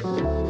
you.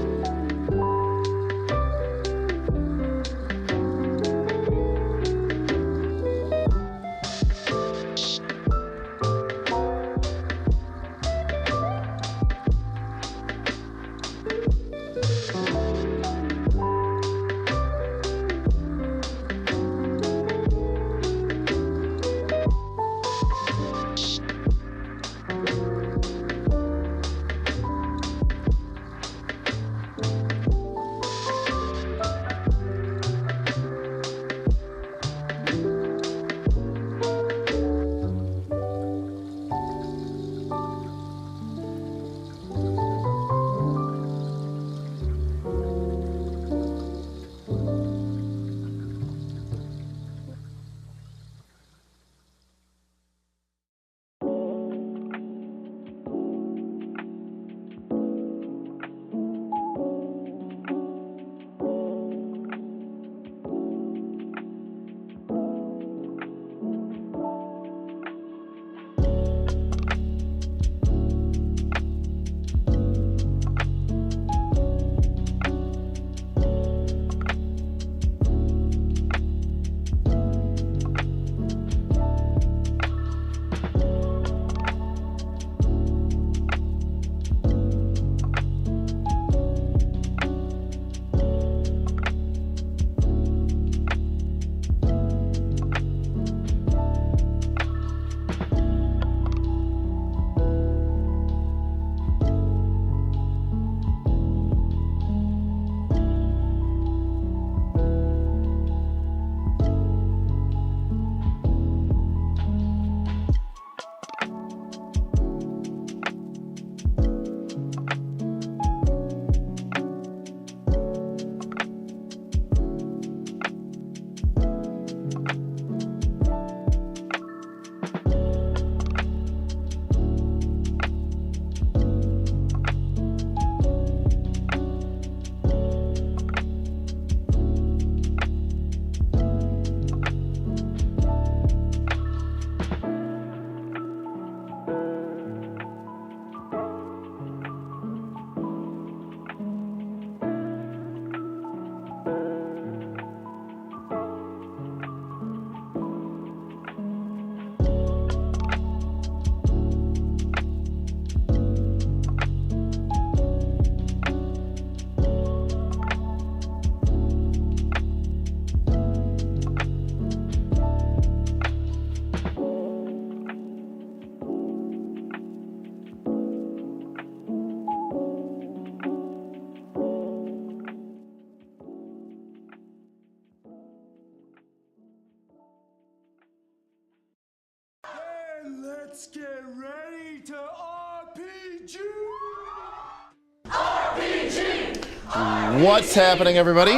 What's happening, everybody?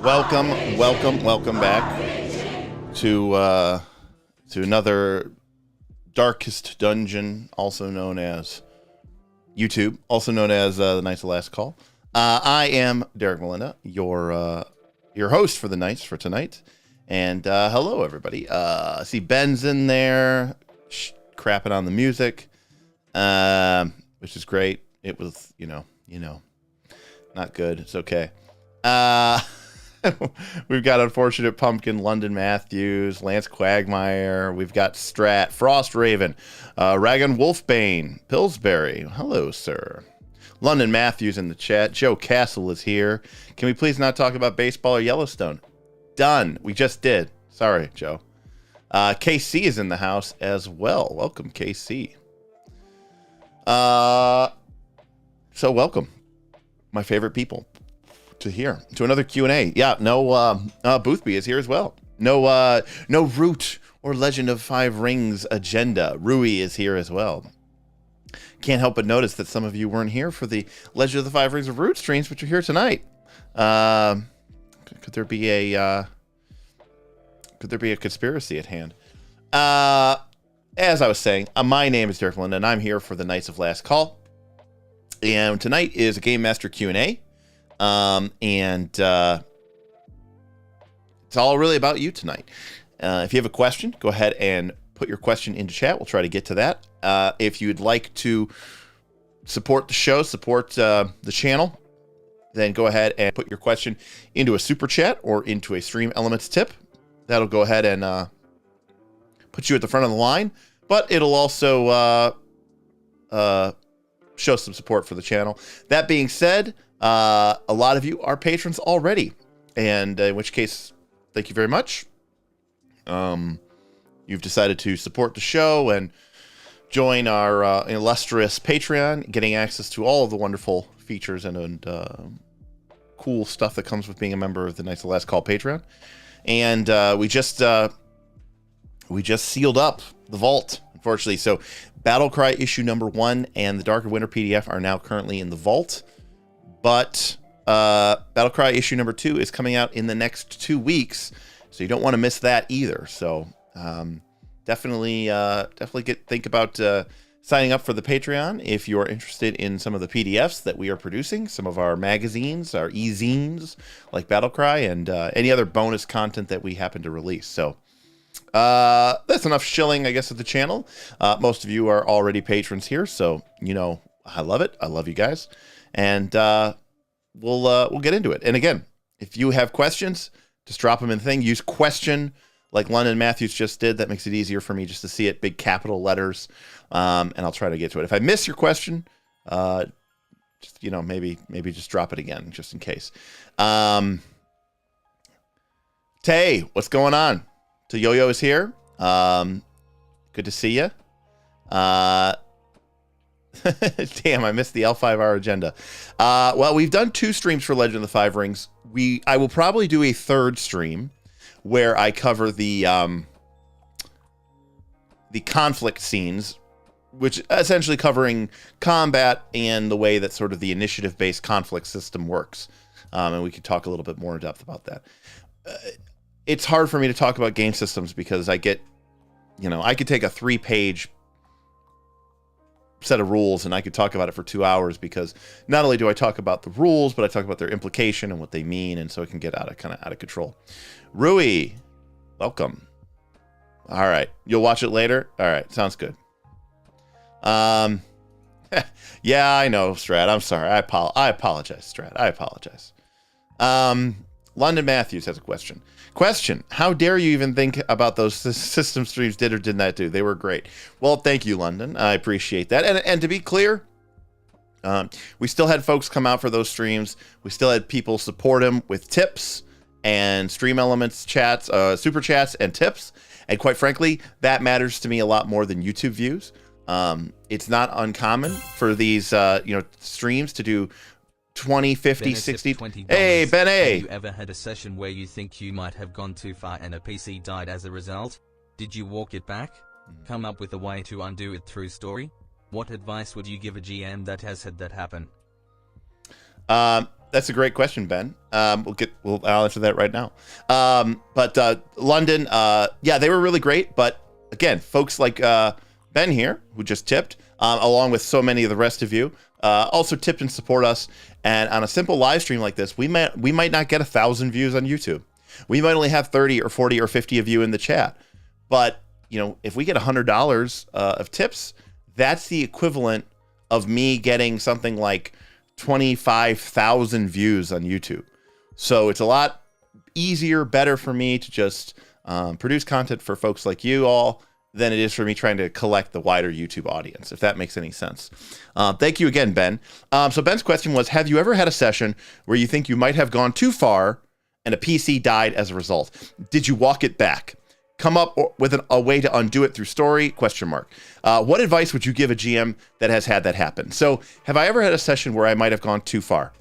Welcome back to another darkest dungeon, also known as YouTube, also known as the Knights of Last Call. I am Derek Melinda, your host for the Knights for tonight, and hello, everybody. I see Ben's in there, crapping on the music, which is great. It was, you know. Not good. It's okay. We've got Unfortunate Pumpkin, London Matthews, Lance Quagmire. We've got Strat, Frost Raven, Ragon Wolfbane, Pillsbury. Hello, sir. London Matthews in the chat. Joe Castle is here. Can we please not talk about baseball or Yellowstone? Done. We just did. Sorry, Joe. KC is in the house as well. Welcome, KC. So welcome. My favorite people to hear to another Q&A. Yeah, no Boothby is here as well. No Root or Legend of Five Rings agenda. Rui is here as well. Can't help but notice that some of you weren't here for the Legend of the Five Rings of Root streams, but you're here tonight. Could there be a conspiracy at hand? As I was saying, my name is Derek Melinda, and I'm here for the Knights of Last Call. And tonight is a Gamemaster Q&A, and it's all really about you tonight. If you have a question, go ahead and put your question into chat. We'll try to get to that. If you'd like to support the show, support the channel, then go ahead and put your question into a super chat or into a Stream Elements tip. That'll go ahead and put you at the front of the line, but it'll also show some support for the channel. That being said, a lot of you are patrons already, and in which case, thank you very much. You've decided to support the show and join our illustrious Patreon, getting access to all of the wonderful features and cool stuff that comes with being a member of the Knights of Last Call Patreon. And we just sealed up the vault, unfortunately. So Battlecry issue number 1 and the Dark of Winter PDF are now currently in the vault, but Battlecry issue number 2 is coming out in the next 2 weeks, so you don't want to miss that either. So definitely think about signing up for the Patreon if you're interested in some of the PDFs that we are producing, some of our magazines, our e-zines like Battlecry, and any other bonus content that we happen to release. So that's enough shilling, I guess, at the channel. Most of you are already patrons here, so I love it. I love you guys, and we'll get into it. And again, if you have questions, just drop them in the thing. Use question like London Matthews just did. That makes it easier for me just to see it, big capital letters, and I'll try to get to it. If I miss your question, just maybe just drop it again just in case. Tay, what's going on? So Yo-Yo is here. Good to see you. Damn, I missed the L5R agenda. Well, we've done 2 streams for Legend of the Five Rings. I will probably do a 3rd stream where I cover the conflict scenes, which essentially covering combat and the way that sort of the initiative-based conflict system works. And we could talk a little bit more in depth about that. It's hard for me to talk about game systems because I get, I could take a 3-page set of rules and I could talk about it for 2 hours, because not only do I talk about the rules, but I talk about their implication and what they mean, and so it can get out of control. Rui, welcome. All right, you'll watch it later. All right, sounds good. Yeah, I know, Strat. I'm sorry. I apologize, Strat. I apologize. London Matthews has a question. How dare you even think about those system streams did or did not do? They were great. Well, thank you, London. I appreciate that. And to be clear, we still had folks come out for those streams. We still had people support them with tips and Stream Elements chats, super chats and tips. And quite frankly, that matters to me a lot more than YouTube views. It's not uncommon for these, streams to do 20, 50, 60. Hey, Ben A. Have you ever had a session where you think you might have gone too far and a PC died as a result? Did you walk it back? Come up with a way to undo it through story? What advice would you give a GM that has had that happen? That's a great question, Ben. I'll answer that right now. But London, yeah, they were really great. But again, folks like Ben here, who just tipped, along with so many of the rest of you, also tipped and support us. And on a simple live stream like this, we might not get 1,000 views on YouTube. We might only have 30 or 40 or 50 of you in the chat. But if we get $100 of tips, that's the equivalent of me getting something like 25,000 views on YouTube. So it's a lot easier, better for me to just produce content for folks like you all than it is for me trying to collect the wider YouTube audience, if that makes any sense. Thank you again, Ben. So Ben's question was, have you ever had a session where you think you might have gone too far and a PC died as a result? Did you walk it back? Come up with a way to undo it through story? Question mark. What advice would you give a GM that has had that happen? So have I ever had a session where I might have gone too far?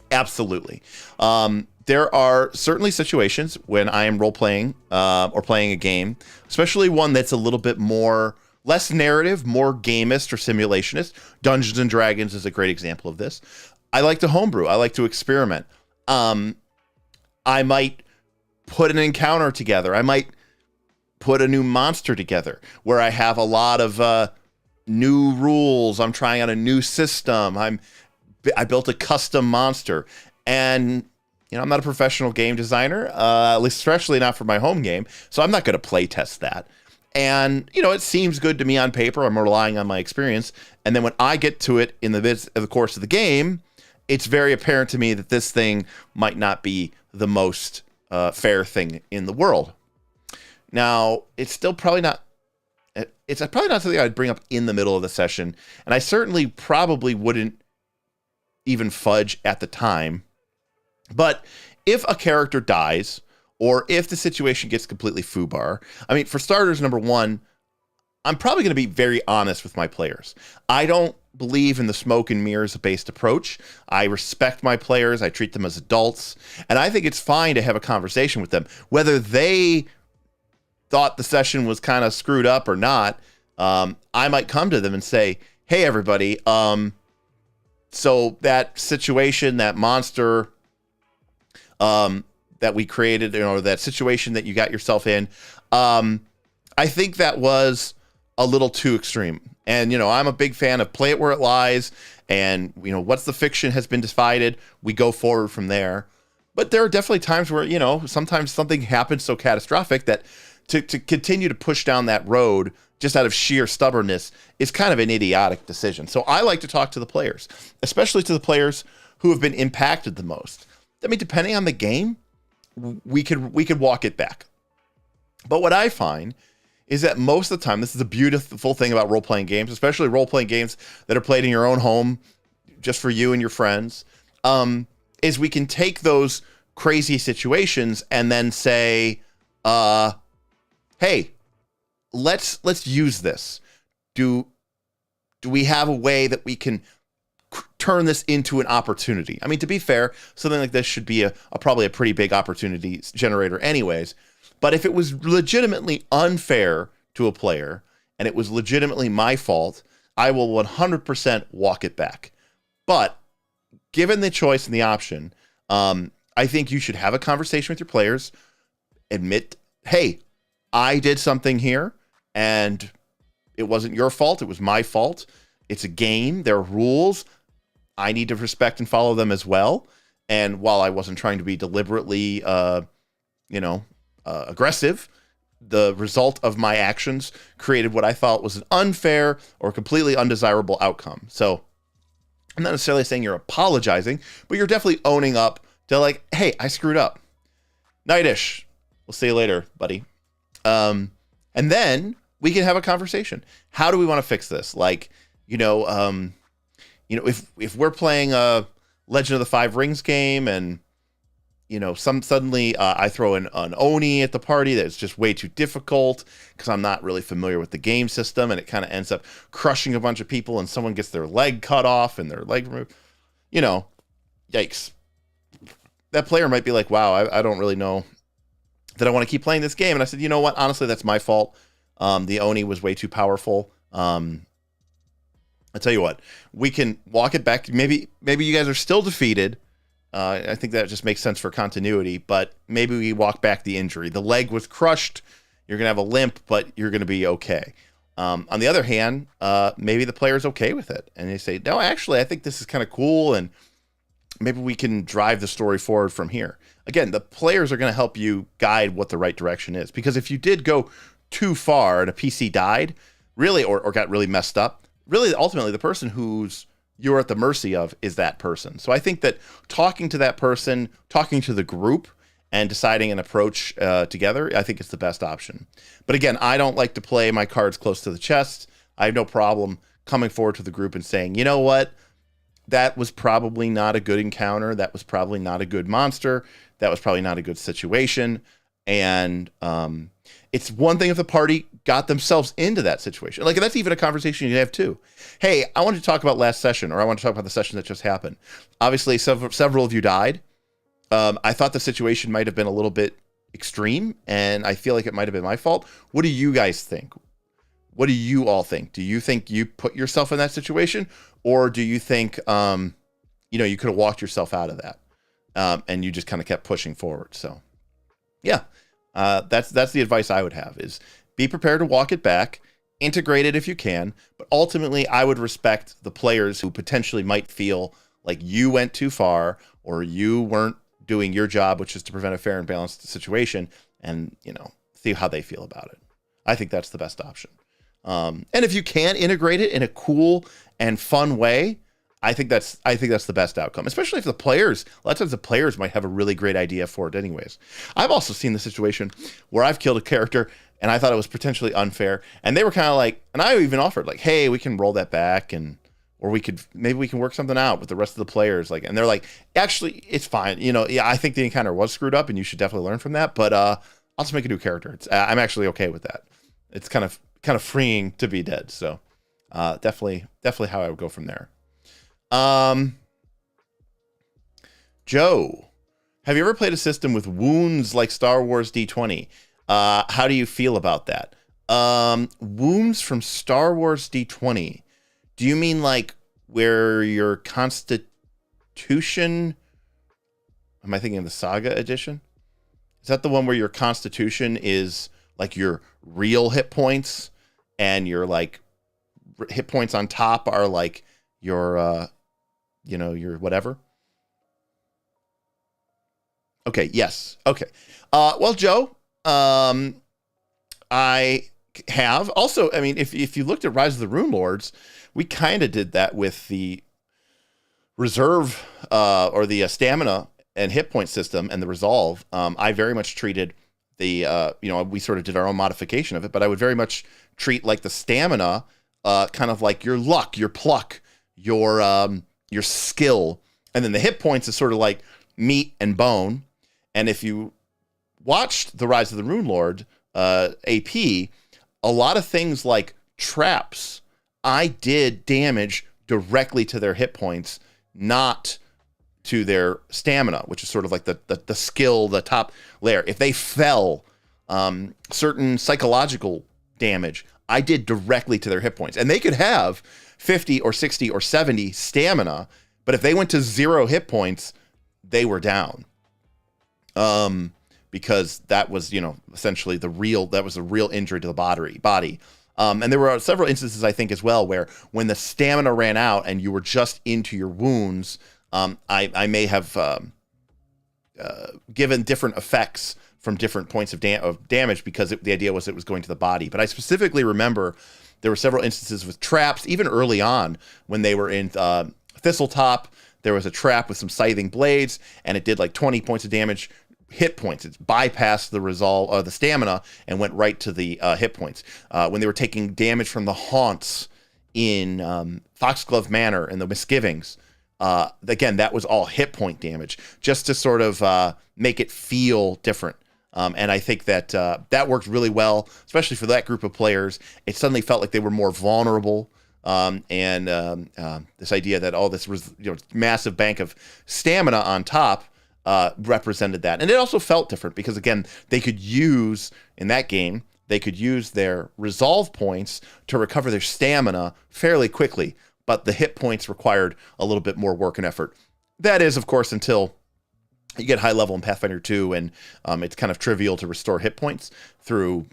Absolutely. There are certainly situations when I am role-playing or playing a game, especially one that's a little bit less narrative, more gamist or simulationist. Dungeons and Dragons is a great example of this. I like to homebrew. I like to experiment. I might put an encounter together. I might put a new monster together where I have a lot of new rules. I'm trying out a new system. I built a custom monster, and I'm not a professional game designer, especially not for my home game, so I'm not going to play test that. And it seems good to me on paper. I'm relying on my experience, and then when I get to it in the course of the game, it's very apparent to me that this thing might not be the most fair thing in the world. Now, it's probably not something I'd bring up in the middle of the session, and I certainly probably wouldn't even fudge at the time. But if a character dies, or if the situation gets completely foobar, for starters, number one, I'm probably going to be very honest with my players. I don't believe in the smoke and mirrors based approach. I respect my players. I treat them as adults. And I think it's fine to have a conversation with them, whether they thought the session was kind of screwed up or not. I might come to them and say, hey, everybody, so that situation, that monster that we created, that situation that you got yourself in, I think that was a little too extreme. And, I'm a big fan of play it where it lies. And, once the fiction has been decided, we go forward from there. But there are definitely times where, sometimes something happens so catastrophic that to continue to push down that road just out of sheer stubbornness is kind of an idiotic decision. So I like to talk to the players, especially to the players who have been impacted the most. Depending on the game, we could walk it back. But what I find is that most of the time, this is a beautiful thing about role-playing games, especially role-playing games that are played in your own home, just for you and your friends, is we can take those crazy situations and then say, hey, let's use this. Do we have a way that we can turn this into an opportunity? To be fair, something like this should be probably a pretty big opportunity generator anyways. But if it was legitimately unfair to a player and it was legitimately my fault, I will 100% walk it back. But given the choice and the option, I think you should have a conversation with your players, admit, hey, I did something here and it wasn't your fault. It was my fault. It's a game. There are rules. I need to respect and follow them as well. And while I wasn't trying to be deliberately, aggressive, the result of my actions created what I thought was an unfair or completely undesirable outcome. So I'm not necessarily saying you're apologizing, but you're definitely owning up to hey, I screwed up. Nightish. We'll see you later, buddy. And then we can have a conversation. How do we want to fix this? If we're playing a Legend of the Five Rings game and suddenly I throw an Oni at the party that's just way too difficult because I'm not really familiar with the game system, and it kind of ends up crushing a bunch of people, and someone gets their leg cut off and their leg removed. Yikes. That player might be like, wow, I don't really know that I want to keep playing this game. And I said, you know what? Honestly, that's my fault. The Oni was way too powerful. I'll tell you what, we can walk it back. Maybe you guys are still defeated. I think that just makes sense for continuity, but maybe we walk back the injury. The leg was crushed. You're going to have a limp, but you're going to be okay. On the other hand, maybe the player's okay with it. And they say, no, actually, I think this is kind of cool, and maybe we can drive the story forward from here. Again, the players are going to help you guide what the right direction is. Because if you did go too far and a PC died, really, or got really messed up, really, ultimately, the person who's you're at the mercy of is that person. So I think that talking to that person, talking to the group, and deciding an approach together, I think it's the best option. But again, I don't like to play my cards close to the chest. I have no problem coming forward to the group and saying, you know what? That was probably not a good encounter. That was probably not a good monster. That was probably not a good situation. And it's one thing if the party got themselves into that situation. Like, that's even a conversation you have too. Hey, I want to talk about last session, or I want to talk about the session that just happened. Obviously, several of you died. I thought the situation might have been a little bit extreme, and I feel like it might have been my fault. What do you guys think? What do you all think? Do you think you put yourself in that situation, or do you think you could have walked yourself out of that, and you just kind of kept pushing forward? So, yeah, that's the advice I would have: is be prepared to walk it back, integrate it if you can, but ultimately, I would respect the players who potentially might feel like you went too far or you weren't doing your job, which is to prevent a fair and balanced situation, and see how they feel about it. I think that's the best option. And if you can integrate it in a cool and fun way, I think that's the best outcome. Especially if a lot of times the players might have a really great idea for it anyways. I've also seen the situation where I've killed a character and I thought it was potentially unfair, and they were kind of like, and I even offered like, hey, we can roll that back, or maybe we can work something out with the rest of the players. Like, and they're like, actually, it's fine. Yeah, I think the encounter was screwed up and you should definitely learn from that. But I'll just make a new character. I'm actually okay with that. It's kind of freeing to be dead. So definitely how I would go from there. Joe, have you ever played a system with wounds like Star Wars D20? How do you feel about that? Wounds from Star Wars D20. Do you mean like where your constitution? Am I thinking of the Saga edition? Is that the one where your constitution is like your real hit points, and your like hit points on top are like your, your whatever? Okay. Yes. Okay. Well, Joe, I have also. I mean, if you looked at Rise of the Rune Lords, we kind of did that with the reserve or the stamina and hit point system and the resolve. I very much treated the, we sort of did our own modification of it, but I would very much treat like the stamina kind of like your luck, your pluck, your skill. And then the hit points is sort of like meat and bone. And if you watched the Rise of the Rune Lord AP, a lot of things like traps, I did damage directly to their hit points, not to their stamina, which is sort of like the skill, the top layer. If they fell, certain psychological damage, I did directly to their hit points. And they could have 50 or 60 or 70 stamina, but if they went to 0 hit points, they were down. Because that was, essentially the real injury to the body. And there were several instances, I think, as well, where when the stamina ran out and you were just into your wounds, I may have given different effects from different points of damage because the idea was it was going to the body. But I specifically remember there were several instances with traps, even early on when they were in Thistletop. There was a trap with some scything blades, and it did like 20 points of damage. Hit points. It bypassed the resolve of the stamina and went right to the hit points. When they were taking damage from the haunts in Foxglove Manor and the Misgivings, again, that was all hit point damage, just to sort of make it feel different. And I think that that worked really well, especially for that group of players. It suddenly felt like they were more vulnerable. And this idea that all this was, massive bank of stamina on top represented that. And it also felt different because, again, they could use, in that game, they could use their resolve points to recover their stamina fairly quickly. but the hit points required a little bit more work and effort. That is, of course, until you get high level in Pathfinder 2, and it's kind of trivial to restore hit points through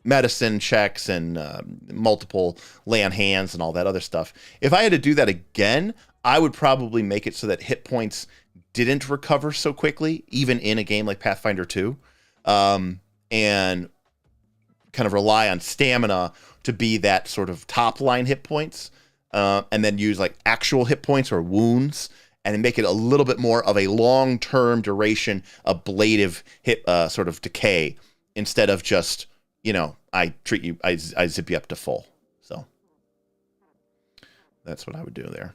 medicine checks and multiple lay on hands and all that other stuff. If I had to do that again, I would probably make it so that hit points didn't recover so quickly, even in a game like Pathfinder 2, and kind of rely on stamina to be that sort of top line hit points, and then use like actual hit points or wounds, and make it a little bit more of a long-term duration ablative hit sort of decay, instead of just, I zip you up to full. So that's what I would do there.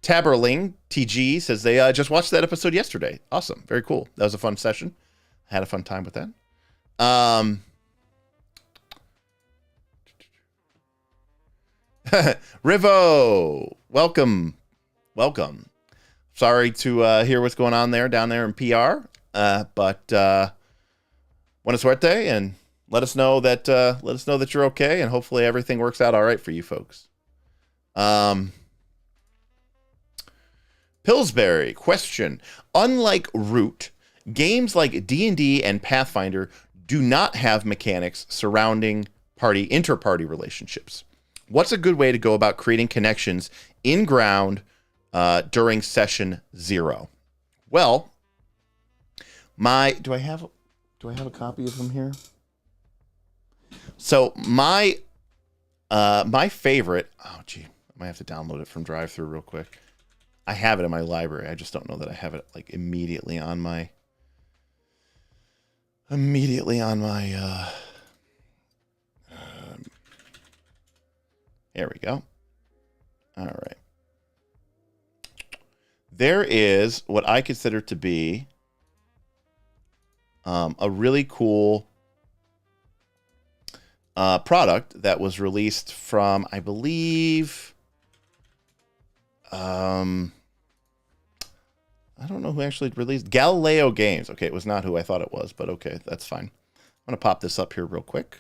Taberling TG says they just watched that episode yesterday. Awesome. Very cool. That was a fun session. I had a fun time with that. Rivo, welcome. Sorry to hear what's going on down there in PR, but buena suerte, and let us know that you're okay, and hopefully everything works out all right for you folks. Pillsbury question: unlike Root, games like D&D and Pathfinder do not have mechanics surrounding inter-party relationships. What's a good way to go about creating connections in ground during session 0? Well, do I have a copy of them here? So my favorite. Oh gee, I might have to download it from drive-thru real quick. I have it in my library. I just don't know that I have it like immediately on my. There we go. All right. There is what I consider to be a really cool product that was released from, I believe, I don't know who actually released Galileo Games. Okay, it was not who I thought it was, but okay, that's fine. I'm going to pop this up here real quick.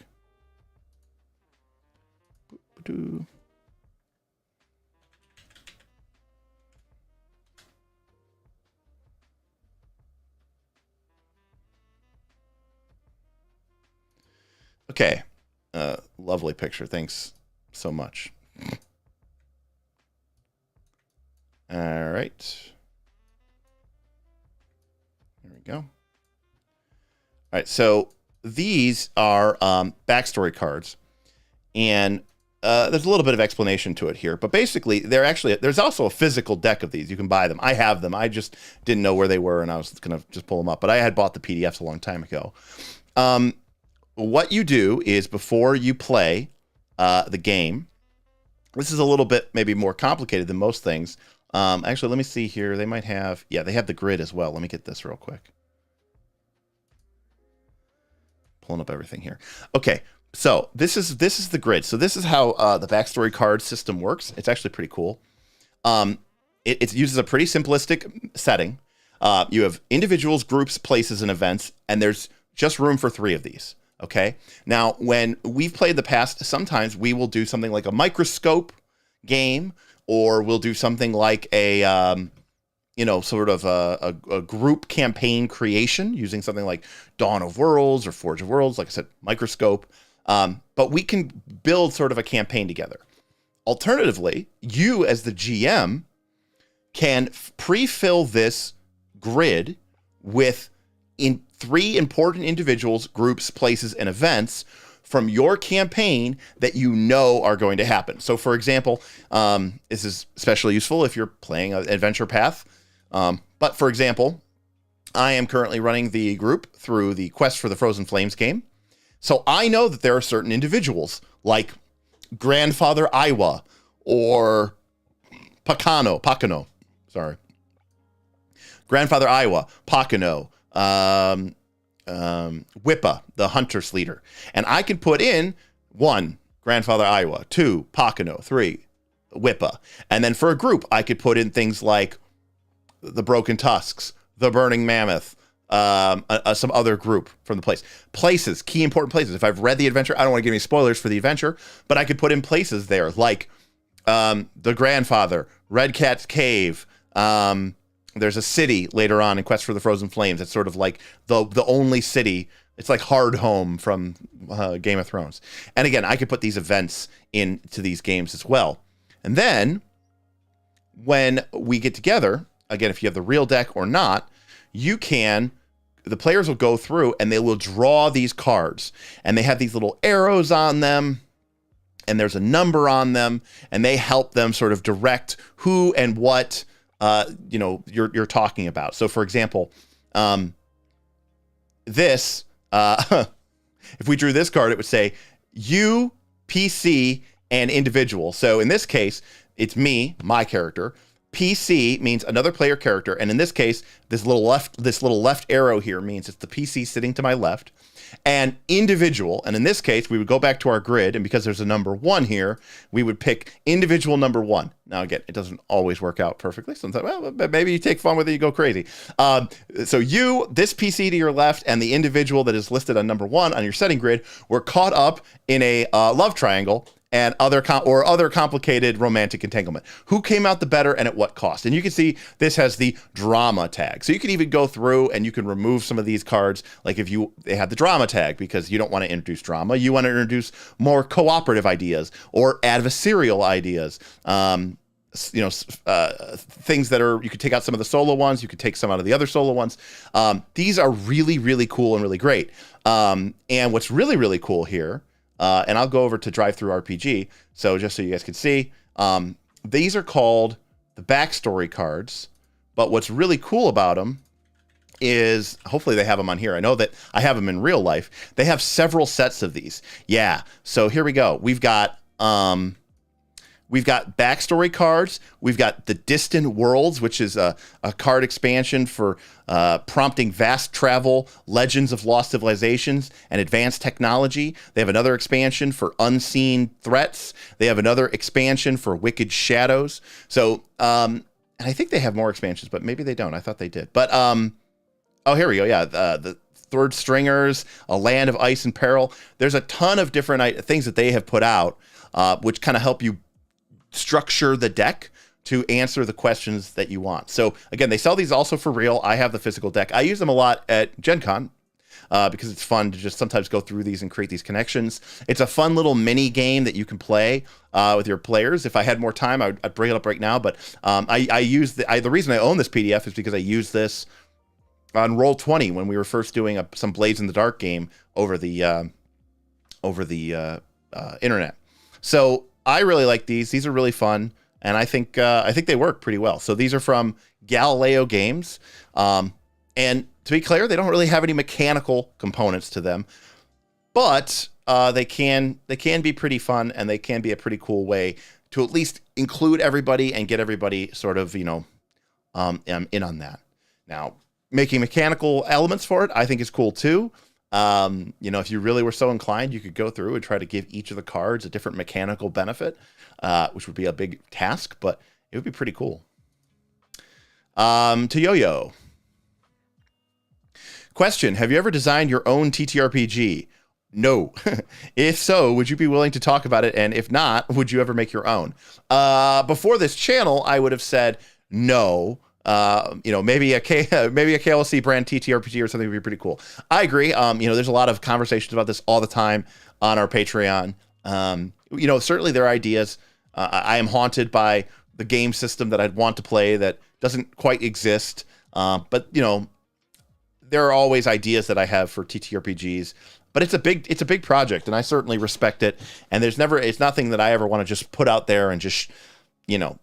Okay. Lovely picture. Thanks so much. All right. There we go. All right. So these are backstory cards, and there's a little bit of explanation to it here, but basically there's also a physical deck of these. You can buy them. I have them. I just didn't know where they were, and I was going to just pull them up, but I had bought the PDFs a long time ago. What you do is, before you play the game, this is a little bit maybe more complicated than most things. Actually, let me see here. They might have, they have the grid as well. Let me get this real quick. Pulling up everything here. Okay, so this is the grid. So this is how the backstory card system works. It's actually pretty cool. It uses a pretty simplistic setting. You have individuals, groups, places, and events, and there's just room for 3 of these. Okay. Now, when we've played the past, sometimes we will do something like a microscope game, or we'll do something like a, sort of a group campaign creation using something like Dawn of Worlds or Forge of Worlds. Like I said, microscope. But we can build sort of a campaign together. Alternatively, you as the GM can pre-fill this grid with 3 important individuals, groups, places, and events from your campaign that you know are going to happen. So, for example, this is especially useful if you're playing an adventure path. But, for example, I am currently running the group through the Quest for the Frozen Flames game. So I know that there are certain individuals, like Grandfather Iwa or Pakano, Grandfather Iwa, Pakano, Whippa, the hunter's leader. And I can put in 1, Grandfather Iowa, 2, Pakano, 3, Whippa. And then for a group, I could put in things like the Broken Tusks, the Burning Mammoth, some other group from the place. Places, key important places. If I've read the adventure, I don't want to give any spoilers for the adventure, but I could put in places there like the grandfather, Red Cat's Cave. There's a city later on in Quest for the Frozen Flames. It's sort of like the only city. It's like Hard Home from Game of Thrones. And again, I could put these events into these games as well. And then when we get together, again, if you have the real deck or not, the players will go through and they will draw these cards. And they have these little arrows on them. And there's a number on them. And they help them sort of direct who and what you're talking about. So, for example, this, if we drew this card, it would say you, PC, and individual. So in this case, it's me, my character. PC means another player character, and in this case, this little left arrow here means it's the PC sitting to my left. And individual, and in this case, we would go back to our grid, and because there's a number 1 here, we would pick individual number 1. Now, again, it doesn't always work out perfectly. Sometimes, well, maybe you take fun with it, you go crazy. So you, this PC to your left, and the individual that is listed on number 1 on your setting grid were caught up in a love triangle and other complicated romantic entanglement. Who came out the better and at what cost? And you can see this has the drama tag. So you can even go through and you can remove some of these cards. Like if they have the drama tag because you don't want to introduce drama, you want to introduce more cooperative ideas or adversarial ideas. Things that are, you could take out some of the solo ones, you could take some out of the other solo ones. These are really, really cool and really great. And what's really, really cool here, and I'll go over to Drive Through RPG, so just so you guys can see, these are called the backstory cards, but what's really cool about them is, hopefully they have them on here. I know that I have them in real life. They have several sets of these. Yeah, so here we go. We've got backstory cards. We've got the Distant Worlds, which is a card expansion for prompting vast travel, legends of lost civilizations, and advanced technology. They have another expansion for unseen threats. They have another expansion for wicked shadows. So, and I think they have more expansions, but maybe they don't. I thought they did. But, oh, here we go. Yeah, the Third Stringers, A Land of Ice and Peril. There's a ton of different things that they have put out, which kind of help you structure the deck to answer the questions that you want. So again, they sell these also for real. I have the physical deck. I use them a lot at Gen Con because it's fun to just sometimes go through these and create these connections. It's a fun little mini game that you can play with your players. If I had more time, I'd bring it up right now. But I use the reason I own this PDF is because I used this on Roll20 when we were first doing some Blades in the Dark game over the internet. So I really like these. These are really fun, and I think they work pretty well. So these are from Galileo Games, and to be clear, they don't really have any mechanical components to them, but they can be pretty fun, and they can be a pretty cool way to at least include everybody and get everybody sort of in on that. Now, making mechanical elements for it, I think is cool too. If you really were so inclined, you could go through and try to give each of the cards a different mechanical benefit, which would be a big task, but it would be pretty cool. To Yo-Yo. Question, have you ever designed your own TTRPG? No. If so, would you be willing to talk about it? And if not, would you ever make your own? Before this channel, I would have said no. Maybe a KLC brand TTRPG or something would be pretty cool. I agree. There's a lot of conversations about this all the time on our Patreon. Certainly there are ideas. I am haunted by the game system that I'd want to play that doesn't quite exist. But there are always ideas that I have for TTRPGs. But it's a big project, and I certainly respect it. And it's nothing that I ever want to just put out there and just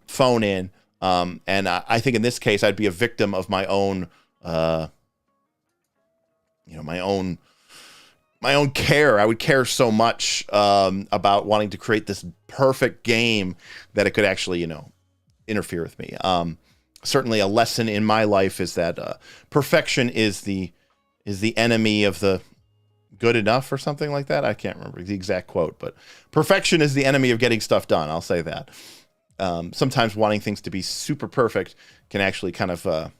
phone in. And I think in this case, I'd be a victim of my own, my own care. I would care so much about wanting to create this perfect game that it could actually, interfere with me. Certainly, a lesson in my life is that perfection is the enemy of the good enough, or something like that. I can't remember the exact quote, but perfection is the enemy of getting stuff done. I'll say that. Sometimes wanting things to be super perfect can actually kind of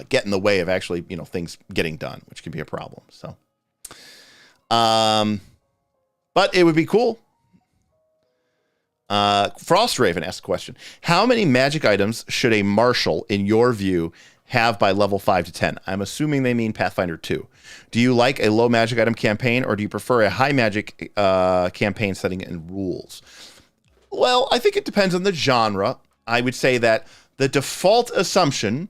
get in the way of actually, things getting done, which can be a problem. So, but it would be cool. Frost Raven asks a question. How many magic items should a marshal, in your view, have by level 5 to 10? I'm assuming they mean Pathfinder 2. Do you like a low magic item campaign, or do you prefer a high magic campaign setting and rules? Well, I think it depends on the genre. I would say that the default assumption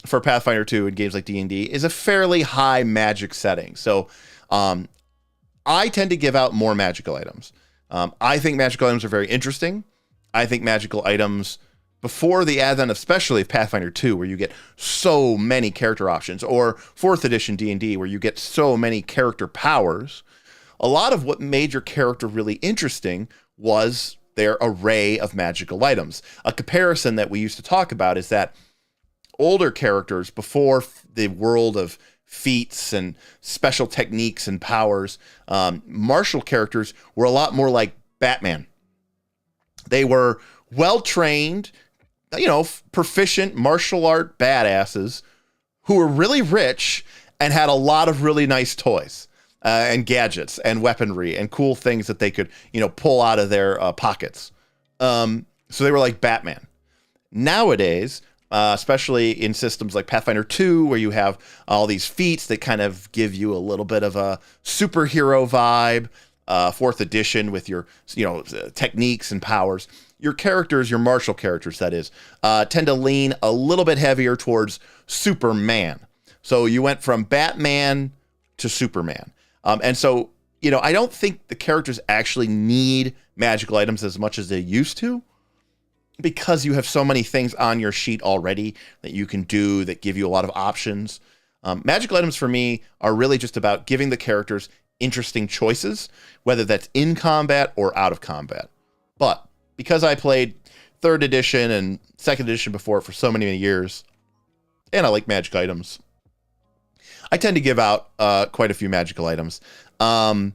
for Pathfinder 2 in games like D&D is a fairly high magic setting. So I tend to give out more magical items. I think magical items are very interesting. I think magical items, before the advent of especially Pathfinder 2, where you get so many character options, or 4th edition D&D, where you get so many character powers, a lot of what made your character really interesting was their array of magical items. A comparison that we used to talk about is that older characters, before the world of feats and special techniques and powers, martial characters were a lot more like Batman. They were well-trained, proficient martial art badasses who were really rich and had a lot of really nice toys and gadgets and weaponry and cool things that they could, pull out of their pockets. So they were like Batman. Nowadays, especially in systems like Pathfinder 2, where you have all these feats that kind of give you a little bit of a superhero vibe, 4th edition with your, techniques and powers. Your characters, your martial characters, that is, tend to lean a little bit heavier towards Superman. So you went from Batman to Superman. And so, I don't think the characters actually need magical items as much as they used to, because you have so many things on your sheet already that you can do that give you a lot of options. Magical items for me are really just about giving the characters interesting choices, whether that's in combat or out of combat. But because I played 3rd edition and 2nd edition before for so many years, and I like magic items, I tend to give out quite a few magical items. I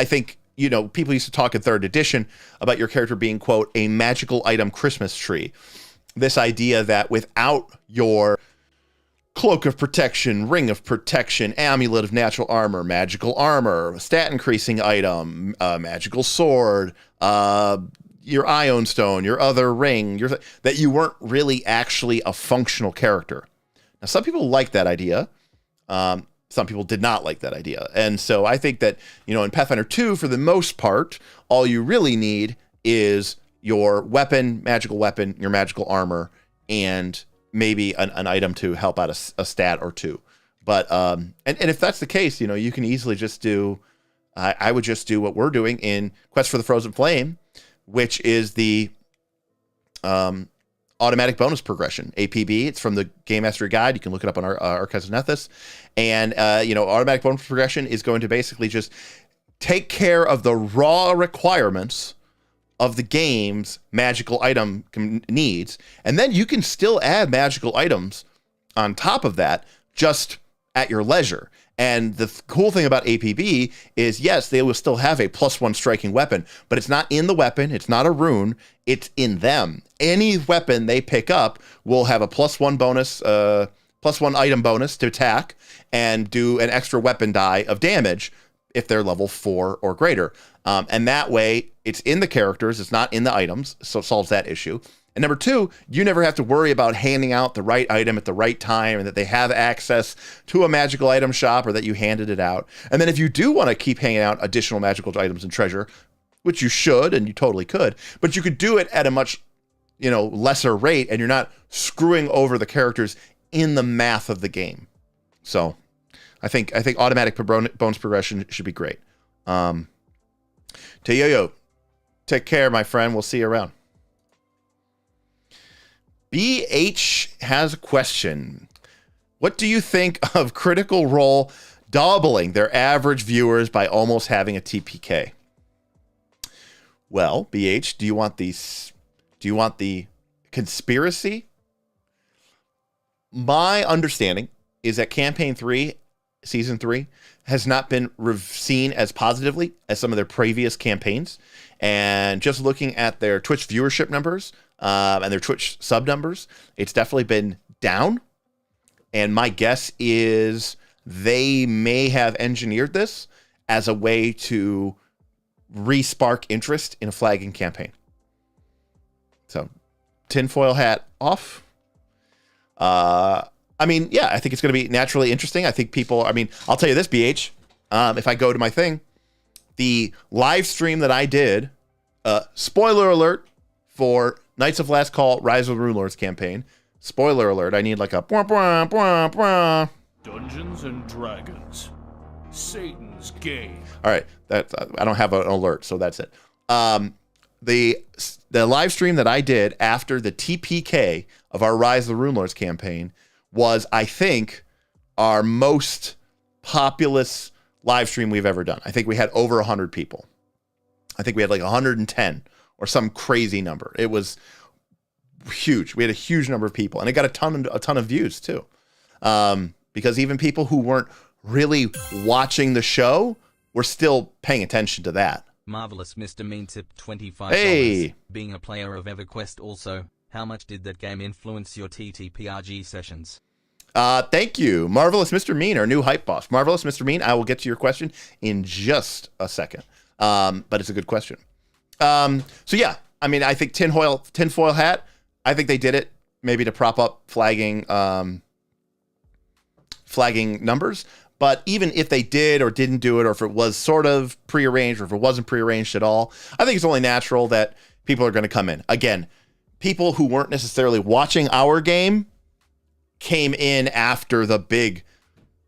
think, people used to talk in 3rd edition about your character being, quote, a magical item Christmas tree. This idea that without your cloak of protection, ring of protection, amulet of natural armor, stat increasing item, magical sword, your ion stone, your other ring, that you weren't really actually a functional character. Now, some people like that idea. Some people did not like that idea. And so I think that, in Pathfinder 2, for the most part, all you really need is your weapon, magical weapon, your magical armor, and maybe an item to help out a stat or two. But, and if that's the case, you can easily just do, I would just do what we're doing in Quest for the Frozen Flame, which is the automatic bonus progression, APB. It's from the Gamemaster guide. You can look it up on our Archives of Nethys. And, automatic bonus progression is going to basically just take care of the raw requirements of the game's magical item needs. And then you can still add magical items on top of that, just at your leisure. And the cool thing about APB is, yes, they will still have a +1 striking weapon, but it's not in the weapon. It's not a rune. It's in them. Any weapon they pick up will have a +1 bonus, +1 item bonus to attack and do an extra weapon die of damage if they're level 4 or greater. And that way, it's in the characters. It's not in the items, so it solves that issue. And number 2, you never have to worry about handing out the right item at the right time and that they have access to a magical item shop or that you handed it out. And then if you do want to keep handing out additional magical items and treasure, which you should and you totally could, but you could do it at a much, lesser rate, and you're not screwing over the characters in the math of the game. So I think automatic bonus progression should be great. Teyoyo, take care, my friend. We'll see you around. BH has a question. What do you think of Critical Role doubling their average viewers by almost having a TPK? Well, BH, do you want the conspiracy? My understanding is that Campaign 3, Season 3, has not been seen as positively as some of their previous campaigns. And just looking at their Twitch viewership numbers, and their Twitch sub numbers, it's definitely been down. And my guess is they may have engineered this as a way to re-spark interest in a flagging campaign. So, tinfoil hat off. I mean, yeah, I think it's going to be naturally interesting. I think people, I mean, I'll tell you this, BH, if I go to my thing, the live stream that I did, spoiler alert for Knights of Last Call, Rise of the Rune Lords campaign. Spoiler alert, I need like a bwah, bwah, bwah, bwah. Dungeons and Dragons. Satan's game. All right, I don't have an alert, so that's it. The live stream that I did after the TPK of our Rise of the Rune Lords campaign was, I think, our most populous live stream we've ever done. I think we had over 100 people. I think we had like 110 or some crazy number. It was huge. We had a huge number of people, and it got a ton of views too. Because even people who weren't really watching the show were still paying attention to that. Marvelous Mr. Mean tip $25. Hey! Being a player of EverQuest also, how much did that game influence your TTPRG sessions? Thank you, Marvelous Mr. Mean, our new hype boss. Marvelous Mr. Mean, I will get to your question in just a second. But it's a good question. So yeah, I mean, I think tinfoil hat, I think they did it maybe to prop up flagging numbers. But even if they did or didn't do it, or if it was sort of prearranged, or if it wasn't prearranged at all, I think it's only natural that people are going to come in. Again, people who weren't necessarily watching our game came in after the big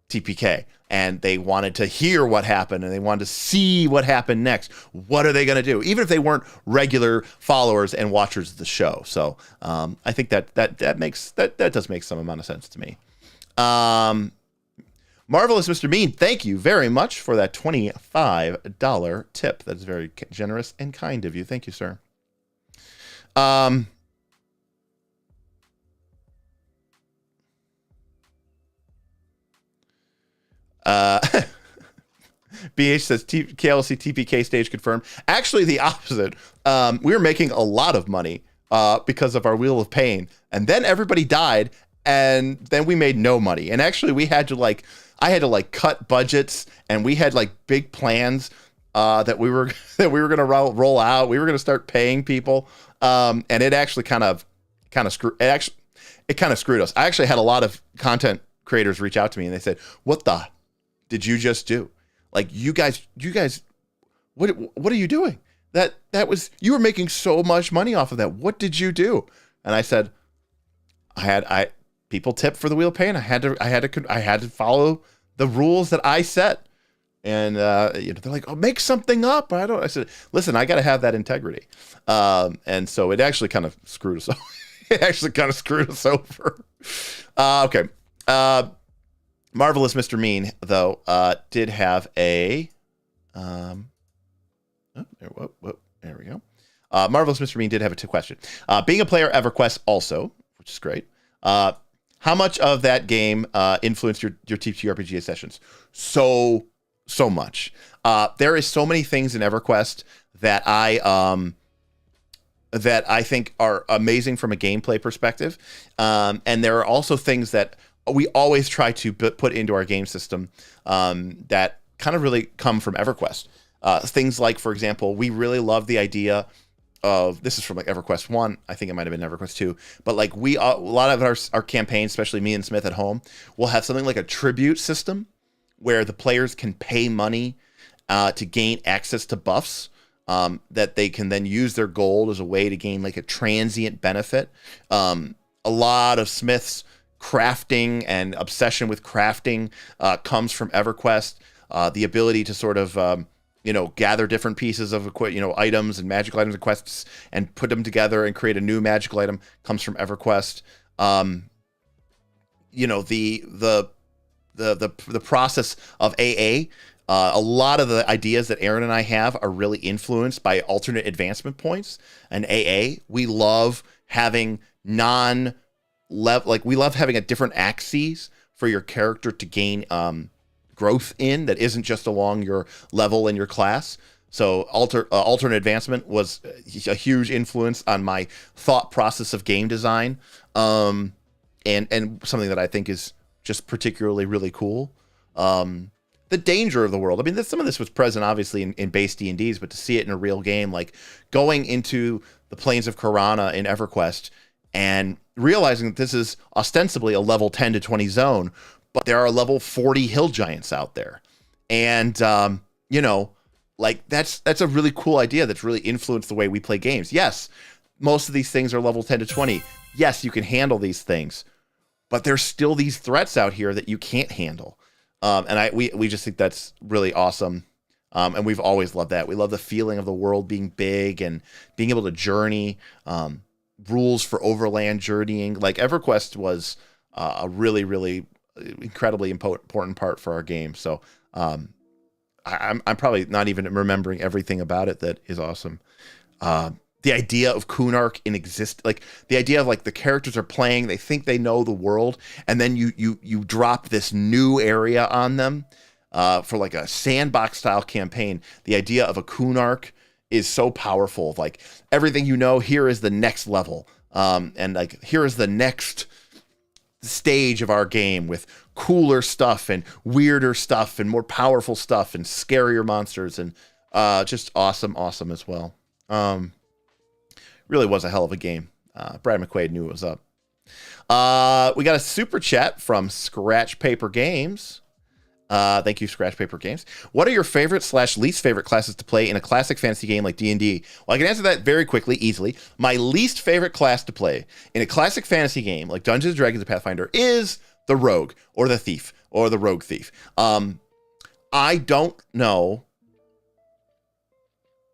TPK, and they wanted to hear what happened, and they wanted to see what happened next. What are they going to do? Even if they weren't regular followers and watchers of the show. So I think that does make some amount of sense to me. Marvelous Mr. Mean, thank you very much for that $25 tip. That's very generous and kind of you. Thank you, sir. BH says KLC TPK stage confirmed. Actually, the opposite. We were making a lot of money because of our Wheel of Pain, and then everybody died, and then we made no money. And actually, I had to cut budgets, and we had big plans that we were going to roll out. We were going to start paying people, and it actually kind of screwed us. I actually had a lot of content creators reach out to me, and they said, "What the did you just do? You guys, what are you doing? That was, you were making so much money off of that. What did you do?" And I said, people tip for the Wheel of Pain. I had to follow the rules that I set. And they're like, "Oh, make something up." I said, "Listen, I got to have that integrity." And so it actually kind of screwed us over. It actually kind of screwed us over. Okay. Marvelous Mr. Mean, though, did have a... there we go. Marvelous Mr. Mean did have a question. Being a player EverQuest also, which is great. How much of that game influenced your TTRPG sessions? So much. There is so many things in EverQuest that I think are amazing from a gameplay perspective. And there are also things that we always try to put into our game system that kind of really come from EverQuest. Things like, for example, we really love the idea of, this is from EverQuest 1, I think it might have been EverQuest 2, but a lot of our campaigns, especially me and Smith at home, will have something like a tribute system where the players can pay money to gain access to buffs that they can then use their gold as a way to gain a transient benefit. A lot of Smith's crafting and obsession with crafting comes from EverQuest. The ability to sort of gather different pieces of items and magical items and quests and put them together and create a new magical item comes from EverQuest. The process of AA. A lot of the ideas that Aaron and I have are really influenced by alternate advancement points. And AA, we love having we love having a different axes for your character to gain growth in that isn't just along your level and your class. So alternate advancement was a huge influence on my thought process of game design, and something that I think is just particularly really cool. The danger of the world. I mean, some of this was present obviously in base D&Ds, but to see it in a real game, like going into the plains of Karana in EverQuest and realizing that this is ostensibly a level 10 to 20 zone, but there are level 40 hill giants out there. And, like that's a really cool idea that's really influenced the way we play games. Yes, most of these things are level 10 to 20. Yes, you can handle these things, but there's still these threats out here that you can't handle. And we just think that's really awesome. And we've always loved that. We love the feeling of the world being big and being able to journey, rules for overland journeying. Like EverQuest was a really, really incredibly important part for our game. So I'm probably not even remembering everything about it that is awesome. The idea of Kunark like the idea of like the characters are playing, they think they know the world, and then you drop this new area on them for like a sandbox style campaign. The idea of a Kunark is so powerful. Like everything you know, here is the next level, and like here is the next stage of our game with cooler stuff and weirder stuff and more powerful stuff and scarier monsters, and just awesome as well. Really was a hell of a game. Brad McQuaid knew it was up. We got a super chat from Scratch Paper Games. Thank you, Scratch Paper Games. What are your favorite / least favorite classes to play in a classic fantasy game like D&D? Well, I can answer that very quickly, easily. My least favorite class to play in a classic fantasy game like Dungeons & Dragons or Pathfinder is the rogue or the thief or the rogue thief. I don't know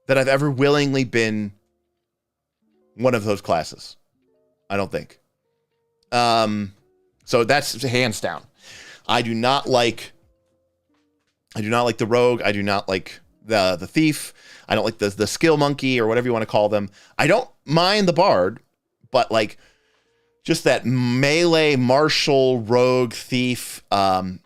that I've ever willingly been one of those classes. I don't think. So that's hands down. I do not like the rogue. I do not like the thief. I don't like the skill monkey or whatever you want to call them. I don't mind the bard, but like just that melee martial rogue thief. I'm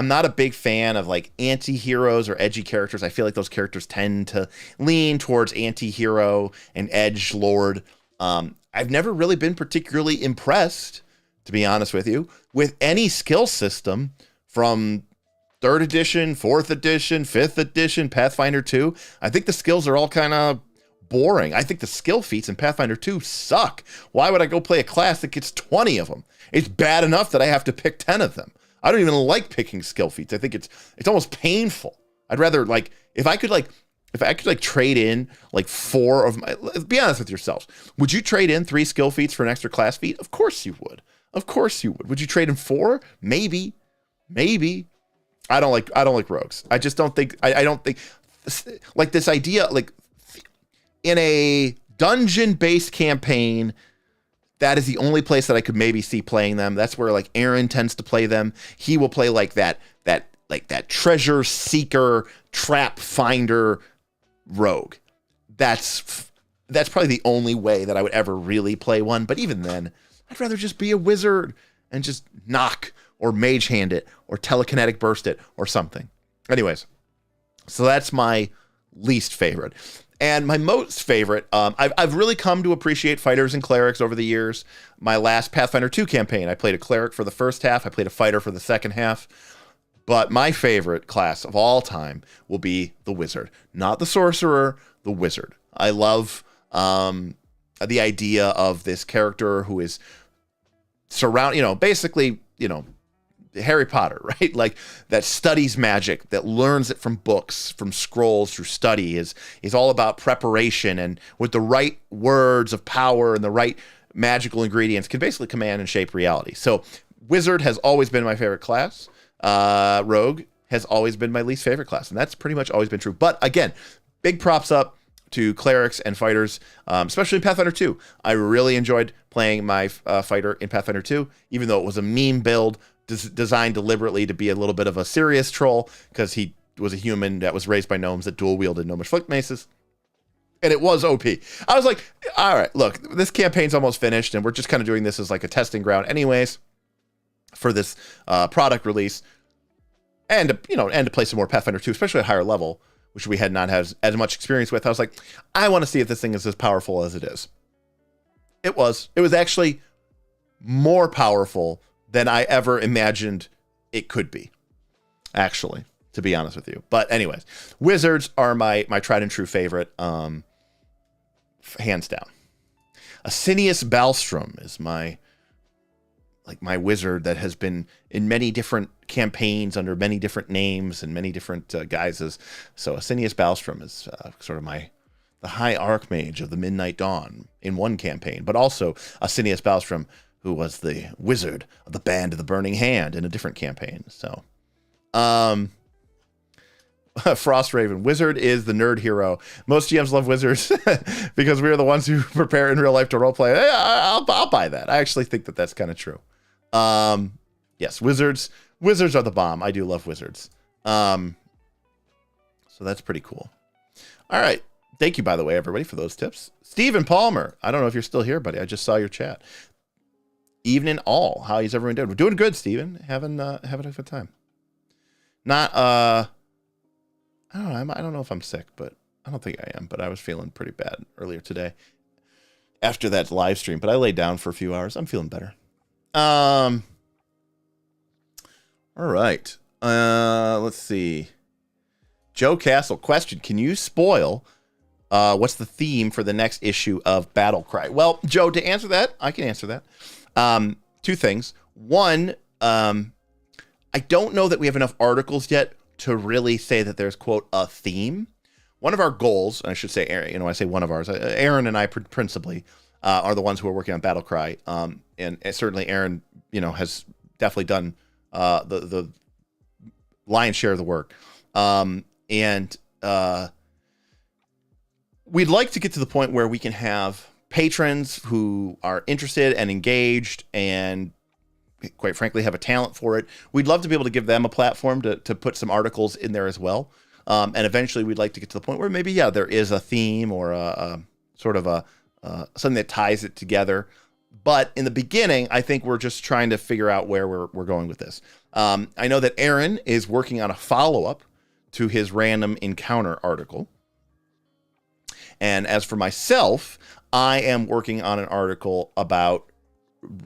not a big fan of like anti-heroes or edgy characters. I feel like those characters tend to lean towards anti-hero and edge lord. I've never really been particularly impressed, to be honest with you, with any skill system from 3rd edition, 4th edition, 5th edition, Pathfinder 2. I think the skills are all kind of boring. I think the skill feats in Pathfinder 2 suck. Why would I go play a class that gets 20 of them? It's bad enough that I have to pick 10 of them. I don't even like picking skill feats. I think it's almost painful. I'd rather like if I could trade in like 4 of my, be honest with yourselves. Would you trade in 3 skill feats for an extra class feat? Of course you would. Of course you would. Would you trade in 4? Maybe. I don't like rogues. I just don't think I don't think like this idea like in a dungeon-based campaign, that is the only place that I could maybe see playing them. That's where like Aaron tends to play them. He will play like that treasure seeker, trap finder rogue. That's probably the only way that I would ever really play one. But even then, I'd rather just be a wizard and just knock or mage hand it or telekinetic burst it or something. Anyways, so that's my least favorite. And my most favorite, I've really come to appreciate fighters and clerics over the years. My last Pathfinder 2 campaign, I played a cleric for the first half. I played a fighter for the second half. But my favorite class of all time will be the wizard. Not the sorcerer, the wizard. I love the idea of this character who is basically, Harry Potter, right? Like that studies magic, that learns it from books, from scrolls, through study, is all about preparation, and with the right words of power and the right magical ingredients can basically command and shape reality. So wizard has always been my favorite class. Rogue has always been my least favorite class, and that's pretty much always been true. But again, big props up to clerics and fighters, especially in Pathfinder 2. I really enjoyed playing my fighter in Pathfinder 2, even though it was a meme build designed deliberately to be a little bit of a serious troll, because he was a human that was raised by gnomes that dual wielded gnomish flick maces. And it was OP. I was like, all right, look, this campaign's almost finished, and we're just kind of doing this as like a testing ground anyways for this product release, and to play some more Pathfinder 2, especially at higher level. which we had not had as much experience with. I was like, I want to see if this thing is as powerful as it is. It was. It was actually more powerful than I ever imagined it could be, actually, to be honest with you. But anyways, wizards are my tried and true favorite, hands down. Asinius Balstrom is my wizard that has been in many different campaigns under many different names and many different guises. So Asinius Balstrom is sort of the High Archmage of the Midnight Dawn in one campaign, but also Asinius Balstrom, who was the wizard of the Band of the Burning Hand in a different campaign. So, Frostraven, wizard is the nerd hero. Most GMs love wizards because we are the ones who prepare in real life to roleplay. Hey, I'll buy that. I actually think that that's kind of true. Yes, wizards are the bomb. I do love wizards. So that's pretty cool. All right. Thank you, by the way, everybody, for those tips. Stephen Palmer. I don't know if you're still here, buddy. I just saw your chat. Evening all. How is everyone doing? We're doing good, Stephen. Having a good time. Not I don't know if I'm sick, but I don't think I am, but I was feeling pretty bad earlier today after that live stream, but I laid down for a few hours. I'm feeling better. All right. Let's see. Joe Castle, question. Can you spoil what's the theme for the next issue of Battle Cry? Well, Joe, to answer that, I can answer that. Two things. One, I don't know that we have enough articles yet to really say that there's, quote, a theme. One of our goals, and I should say, Aaron, I say one of ours, Aaron and I principally are the ones who are working on Battle Cry. And certainly Aaron, has definitely done the lion's share of the work. We'd like to get to the point where we can have patrons who are interested and engaged and quite frankly have a talent for it. We'd love to be able to give them a platform to put some articles in there as well. And eventually we'd like to get to the point where maybe, there is a theme or a sort of a something that ties it together. But in the beginning, I think we're just trying to figure out where we're going with this. I know that Aaron is working on a follow-up to his random encounter article. And as for myself, I am working on an article about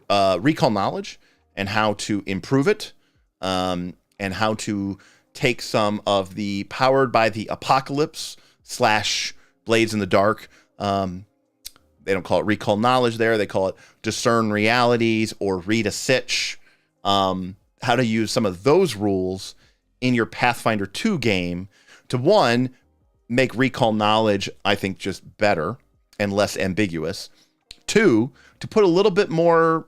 recall knowledge and how to improve it, and how to take some of the powered by the apocalypse / Blades in the Dark. They don't call it recall knowledge there. They call it discern realities or read a sitch. How to use some of those rules in your Pathfinder 2 game to, one, make recall knowledge, I think, just better and less ambiguous. Two, to put a little bit more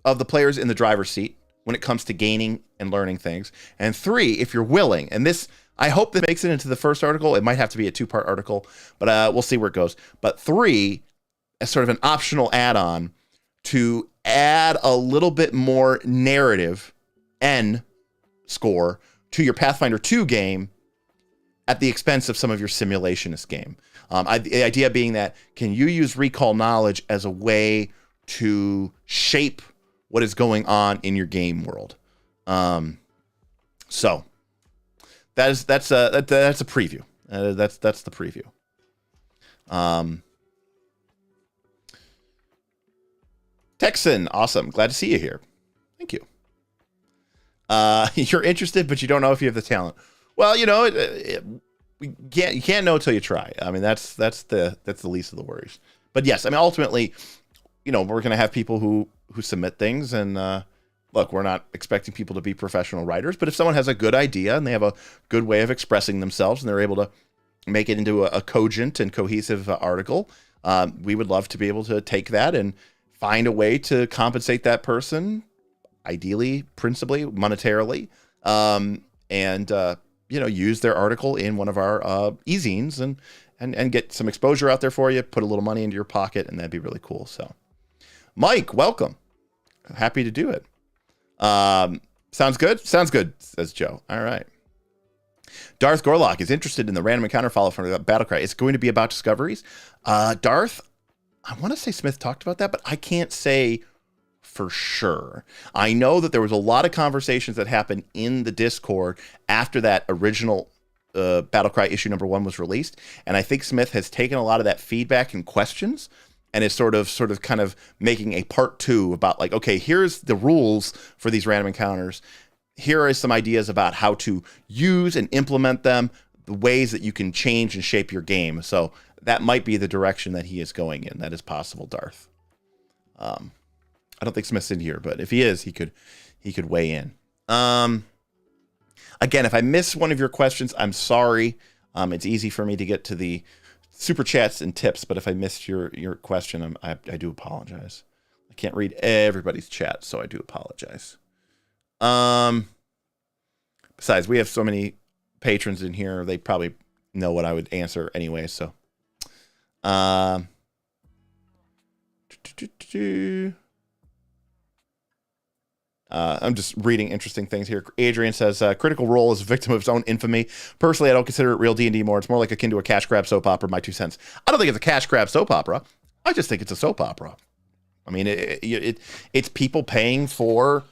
of the players in the driver's seat when it comes to gaining and learning things. And three, if you're willing, and this, I hope that makes it into the first article. It might have to be a 2-part article, but we'll see where it goes. But three, as sort of an optional add-on to add a little bit more narrative N score to your Pathfinder 2 game at the expense of some of your simulationist game. The idea being that, can you use recall knowledge as a way to shape what is going on in your game world? So that's a preview. That's the preview. Texan, awesome. Glad to see you here. Thank you. You're interested, but you don't know if you have the talent. Well, you can't know till you try. I mean, that's the least of the worries. But yes, I mean, ultimately, we're going to have people who submit things, and look, we're not expecting people to be professional writers, but if someone has a good idea and they have a good way of expressing themselves and they're able to make it into a cogent and cohesive article, we would love to be able to take that and find a way to compensate that person, ideally, principally, monetarily, and use their article in one of our e-zines and get some exposure out there for you, put a little money into your pocket, and that'd be really cool. So, Mike, welcome. Happy to do it. Sounds good? Sounds good, says Joe. All right. Darth Gorlock is interested in the random encounter follow-up from Battlecry. It's going to be about discoveries. Darth, I want to say Smith talked about that, but I can't say for sure. I know that there was a lot of conversations that happened in the Discord after that original Battlecry issue number 1 was released, and I think Smith has taken a lot of that feedback and questions and is sort of kind of making a part 2 about like, okay, here's the rules for these random encounters. Here are some ideas about how to use and implement them, the ways that you can change and shape your game. So that might be the direction that he is going in. That is possible, Darth. I don't think Smith's in here, but if he is, he could weigh in. Again, if I miss one of your questions, I'm sorry. It's easy for me to get to the super chats and tips, but if I missed your question, I do apologize. I can't read everybody's chat, so I do apologize. Besides, we have so many patrons in here, they probably know what I would answer anyway, so. I'm just reading interesting things here. Adrian says, Critical Role is a victim of its own infamy. Personally, I don't consider it real D&D more. It's more like akin to a cash grab soap opera, my 2 cents. I don't think it's a cash grab soap opera. I just think it's a soap opera. I mean, it's people paying for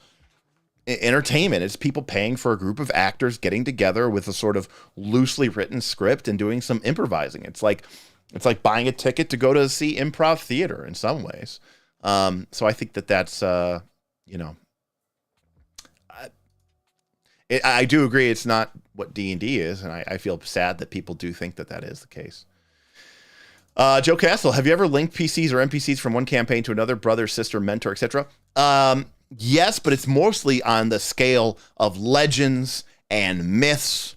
entertainment. It's people paying for a group of actors getting together with a sort of loosely written script and doing some improvising. It's like buying a ticket to go to see improv theater in some ways. So I think that's, I do agree it's not what D&D is, and I feel sad that people do think that is the case. Joe Castle, have you ever linked PCs or NPCs from one campaign to another, brother, sister, mentor, etc.? Yes, but it's mostly on the scale of legends and myths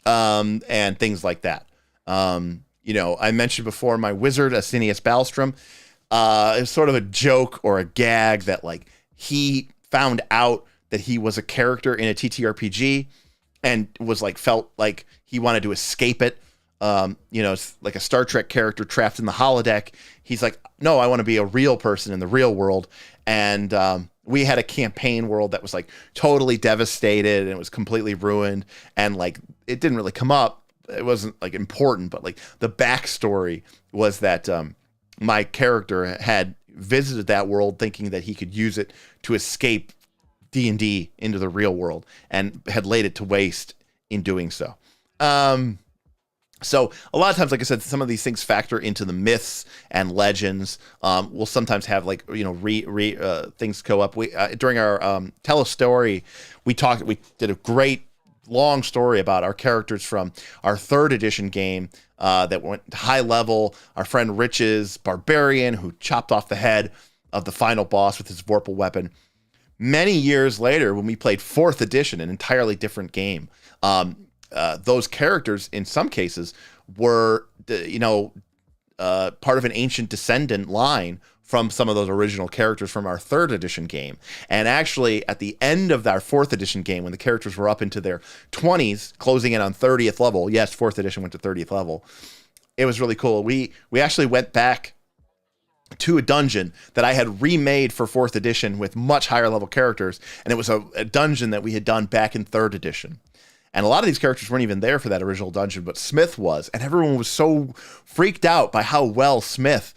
and things like that. I mentioned before my wizard, Asinius Balstrom. It's sort of a joke or a gag that like he found out that he was a character in a TTRPG and was like felt like he wanted to escape it. It's like a Star Trek character trapped in the holodeck. He's like, no, I want to be a real person in the real world. And we had a campaign world that was like totally devastated and it was completely ruined. And like, it didn't really come up. It wasn't like important, but like the backstory was that my character had visited that world thinking that he could use it to escape D&D into the real world and had laid it to waste in doing so. So a lot of times, like I said, some of these things factor into the myths and legends. We'll sometimes have like, things go up. We, during our Tell a Story, we did a great long story about our characters from our 3rd edition game that went high level. Our friend Rich's barbarian who chopped off the head of the final boss with his Vorpal weapon. Many years later, when we played 4th edition, an entirely different game, those characters, in some cases, were, part of an ancient descendant line from some of those original characters from our 3rd edition game. And actually, at the end of our 4th edition game, when the characters were up into their 20s, closing in on 30th level, yes, 4th edition went to 30th level, it was really cool. We actually went back to a dungeon that I had remade for 4th edition with much higher level characters, and it was a dungeon that we had done back in 3rd edition. And a lot of these characters weren't even there for that original dungeon, but Smith was, and everyone was so freaked out by how well Smith,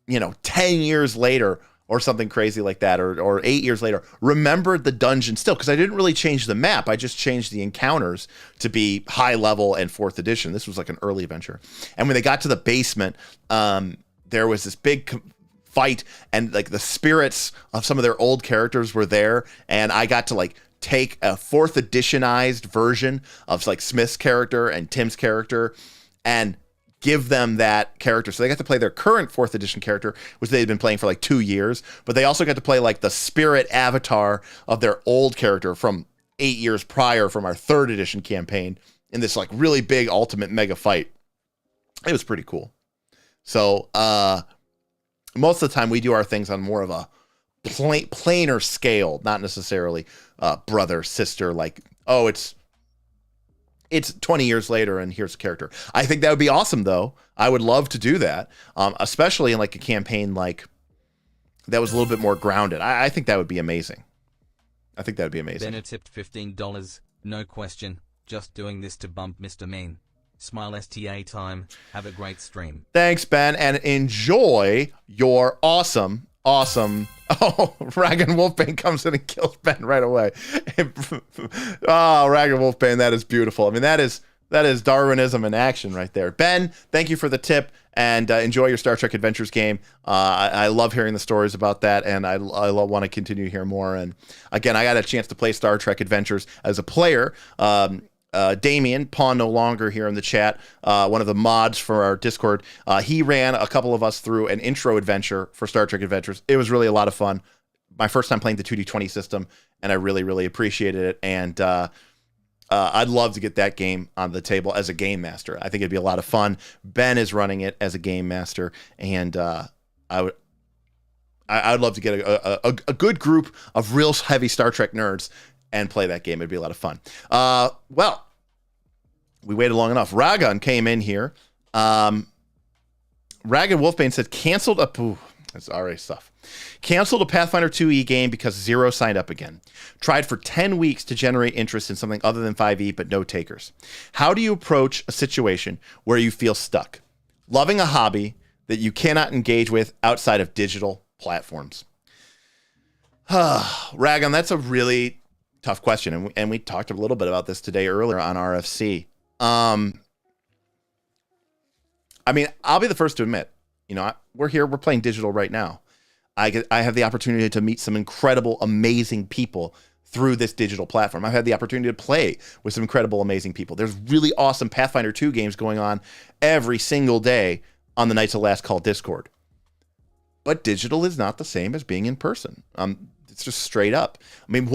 10 years later or something crazy like that, or 8 years later, remembered the dungeon still, because I didn't really change the map. I just changed the encounters to be high level and 4th edition. This was like an early adventure. And when they got to the basement, there was this big fight, and like the spirits of some of their old characters were there, and I got to like take a 4th editionized version of like Smith's character and Tim's character and give them that character. So they got to play their current 4th edition character, which they had been playing for like 2 years, but they also got to play like the spirit avatar of their old character from 8 years prior from our 3rd edition campaign in this like really big ultimate mega fight. It was pretty cool. So most of the time we do our things on more of a plainer scale, not necessarily brother, sister, like, oh, it's 20 years later and here's a character. I think that would be awesome, though. I would love to do that, especially in like a campaign like that was a little bit more grounded. I think that would be amazing. I think that would be amazing. Benner tipped $15. No question. Just doing this to bump Mr. Mean. Smile STA time. Have a great stream. Thanks, Ben, and enjoy your awesome awesome. Oh, Rag and Wolfbane comes in and kills Ben right away. Oh, Rag and Wolfbane, that is beautiful. I mean, that is Darwinism in action right there. Ben, thank you for the tip, and enjoy your Star Trek Adventures game. I love hearing the stories about that, and I want to continue to hear more. And again, I got a chance to play Star Trek Adventures as a player. Damien, Pawn No Longer here in the chat, one of the mods for our Discord, he ran a couple of us through an intro adventure for Star Trek Adventures. It was really a lot of fun. My first time playing the 2D20 system, and I really, really appreciated it. And I'd love to get that game on the table as a game master. I think it'd be a lot of fun. Ben is running it as a game master, and I'd love to get a good group of real heavy Star Trek nerds and play that game. It'd be a lot of fun. Well, we waited long enough. Ragon came in here. Rag and Wolfbane said canceled a. Ooh, that's already stuff. Canceled a Pathfinder 2e game because 0 signed up again. Tried for 10 weeks to generate interest in something other than 5e, but no takers. How do you approach a situation where you feel stuck? Loving a hobby that you cannot engage with outside of digital platforms. Ragon, that's a really tough question. And we talked a little bit about this today earlier on RFC. I mean, I'll be the first to admit, we're here, we're playing digital right now. I have the opportunity to meet some incredible, amazing people through this digital platform. I've had the opportunity to play with some incredible, amazing people. There's really awesome Pathfinder 2 games going on every single day on the Knights of Last Call Discord. But digital is not the same as being in person. It's just straight up. I mean,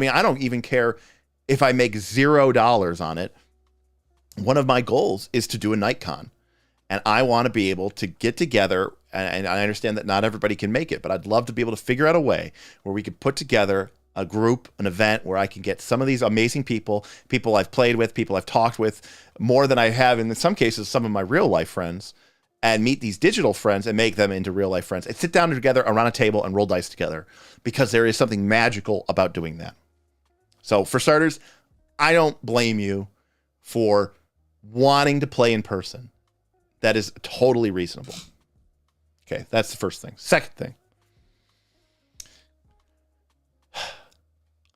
I don't even care if I make $0 on it. One of my goals is to do a NightCon. And I want to be able to get together, and I understand that not everybody can make it, but I'd love to be able to figure out a way where we could put together a group, an event where I can get some of these amazing people I've played with, people I've talked with, more than I have in some cases, some of my real life friends, and meet these digital friends and make them into real life friends. And sit down together around a table and roll dice together, because there is something magical about doing that. So for starters, I don't blame you for wanting to play in person. That is totally reasonable. Okay, that's the first thing. Second thing.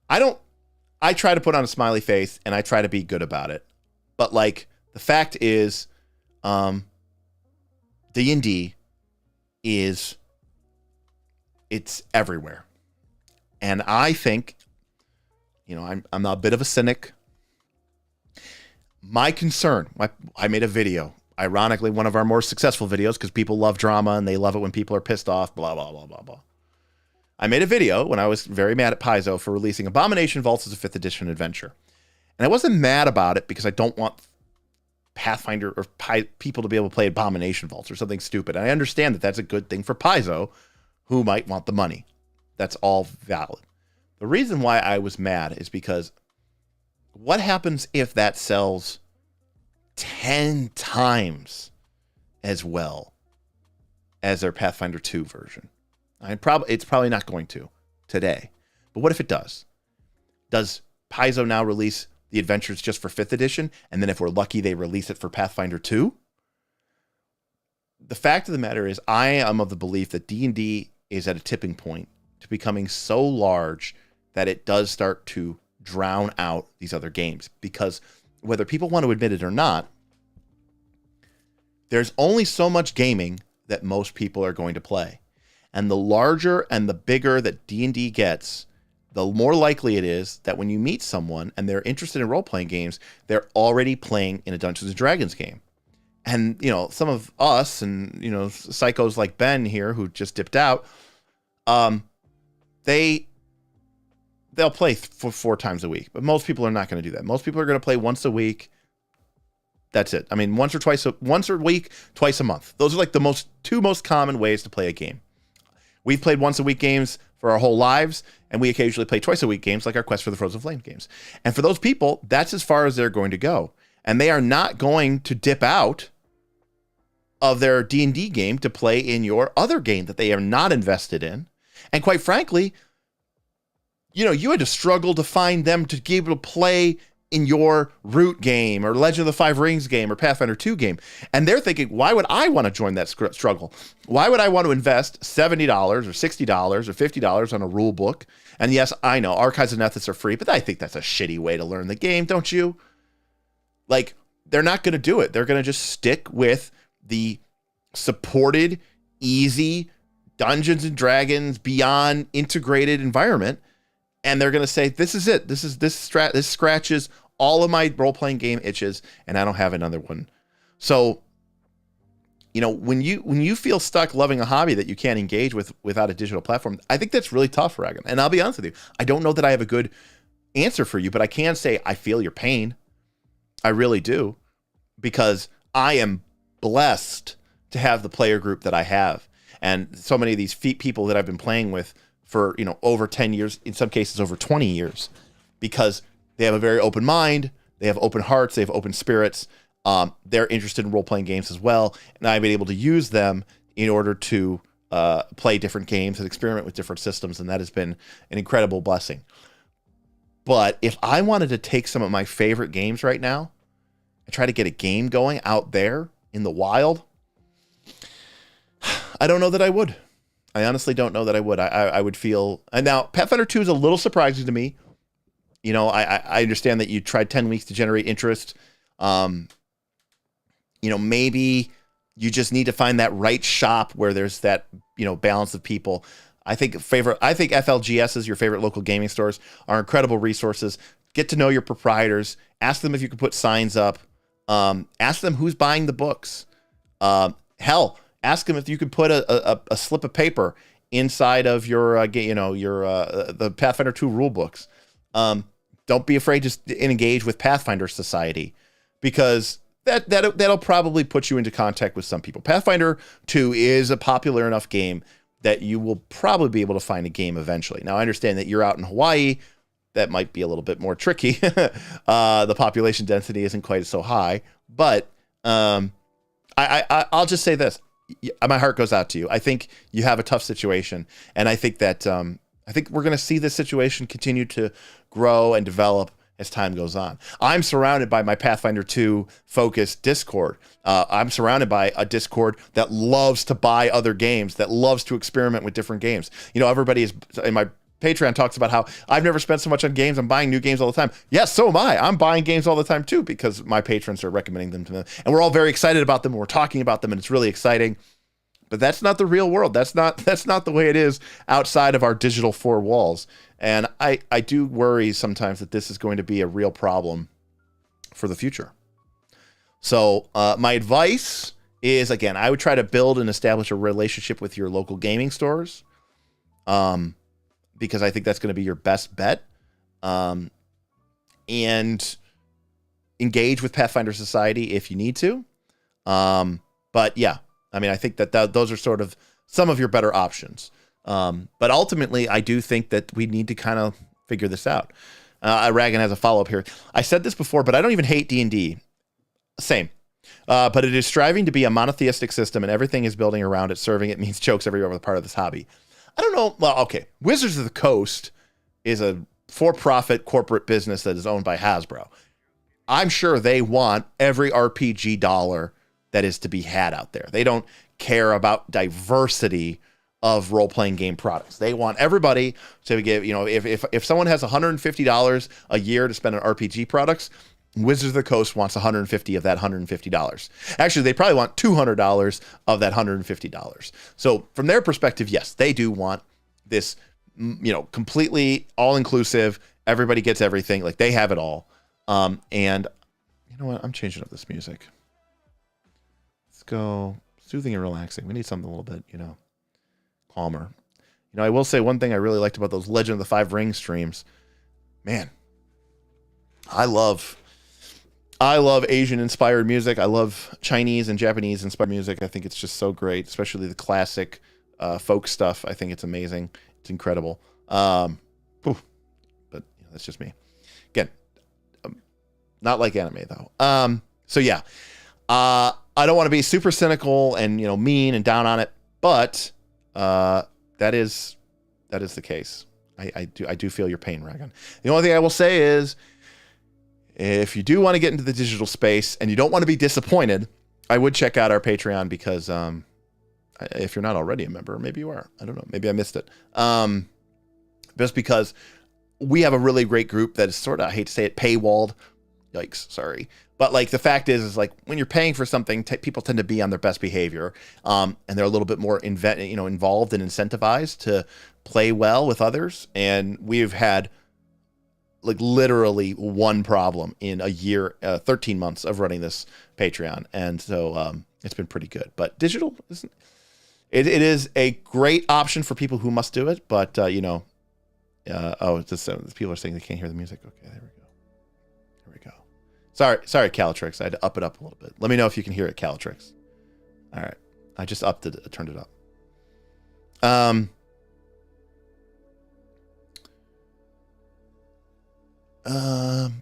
I try to put on a smiley face and I try to be good about it. But the fact is, D&D it's everywhere. And I think, I'm a bit of a cynic. My concern, I made a video. Ironically, one of our more successful videos, because people love drama and they love it when people are pissed off, blah, blah, blah, blah, blah. I made a video when I was very mad at Paizo for releasing Abomination Vaults as a 5th edition adventure. And I wasn't mad about it because I don't want Pathfinder or people to be able to play Abomination Vaults or something stupid. And I understand that that's a good thing for Paizo, who might want the money. That's all valid. The reason why I was mad is because what happens if that sells 10 times as well as their Pathfinder 2 version? It's probably not going to today. But what if it does? Does Paizo now release the adventures just for 5th edition? And then if we're lucky, they release it for Pathfinder 2? The fact of the matter is, I am of the belief that D&D is at a tipping point to becoming so large that it does start to drown out these other games. Because whether people want to admit it or not, there's only so much gaming that most people are going to play. And the larger and the bigger that D&D gets, the more likely it is that when you meet someone and they're interested in role-playing games, they're already playing in a Dungeons & Dragons game. And, some of us and, psychos like Ben here who just dipped out, they'll play for 4 times a week. But most people are not going to do that. Most people are going to play once a week. That's it. I mean, once a week, twice a month. Those are the two most common ways to play a game. We've played once a week games for our whole lives, and we occasionally play twice a week games like our Quest for the Frozen Flame games. And for those people, that's as far as they're going to go. And they are not going to dip out of their D&D game to play in your other game that they are not invested in. And quite frankly, you had to struggle to find them to be able to play in your Root game or Legend of the Five Rings game or Pathfinder 2 game. And they're thinking, why would I want to join that struggle? Why would I want to invest $70 or $60 or $50 on a rule book? And yes, I know Archives and Ethics are free, but I think that's a shitty way to learn the game, don't you? Like, they're not going to do it. They're going to just stick with the supported, easy Dungeons and Dragons Beyond integrated environment. And they're going to say, this is it. This scratches all of my role-playing game itches, and I don't have another one. So, you know, when you feel stuck loving a hobby that you can't engage with without a digital platform, I think that's really tough, Regan. And I'll be honest with you, I don't know that I have a good answer for you, but I can say I feel your pain. I really do, because I am blessed to have the player group that I have, and so many of these people that I've been playing with for, you know, over 10 years, in some cases over 20 years, because they have a very open mind, they have open hearts, they have open spirits. They're interested in role-playing games as well, and I've been able to use them in order to play different games and experiment with different systems, and that has been an incredible blessing. But if I wanted to take some of my favorite games right now and try to get a game going out there in the wild, I don't know that I would. I honestly don't know that I would. I would feel... And now, Pathfinder 2 is a little surprising to me. You know, I understand that you tried 10 weeks to generate interest. You know, maybe you just need to find that right shop where there's that, you know, balance of people. I think FLGSs, your favorite local gaming stores, are incredible resources. Get to know your proprietors. Ask them if you can put signs up. Ask them who's buying the books. Hell, ask them if you could put a slip of paper inside of your, the Pathfinder 2 rule books. Don't be afraid to engage with Pathfinder Society, because that'll probably put you into contact with some people. Pathfinder 2 is a popular enough game that you will probably be able to find a game eventually. Now, I understand that you're out in Hawaii. That might be a little bit more tricky. The population density isn't quite so high, but I'll just say this. My heart goes out to you. I think you have a tough situation, and I think that I think we're going to see this situation continue to grow and develop as time goes on. I'm surrounded by my Pathfinder 2 focused Discord. I'm surrounded by a Discord that loves to buy other games, that loves to experiment with different games. You know, everybody is in my Patreon talks about how I've never spent so much on games. I'm buying new games all the time. Yes, so am I. I'm buying games all the time too, because my patrons are recommending them to them. And we're all very excited about them. We're talking about them, and it's really exciting. But that's not the real world. That's not the way it is outside of our digital four walls. And I do worry sometimes that this is going to be a real problem for the future. So my advice is, again, I would try to build and establish a relationship with your local gaming stores. Because I think that's going to be your best bet. And engage with Pathfinder Society if you need to. But yeah, I mean, I think that those are sort of some of your better options. But ultimately, I do think that we need to kind of figure this out. Ragan has a follow-up here. I said this before, but I don't even hate D&D. Same. But it is striving to be a monotheistic system, and everything is building around it. Serving it means jokes everywhere with part of this hobby. I don't know. Well, okay. Wizards of the Coast is a for-profit corporate business that is owned by Hasbro. I'm sure they want every RPG dollar that is to be had out there. They don't care about diversity of role-playing game products. They want everybody to give, you know, if someone has $150 a year to spend on RPG products, Wizards of the Coast wants $150 of that $150. Actually, they probably want $200 of that $150. So from their perspective, yes, they do want this, you know, completely all-inclusive, everybody gets everything, like they have it all. And you know what? I'm changing up this music. Let's go soothing and relaxing. We need something a little bit, you know, calmer. You know, I will say one thing I really liked about those Legend of the Five Rings streams. Man, I love Asian-inspired music. I love Chinese and Japanese-inspired music. I think it's just so great, especially the classic folk stuff. I think it's amazing. It's incredible. But you know, that's just me. Again, not like anime, though. So, yeah. I don't want to be super cynical and, you know, mean and down on it, but that is the case. I do feel your pain, Regan. The only thing I will say is, if you do want to get into the digital space and you don't want to be disappointed, I would check out our Patreon because if you're not already a member, maybe you are. I don't know. Maybe I missed it. Just because we have a really great group that is sort of, I hate to say it, paywalled. Yikes, sorry. But like the fact is like when you're paying for something, people tend to be on their best behavior, and they're a little bit more involved and incentivized to play well with others. And we've had like literally one problem in a year, 13 months of running this Patreon, and so it's been pretty good. But digital isn't. It is a great option for people who must do it, but people are saying they can't hear the music. Okay, there we go. There we go. Sorry, Calatrix. I had to up it up a little bit. Let me know if you can hear it, Calatrix. All right, I just upped it, turned it up.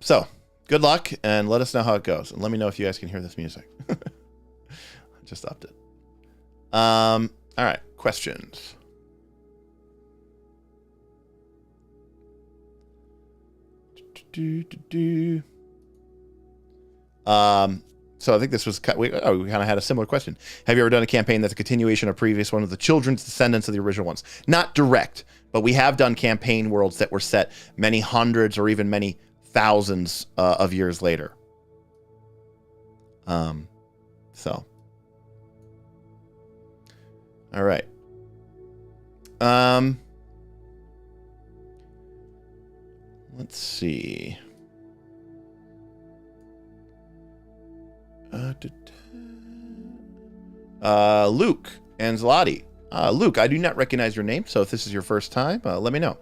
So good luck, and let us know how it goes, and let me know if you guys can hear this music. I just upped it. All right, questions. So I think this was we kind of had a similar question. Have you ever done a campaign that's a continuation of previous one with the children's descendants of the original ones? Not direct, but we have done campaign worlds that were set many hundreds or even many thousands of years later. So. All right. Let's see. Luke Anzalotti. Luke, I do not recognize your name, so if this is your first time, let me know.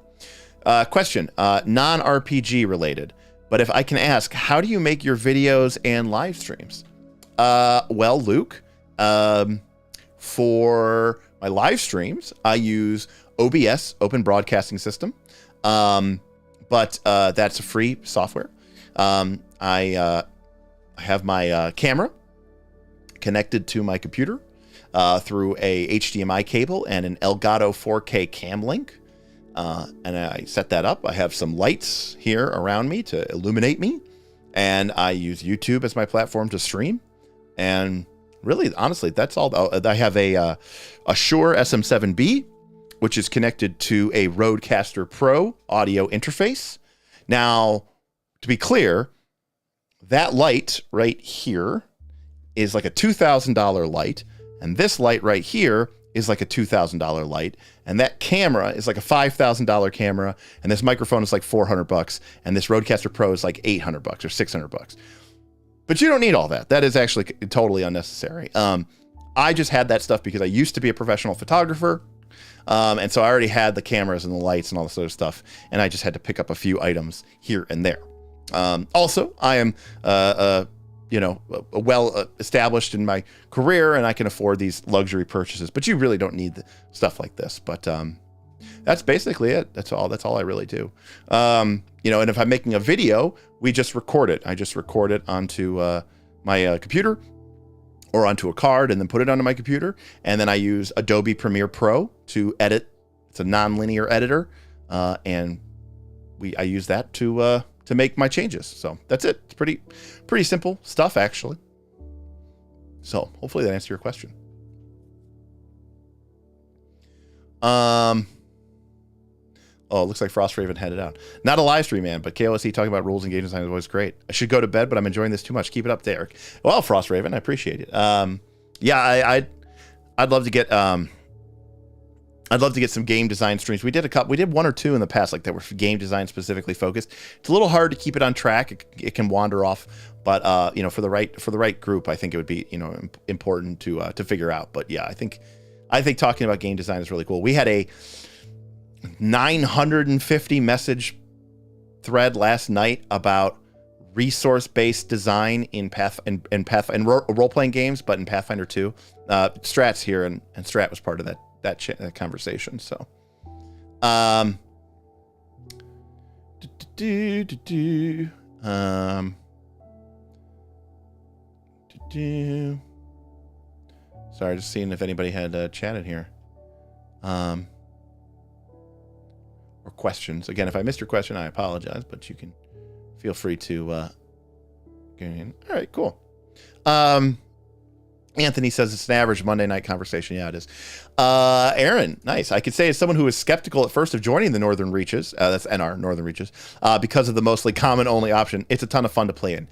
Question, non-RPG related, but if I can ask, how do you make your videos and live streams? Well, Luke, for my live streams, I use OBS, Open Broadcasting System, but that's a free software. I have my camera connected to my computer through a HDMI cable and an Elgato 4K cam link, and I set that up. I have some lights here around me to illuminate me, and I use YouTube as my platform to stream, and really, honestly, that's all. I have a Shure SM7B, which is connected to a Rodecaster Pro audio interface. Now, to be clear, that light right here is like a $2,000 light, and this light right here is like a $2,000 light, and that camera is like a $5,000 camera, and this microphone is like $400, and this Rodecaster Pro is like $800 or $600. But you don't need all that. That is actually totally unnecessary. I just had that stuff because I used to be a professional photographer. And so I already had the cameras and the lights and all this other stuff. And I just had to pick up a few items here and there. Also, I am, well established in my career, and I can afford these luxury purchases. But you really don't need stuff like this. But that's basically it. That's all I really do. And if I'm making a video, we just record it. I just record it onto my computer or onto a card and then put it onto my computer. And then I use Adobe Premiere Pro to edit. It's a non-linear editor. And I use that to make my changes. So that's it. It's pretty simple stuff, actually. So hopefully that answered your question. Oh, it looks like Frost Raven headed out. Not a live stream, man, but KOSE talking about rules and game design is always great. I should go to bed, but I'm enjoying this too much. Keep it up, Derek. Well, Frost Raven, I appreciate it. I'd love to get some game design streams. We did one or two in the past, like that were game design specifically focused. It's a little hard to keep it on track. It can wander off, but for the right group, I think it would be important to figure out. But yeah, I think talking about game design is really cool. We had a 950 message thread last night about resource-based design in role-playing games, but in Pathfinder 2. Strat's here, and Strat was part of that conversation. So, sorry, just seeing if anybody had chatted here. Or questions. Again, if I missed your question, I apologize, but you can feel free to All right, cool. Anthony says it's an average Monday night conversation. Yeah, it is. Aaron, nice. I could say as someone who was skeptical at first of joining the Northern Reaches, that's NR, Northern Reaches, because of the mostly common only option, it's a ton of fun to play in.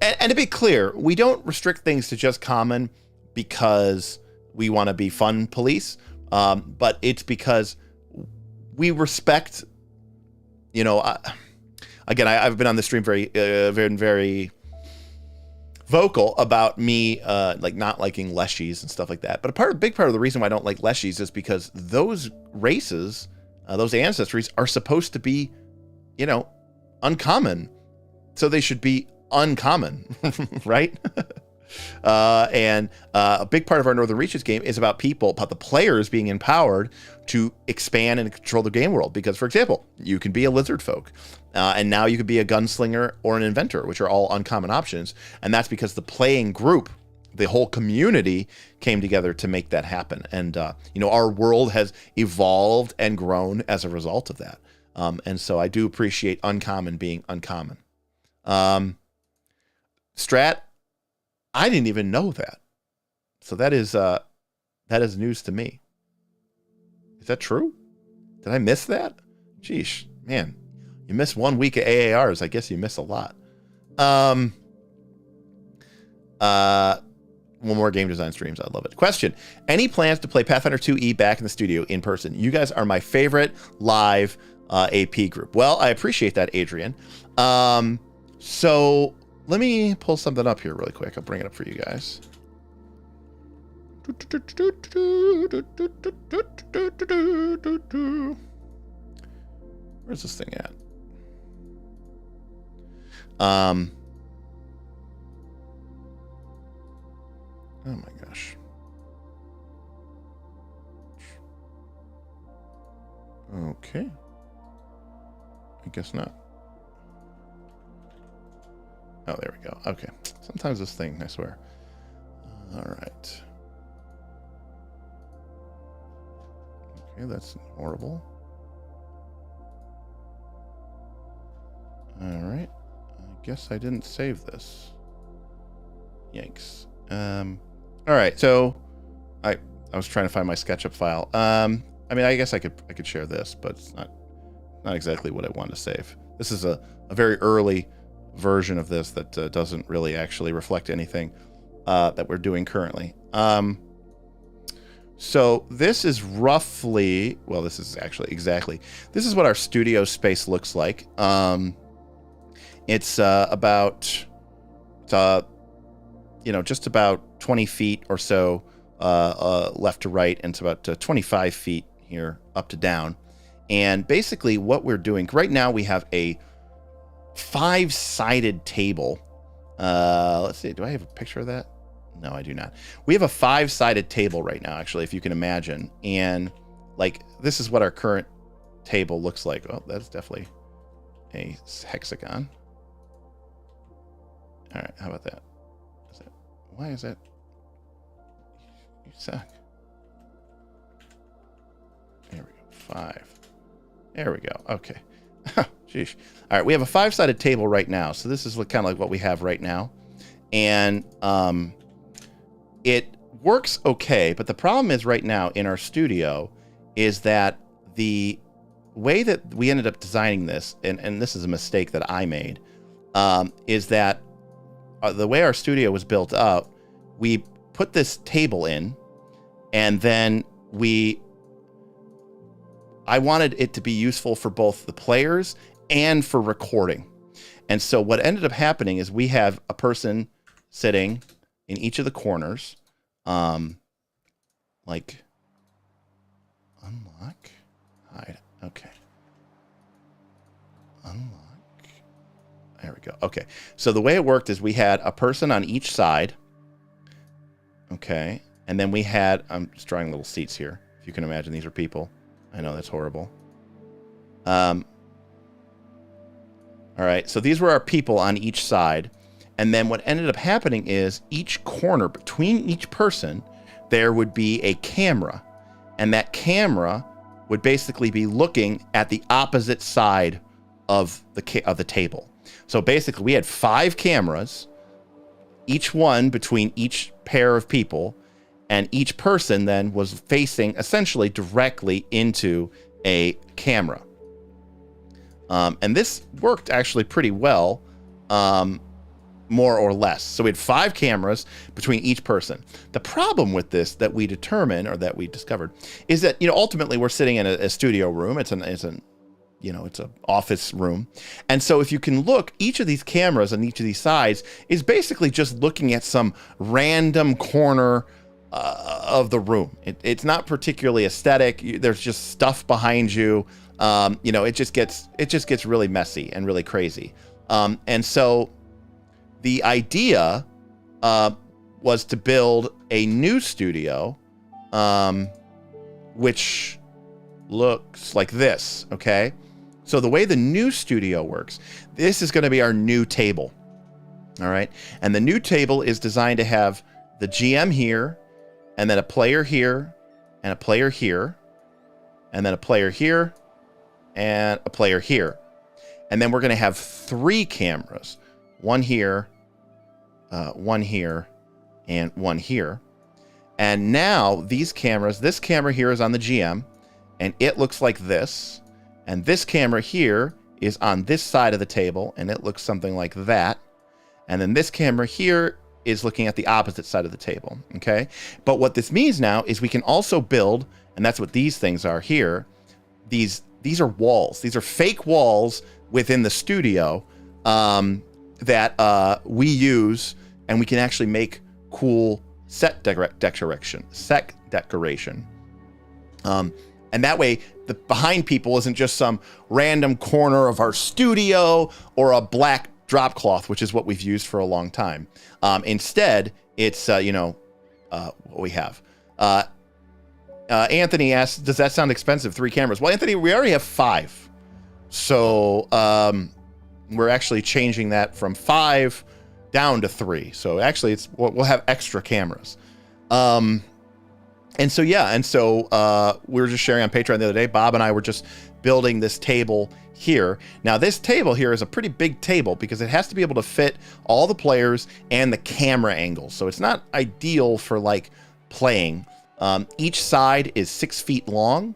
And to be clear, we don't restrict things to just common because we want to be fun police, but it's because we respect, again, I've been on the stream very vocal about me not liking leshies and stuff like that. But a big part of the reason why I don't like leshies is because those races, those ancestries are supposed to be, uncommon. So they should be uncommon, right? And a big part of our Northern Reaches game is about the players being empowered to expand and control the game world. Because, for example, you can be a lizard folk, and now you could be a gunslinger or an inventor, which are all uncommon options. And that's because the playing group, the whole community, came together to make that happen. And, our world has evolved and grown as a result of that. And so I do appreciate uncommon being uncommon. Strat, I didn't even know that. So that is news to me. Is that true? Did I miss that? Sheesh, man. You miss 1 week of AARs. I guess you miss a lot. One more game design streams. I love it. Question. Any plans to play Pathfinder 2E back in the studio in person? You guys are my favorite live AP group. Well, I appreciate that, Adrian. So let me pull something up here really quick. I'll bring it up for you guys. Where's this thing at? Oh my gosh. Okay. I guess not. Oh, there we go. Okay. Sometimes this thing, I swear. All right. Okay, that's horrible. All right. I guess I didn't save this. Yikes. All right. So I was trying to find my SketchUp file. I mean, I guess I could share this, but it's not exactly what I wanted to save. This is a very early version of this that doesn't really actually reflect anything that we're doing currently. So this is roughly, well, this is actually exactly, this is what our studio space looks like. It's about, just about 20 feet or so left to right, and it's about 25 feet here up to down. And basically what we're doing right now, we have a 5-sided table. Let's see, do I have a picture of that? No, I do not. We have a 5-sided table right now, actually, if you can imagine. And like, this is what our current table looks like. Oh, that's definitely a hexagon. All right, how about that? Why is that? You suck. There we go. 5. There we go. Okay. Sheesh. All right, we have a 5-sided table right now. So this is kind of like what we have right now. And it works okay, but the problem is right now in our studio is that the way that we ended up designing this, and this is a mistake that I made, is that the way our studio was built up, we put this table in, and then I wanted it to be useful for both the players and for recording. And so what ended up happening is we have a person sitting in each of the corners, like unlock, hide. Okay. Unlock. There we go. Okay. So the way it worked is we had a person on each side. Okay. And then we had, I'm just drawing little seats here. If you can imagine, these are people. I know that's horrible. All right. So these were our people on each side. And then what ended up happening is each corner between each person, there would be a camera. And that camera would basically be looking at the opposite side of the table. So basically we had 5 cameras each one between each pair of people, and each person then was facing essentially directly into a camera. And this worked actually pretty well, more or less. So we had 5 cameras between each person. The problem with this that we determined, or that we discovered, is that, you know, ultimately we're sitting in a studio room. It's an office room. And so if you can look, each of these cameras on each of these sides is basically just looking at some random corner of the room. It's not particularly aesthetic. There's just stuff behind you. You know, it just gets really messy and really crazy. And so the idea was to build a new studio, which looks like this, okay? So the way the new studio works, this is going to be our new table, all right? And the new table is designed to have the GM here, and then a player here, and a player here, and then a player here, and a player here. And then we're going to have 3 cameras, one here, one here, and one here. And now these cameras, this camera here is on the GM, and it looks like this. And this camera here is on this side of the table, and it looks something like that. And then this camera here is looking at the opposite side of the table, okay? But what this means now is we can also build, and that's what these things are here, these are walls. These are fake walls within the studio that we use, and we can actually make cool set decoration. And that way, the behind people isn't just some random corner of our studio or a black drop cloth, which is what we've used for a long time. Instead, it's, what we have. Anthony asks, does that sound expensive? 3 cameras. Well, Anthony, we already have 5. So we're actually changing that from 5 down to 3. So actually, we'll have extra cameras. And so we were just sharing on Patreon the other day. Bob and I were just building this table here. Now, this table here is a pretty big table because it has to be able to fit all the players and the camera angles. So it's not ideal for like playing. Each side is 6 feet long.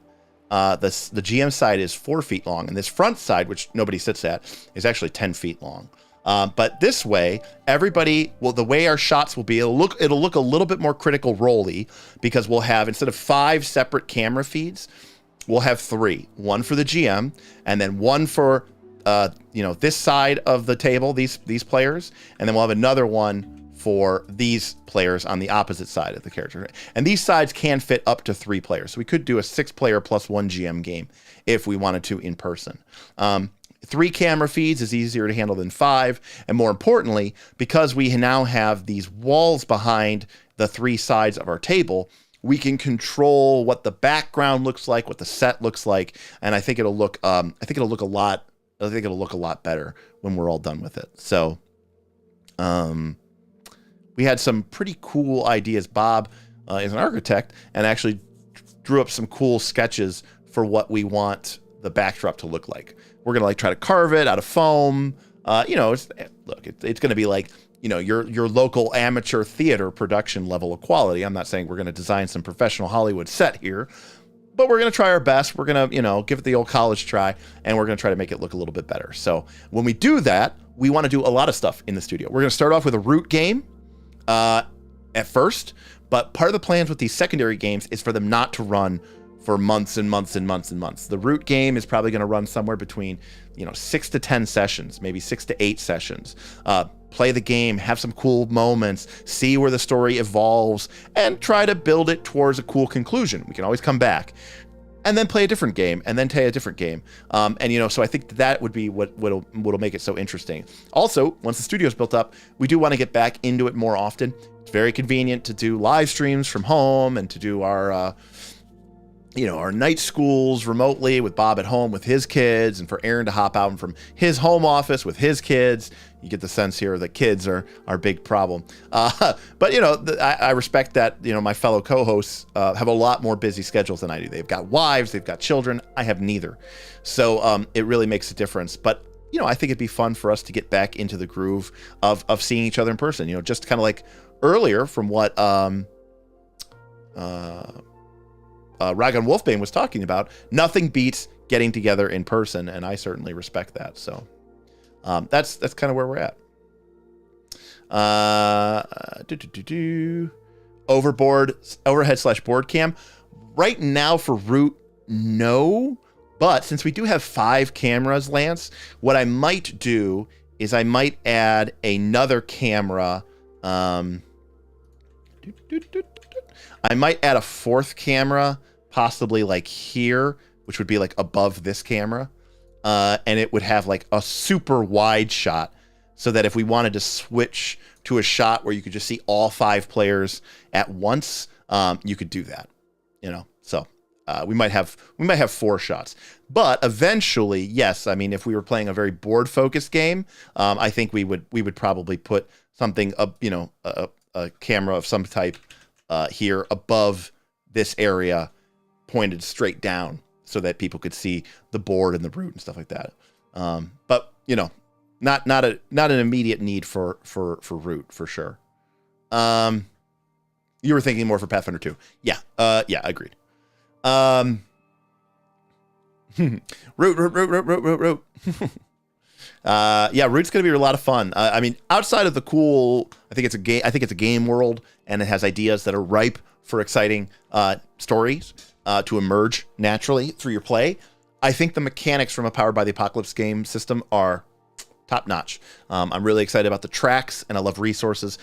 The GM side is 4 feet long, and this front side, which nobody sits at, is actually 10 feet long. But this way, everybody, well, the way our shots will be, it'll look a little bit more critical role-y because we'll have, instead of 5 separate camera feeds, we'll have 3. One for the GM, and then one for, this side of the table, these players, and then we'll have another one for these players on the opposite side of the character. And these sides can fit up to 3 players. So we could do a 6-player plus 1 GM game if we wanted to in person. 3 camera feeds is easier to handle than 5. And more importantly, because we now have these walls behind the 3 sides of our table, we can control what the background looks like, what the set looks like. And I think it'll look a lot better when we're all done with it. So, we had some pretty cool ideas. Bob is an architect and actually drew up some cool sketches for what we want the backdrop to look like. We're gonna try to carve it out of foam. It's gonna be like, your local amateur theater production level of quality. I'm not saying we're gonna design some professional Hollywood set here, but we're gonna try our best. We're gonna, give it the old college try, and we're gonna try to make it look a little bit better. So when we do that, we want to do a lot of stuff in the studio. We're gonna start off with a root game at first, but part of the plans with these secondary games is for them not to run for months and months and months and months. The root game is probably going to run somewhere between 6 to 10 sessions, maybe 6 to 8 sessions. Play the game, have some cool moments, see where the story evolves, and try to build it towards a cool conclusion. We can always come back and then play a different game, and then play a different game. So I think that would be what'll make it so interesting. Also, once the studio's built up, we do want to get back into it more often. It's very convenient to do live streams from home and to do our night schools remotely with Bob at home with his kids, and for Aaron to hop out from his home office with his kids. You get the sense here that kids are our big problem. But I respect that, my fellow co-hosts have a lot more busy schedules than I do. They've got wives, they've got children. I have neither. So it really makes a difference. But I think it'd be fun for us to get back into the groove of seeing each other in person. Just kind of like earlier from what Ragon Wolfbane was talking about. Nothing beats getting together in person, and I certainly respect that. So that's kind of where we're at. Overhead/board cam. Right now for Root, no. But since we do have 5 cameras, Lance, what I might do is I might add another camera. I might add a 4th camera, possibly like here, which would be like above this camera. And it would have like a super wide shot so that if we wanted to switch to a shot where you could just see all 5 players at once, you could do that, so. We might have 4 shots, but eventually, yes. I mean, if we were playing a very board focused game, I think we would probably put something up, a camera of some type here above this area, pointed straight down, so that people could see the board and the root and stuff like that. But not an immediate need for root for sure. You were thinking more for Pathfinder 2. Yeah, agreed. Root. Root's gonna be a lot of fun. I mean, outside of the cool, I think it's a game world, and it has ideas that are ripe for exciting stories to emerge naturally through your play. I think the mechanics from a Powered by the Apocalypse game system are top notch. I'm really excited about the tracks, and I love resources.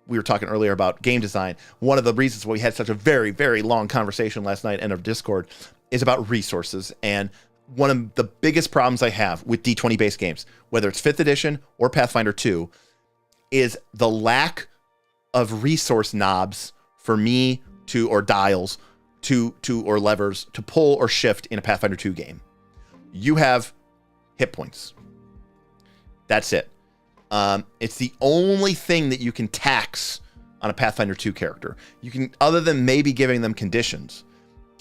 We were talking earlier about game design. One of the reasons why we had such a very, very long conversation last night in our Discord is about resources. And one of the biggest problems I have with D20 based games, whether it's 5th edition or Pathfinder 2, is the lack of resource knobs for me or dials or levers to pull or shift in a Pathfinder 2 game. You have hit points. That's it. It's the only thing that you can tax on a Pathfinder 2 character. You can, other than maybe giving them conditions,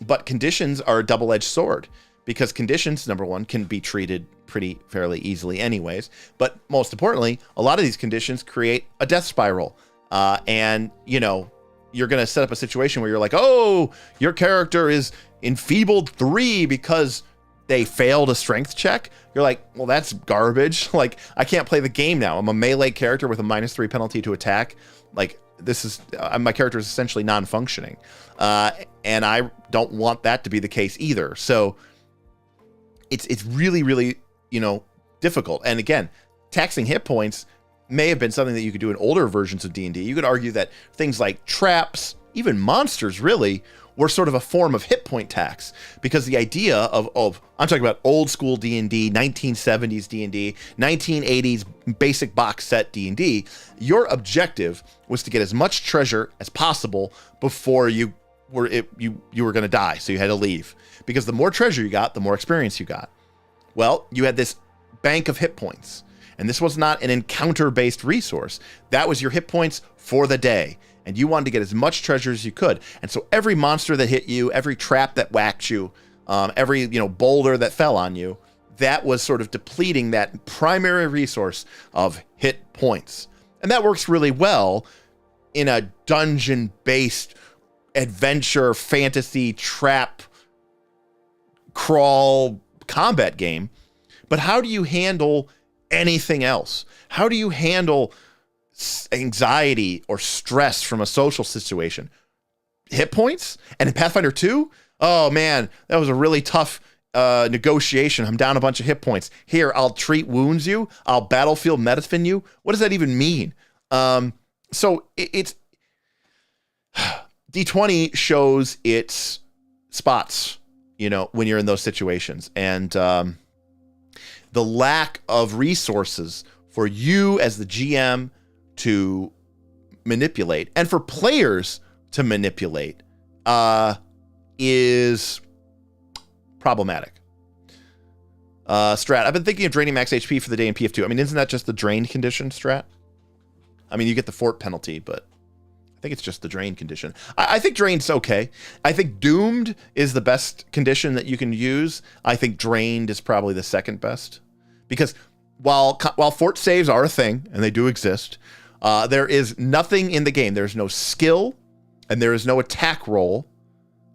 but conditions are a double-edged sword, because conditions, number one, can be treated pretty fairly easily anyways. But most importantly, a lot of these conditions create a death spiral. And you're going to set up a situation where you're like, oh, your character is enfeebled 3 because they failed a strength check. You're like, well, that's garbage. Like, I can't play the game now. I'm a melee character with a -3 penalty to attack. Like, this is my character is essentially non-functioning, and I don't want that to be the case either. So it's really, really difficult. And again, taxing hit points may have been something that you could do in older versions of D&D. You could argue that things like traps, even monsters, really were sort of a form of hit point tax, because the idea of I'm talking about old school D&D, 1970s D&D, 1980s basic box set D&D, your objective was to get as much treasure as possible before you were going to die, so you had to leave, because the more treasure you got, the more experience you got. Well, you had this bank of hit points, and this was not an encounter based resource. That was your hit points for the day. And you wanted to get as much treasure as you could. And so every monster that hit you, every trap that whacked you, every boulder that fell on you, that was sort of depleting that primary resource of hit points. And that works really well in a dungeon-based adventure, fantasy, trap, crawl combat game. But how do you handle anything else? How do you handle anxiety or stress from a social situation? Hit points? And in Pathfinder 2, oh man, that was a really tough negotiation. I'm down a bunch of hit points. Here, I'll treat wounds you. I'll battlefield medicine you. What does that even mean? So it's D20 shows its spots, when you're in those situations. And the lack of resources for you as the GM to manipulate, and for players to manipulate, is problematic. Strat, I've been thinking of draining max HP for the day in PF2. I mean, isn't that just the drained condition, Strat? I mean, you get the fort penalty, but I think it's just the drained condition. I think drained's okay. I think doomed is the best condition that you can use. I think drained is probably the second best. because while fort saves are a thing and they do exist, there is nothing in the game. There's no skill and there is no attack roll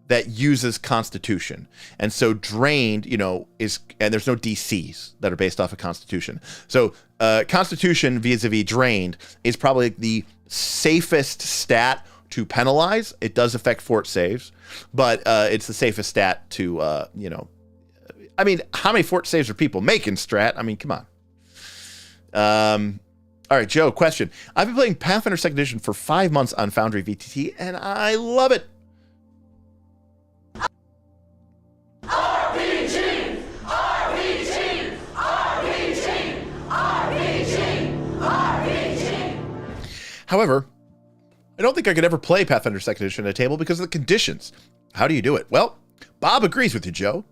that uses Constitution. And so Drained, and there's no DCs that are based off of Constitution. So Constitution vis-a-vis Drained is probably the safest stat to penalize. It does affect fort saves, but it's the safest stat to, I mean, how many fort saves are people making, Strat? I mean, come on. All right, Joe, question. I've been playing Pathfinder 2nd Edition for 5 months on Foundry VTT, and I love it. RPG! RPG! RPG! RPG! RPG! However, I don't think I could ever play Pathfinder 2nd Edition at a table because of the conditions. How do you do it? Well, Bob agrees with you, Joe.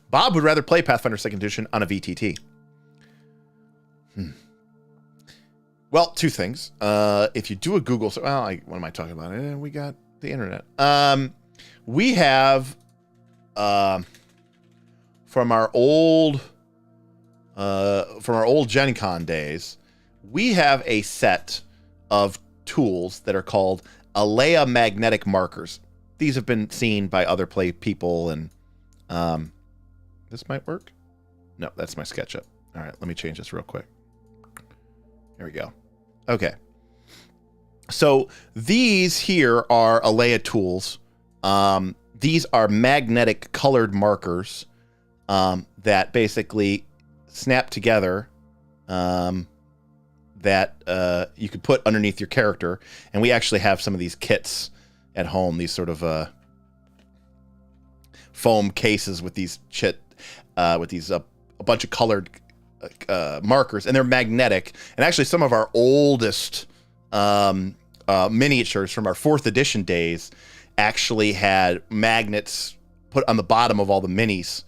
Bob would rather play Pathfinder 2nd Edition on a VTT. Well, two things. If you do a Google, what am I talking about? We got the internet. We have, from our old Gen Con days, we have a set of tools that are called Alea magnetic markers. These have been seen by other play people, and this might work. No, that's my SketchUp. All right, let me change this real quick. Here we go. Okay. So these here are Alea tools. These are magnetic colored markers that basically snap together that you could put underneath your character. And we actually have some of these kits at home, these sort of foam cases with these a bunch of colored markers, and they're magnetic. And actually some of our oldest miniatures from our 4th edition days actually had magnets put on the bottom of all the minis.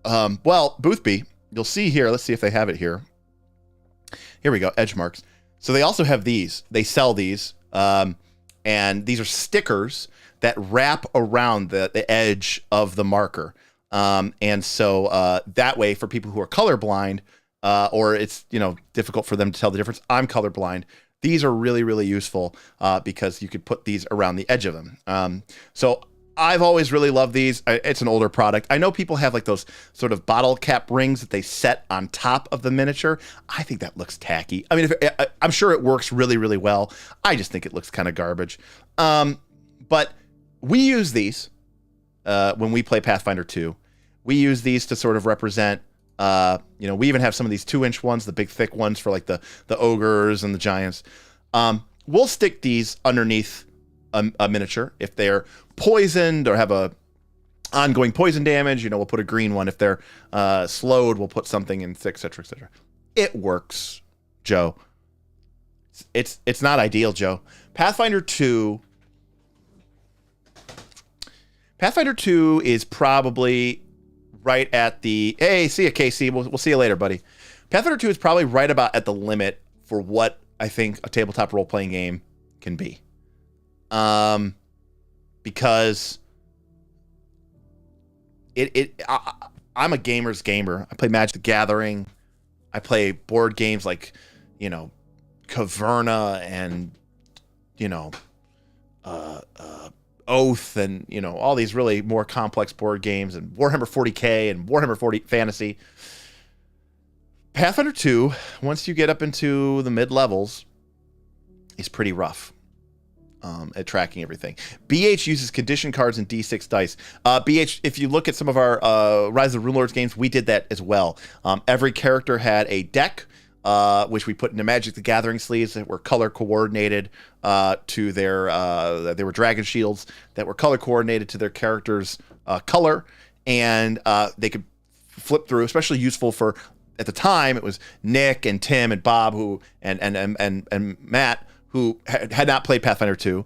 Well, Boothby, you'll see here, let's see if they have it here. Here we go, edge marks. So they also have these. They sell these, and these are stickers that wrap around the edge of the marker. And so that way, for people who are colorblind, or it's difficult for them to tell the difference, I'm colorblind, these are really, really useful because you could put these around the edge of them. So I've always really loved these. It's an older product. I know people have like those sort of bottle cap rings that they set on top of the miniature. I think that looks tacky. I mean, I'm sure it works really, really well. I just think it looks kind of garbage. But we use these when we play Pathfinder 2. We use these to sort of represent, we even have some of these 2-inch ones, the big thick ones for like the ogres and the giants. We'll stick these underneath a miniature if they're poisoned or have a ongoing poison damage. We'll put a green one. If they're slowed, we'll put something in, et cetera, et cetera. It works, Joe. It's not ideal, Joe. Pathfinder 2 is probably right at the, hey, see ya, Casey. We'll see you later, buddy. Pathfinder 2 is probably right about at the limit for what I think a tabletop role-playing game can be. Because I'm a gamer's gamer. I play Magic the Gathering. I play board games like, Caverna and, Oath and, all these really more complex board games, and Warhammer 40K and Warhammer 40 Fantasy. Pathfinder 2, once you get up into the mid-levels, is pretty rough at tracking everything. BH uses condition cards and D6 dice. BH, if you look at some of our Rise of the Runelords games, we did that as well. Every character had a deck, which we put into Magic the Gathering sleeves that were color coordinated to their, they were dragon shields that were color coordinated to their character's color, and they could flip through, especially useful for, at the time, it was Nick and Tim and Bob and Matt, who had not played Pathfinder 2,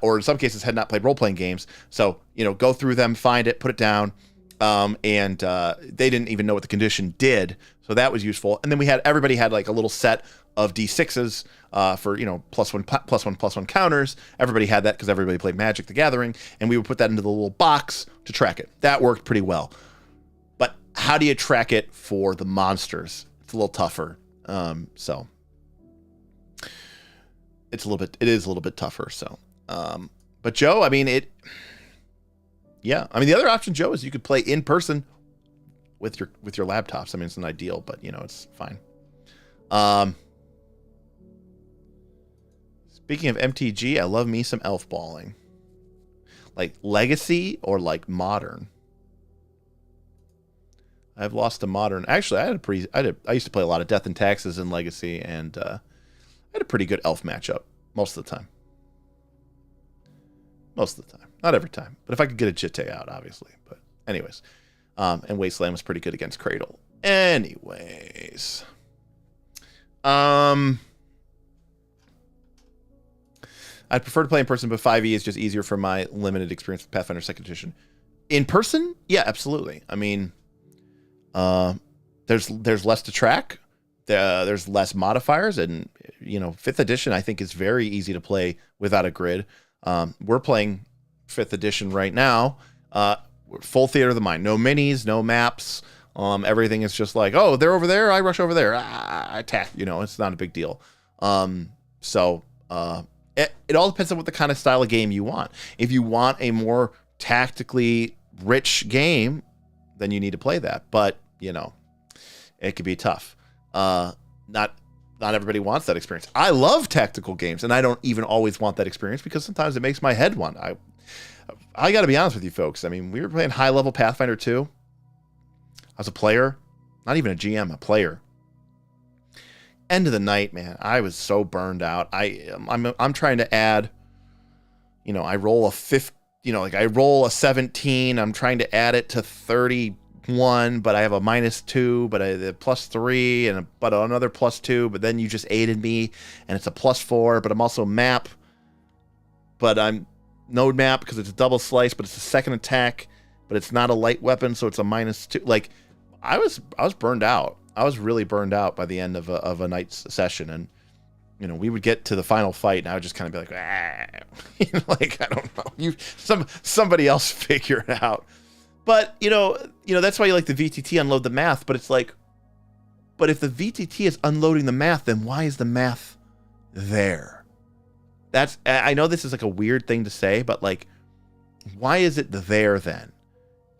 or in some cases had not played role-playing games. So, go through them, find it, put it down, and they didn't even know what the condition did. So that was useful. And then everybody had like a little set of D6s for, +1/+1/+1 counters. Everybody had that because everybody played Magic the Gathering, and we would put that into the little box to track it. That worked pretty well. But how do you track it for the monsters? It's a little tougher. So it is a little bit tougher. So, but Joe, I mean, yeah. I mean, the other option, Joe, is you could play in person with your laptops. I mean, it's not ideal, but you know, it's fine. Speaking of MTG, I love me some elf balling. Like legacy or like modern. I've lost to modern. Actually, I used to play a lot of Death and Taxes in Legacy, and I had a pretty good elf matchup most of the time. Most of the time. Not every time. But if I could get a Jitte out, obviously. But anyways. And Wasteland was pretty good against Cradle. Anyways. I'd prefer to play in person, but 5e is just easier for my limited experience with Pathfinder 2nd Edition. In person? Yeah, absolutely. I mean, there's less to track. There's less modifiers, and you know, 5th edition I think is very easy to play without a grid. We're playing 5th edition right now. Full theater of the mind. No minis, no maps. Everything is just like, oh, they're over there, I rush over there. I attack. You know, it's not a big deal. So it all depends on what the kind of style of game you want. If you want a more tactically rich game, then you need to play that. But you know, it could be tough. Not everybody wants that experience. I love tactical games, and I don't even always want that experience because sometimes it makes my head want. I got to be honest with you folks. I mean, we were playing high-level Pathfinder 2. I was a player, not even a GM, a player. End of the night, man, I was so burned out. I'm trying to add, you know, I roll a 50, you know, like I roll a 17. I'm trying to add it to 31, but I have a -2, but a +3, but another +2. But then you just aided me, and it's a +4. But I'm also map, but I'm node map because it's a double slice, but it's a second attack, but it's not a light weapon, so it's a -2. Like I was burned out. I was really burned out by the end of a night's session, and you know, we would get to the final fight, and I would just kind of be like, you know, like I don't know, somebody else figure it out. But you know that's why you like the VTT unload the math. But it's like, but if the VTT is unloading the math, then why is the math there? I know this is like a weird thing to say, but like, why is it there then?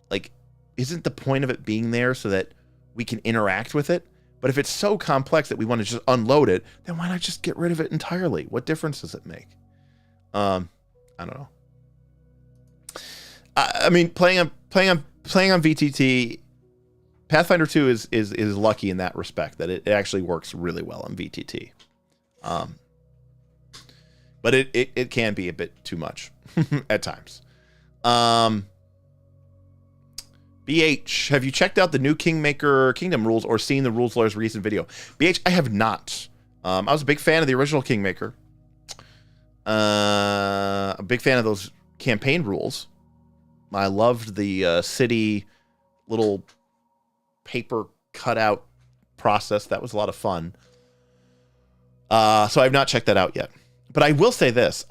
Like, isn't the point of it being there so that we can interact with it? But if it's so complex that we want to just unload it, then why not just get rid of it entirely? What difference does it make? I don't know. I mean, playing on VTT, Pathfinder 2 is lucky in that respect that it actually works really well on VTT. But it can be a bit too much at times. BH, have you checked out the new Kingmaker Kingdom rules or seen the Rules Lawyer's recent video? BH, I have not. I was a big fan of the original Kingmaker. A big fan of those campaign rules. I loved the city little paper cutout process. That was a lot of fun. So I've not checked that out yet. But I will say this.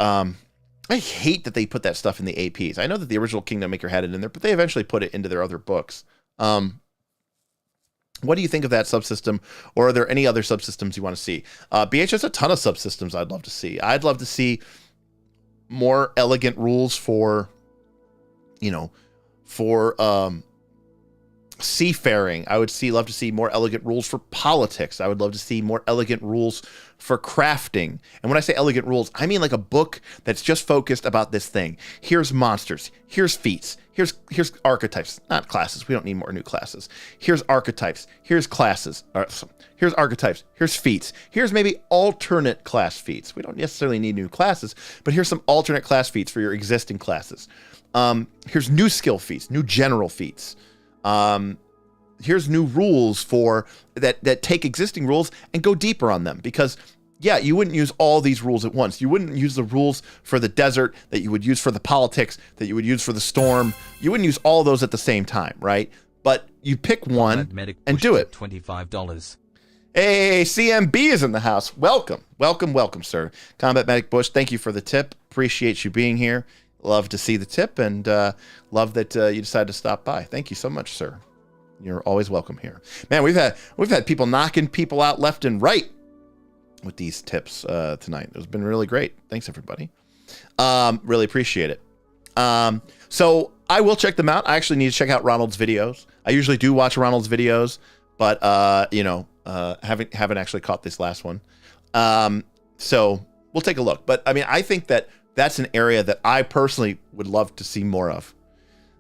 I hate that they put that stuff in the APs. I know that the original Kingdom Maker had it in there, but they eventually put it into their other books. What do you think of that subsystem, or are there any other subsystems you want to see? BH has a ton of subsystems I'd love to see. I'd love to see more elegant rules for, you know, for seafaring. I would love to see more elegant rules for politics. I would love to see more elegant rules for crafting. And when I say elegant rules, I mean like a book that's just focused about this thing. Here's monsters. Here's feats. Here's archetypes, not classes. We don't need more new classes. Here's archetypes. Here's classes. Here's archetypes. Here's feats. Here's maybe alternate class feats. We don't necessarily need new classes, but here's some alternate class feats for your existing classes. Here's new skill feats, new general feats. Here's new rules for that take existing rules and go deeper on them, because yeah, you wouldn't use all these rules at once. You wouldn't use the rules for the desert that you would use for the politics, that you would use for the storm. You wouldn't use all those at the same time, right? But you pick one and do it. $25. Hey, CMB is in the house. Welcome, sir. Combat Medic Bush, thank you for the tip. Appreciate you being here. Love to see the tip, and love that you decided to stop by. Thank you so much, sir. You're always welcome here. Man, we've had people knocking people out left and right with these tips tonight. It's been really great. Thanks, everybody. Really appreciate it. So I will check them out. I actually need to check out Ronald's videos. I usually do watch Ronald's videos, but haven't actually caught this last one. So we'll take a look. But I mean, I think that that's an area that I personally would love to see more of.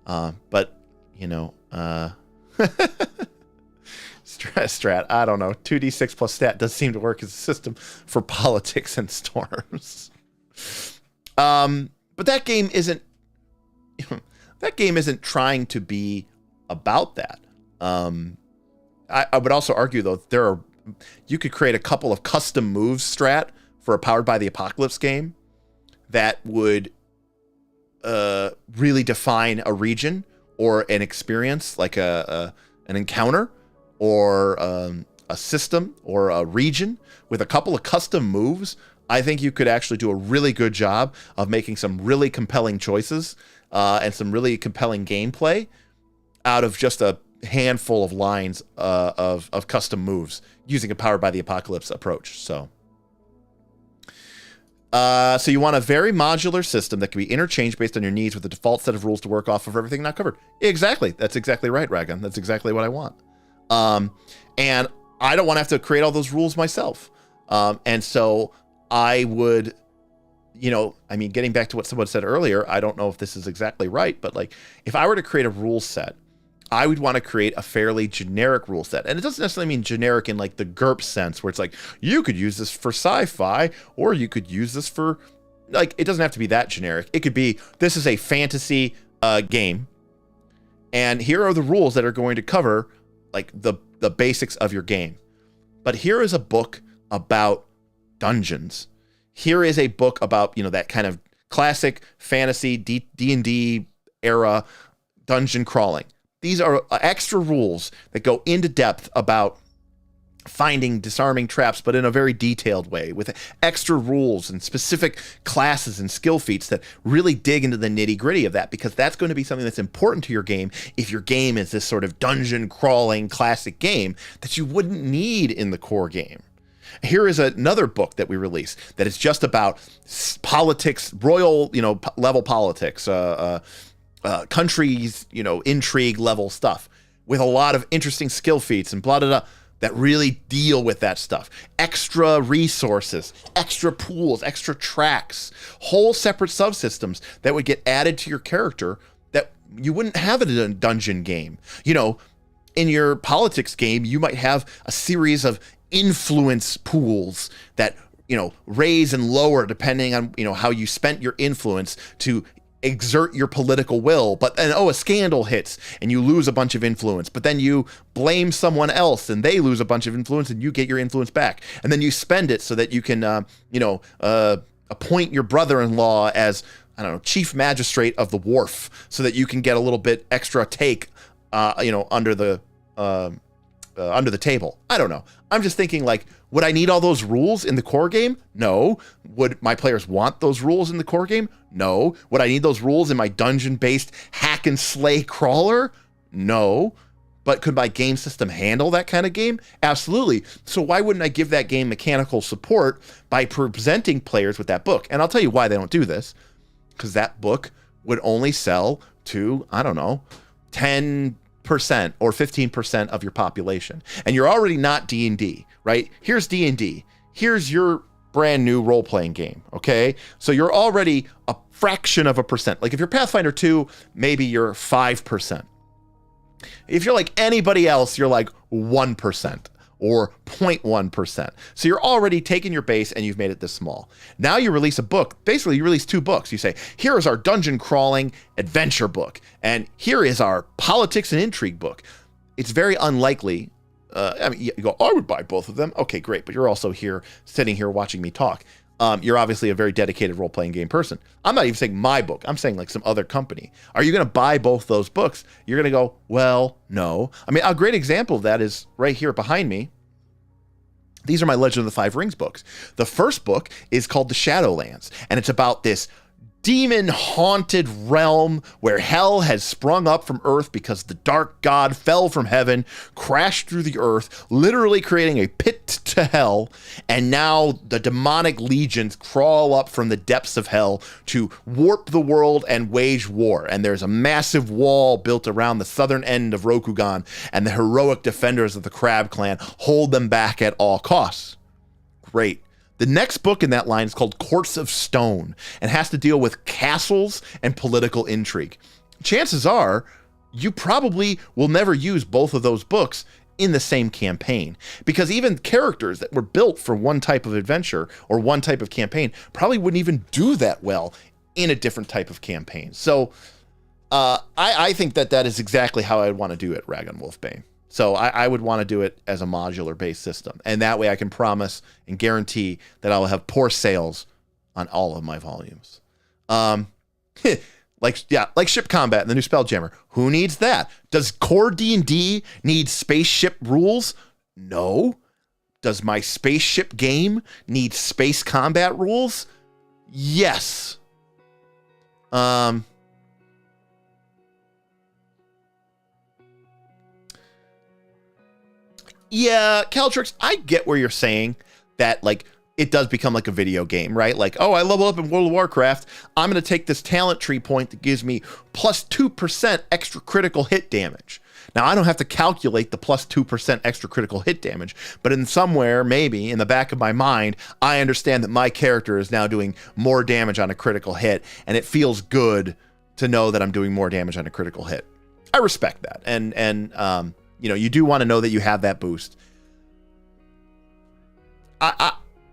But strat, I don't know. 2d6 plus stat does seem to work as a system for politics and storms. But that game isn't trying to be about that. I would also argue though, you could create a couple of custom moves strat for a Powered by the Apocalypse game that would really define a region or an experience, like an encounter or a system or a region with a couple of custom moves. I think you could actually do a really good job of making some really compelling choices and some really compelling gameplay out of just a handful of lines of custom moves using a Powered by the Apocalypse approach. So you want a very modular system that can be interchanged based on your needs with a default set of rules to work off of everything not covered. Exactly. That's exactly right, Ragon. That's exactly what I want. And I don't want to have to create all those rules myself. And so I would, getting back to what someone said earlier, I don't know if this is exactly right, but like if I were to create a rule set, I would want to create a fairly generic rule set. And it doesn't necessarily mean generic in like the GURP sense where it's like, you could use this for sci-fi or you could use this for, like, it doesn't have to be that generic. It could be, this is a fantasy game and here are the rules that are going to cover like the basics of your game. But here is a book about dungeons. Here is a book about, that kind of classic fantasy D&D era dungeon crawling. These are extra rules that go into depth about finding, disarming traps, but in a very detailed way with extra rules and specific classes and skill feats that really dig into the nitty gritty of that, because that's going to be something that's important to your game if your game is this sort of dungeon crawling classic game that you wouldn't need in the core game. Here is another book that we released that is just about politics, royal, level politics, countries, intrigue level stuff with a lot of interesting skill feats and blah, blah, blah, that really deal with that stuff. Extra resources, extra pools, extra tracks, whole separate subsystems that would get added to your character that you wouldn't have in a dungeon game. In your politics game, you might have a series of influence pools that, raise and lower depending on, how you spent your influence to exert your political will, but then, a scandal hits and you lose a bunch of influence, but then you blame someone else and they lose a bunch of influence and you get your influence back. And then you spend it so that you can, appoint your brother-in-law as, chief magistrate of the wharf so that you can get a little bit extra take, under the table. I don't know. I'm just thinking like, would I need all those rules in the core game? No. Would my players want those rules in the core game? No. Would I need those rules in my dungeon-based hack and slay crawler? No. But could my game system handle that kind of game? Absolutely. So why wouldn't I give that game mechanical support by presenting players with that book? And I'll tell you why they don't do this. Because that book would only sell to, 10% or 15% of your population. And you're already not D&D, right? Here's D&D. Here's your brand new role-playing game, okay? So you're already a fraction of a percent. Like if you're Pathfinder 2, maybe you're 5%. If you're like anybody else, you're like 1% or 0.1%. So you're already taking your base and you've made it this small. Now you release a book. Basically, you release two books. You say, here is our dungeon crawling adventure book. And here is our politics and intrigue book. It's very unlikely. You go, I would buy both of them. Okay, great. But you're also sitting here watching me talk. You're obviously a very dedicated role-playing game person. I'm not even saying my book. I'm saying like some other company. Are you going to buy both those books? You're going to go, well, no. I mean, a great example of that is right here behind me. These are my Legend of the Five Rings books. The first book is called The Shadowlands, and it's about this demon-haunted realm where hell has sprung up from earth because the dark god fell from heaven, crashed through the earth, literally creating a pit to hell, and now the demonic legions crawl up from the depths of hell to warp the world and wage war. And there's a massive wall built around the southern end of Rokugan, and the heroic defenders of the Crab Clan hold them back at all costs. Great. The next book in that line is called Courts of Stone and has to deal with castles and political intrigue. Chances are you probably will never use both of those books in the same campaign, because even characters that were built for one type of adventure or one type of campaign probably wouldn't even do that well in a different type of campaign. So I think that is exactly how I'd want to do it, Ragon Wolfbane. So I would want to do it as a modular-based system. And that way I can promise and guarantee that I will have poor sales on all of my volumes. Like ship combat in the new Spelljammer. Who needs that? Does core D&D need spaceship rules? No. Does my spaceship game need space combat rules? Yes. Yeah, Caltrix, I get where you're saying that, like, it does become like a video game, right? Like, oh, I level up in World of Warcraft. I'm going to take this talent tree point that gives me plus 2% extra critical hit damage. Now, I don't have to calculate the plus 2% extra critical hit damage, but in somewhere, maybe in the back of my mind, I understand that my character is now doing more damage on a critical hit, and it feels good to know that I'm doing more damage on a critical hit. I respect that. And you know, you do want to know that you have that boost. I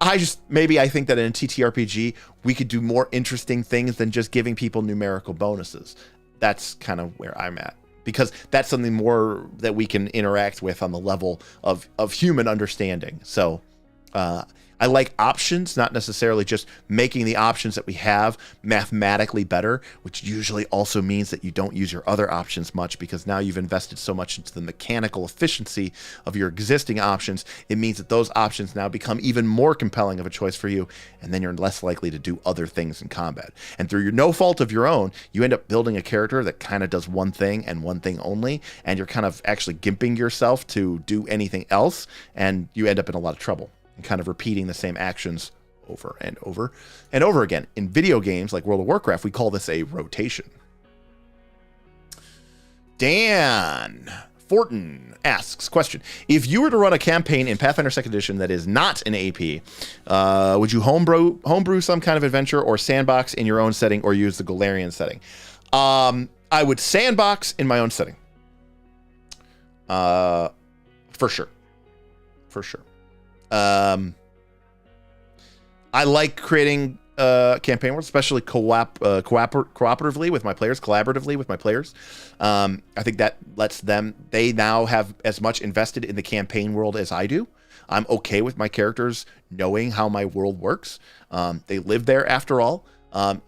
think that in a TTRPG, we could do more interesting things than just giving people numerical bonuses. That's kind of where I'm at, because that's something more that we can interact with on the level of human understanding. So I like options, not necessarily just making the options that we have mathematically better, which usually also means that you don't use your other options much, because now you've invested so much into the mechanical efficiency of your existing options. It means that those options now become even more compelling of a choice for you, and then you're less likely to do other things in combat. And through your no fault of your own, you end up building a character that kind of does one thing and one thing only, and you're kind of actually gimping yourself to do anything else, and you end up in a lot of trouble. Kind of repeating the same actions over and over and over again. In video games like World of Warcraft, we call this a rotation. Dan Fortin asks, question: if you were to run a campaign in Pathfinder 2nd Edition that is not an AP, would you homebrew some kind of adventure or sandbox in your own setting, or use the Golarion setting? I would sandbox in my own setting. For sure. For sure. I like creating campaign worlds, especially cooperatively with my players, collaboratively with my players. I think that lets them, they now have as much invested in the campaign world as I do. I'm okay with my characters knowing how my world works. They live there after all.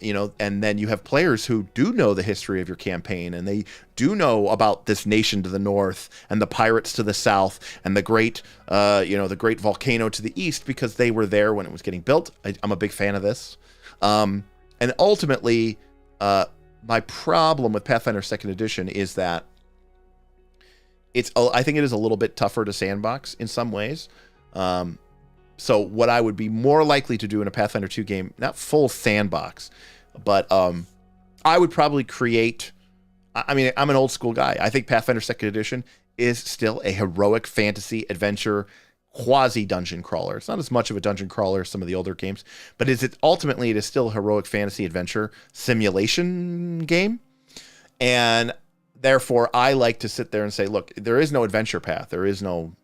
You know, and then you have players who do know the history of your campaign, and they do know about this nation to the north and the pirates to the south and the great volcano to the east, because they were there when it was getting built. I'm a big fan of this. And ultimately, my problem with Pathfinder 2nd Edition is that I think it is a little bit tougher to sandbox in some ways. So what I would be more likely to do in a Pathfinder 2 game, not full sandbox, but I would probably create, I mean, I'm an old school guy. I think Pathfinder 2nd Edition is still a heroic fantasy adventure quasi-dungeon crawler. It's not as much of a dungeon crawler as some of the older games, but ultimately it is still a heroic fantasy adventure simulation game. And therefore, I like to sit there and say, look, there is no adventure path. There is no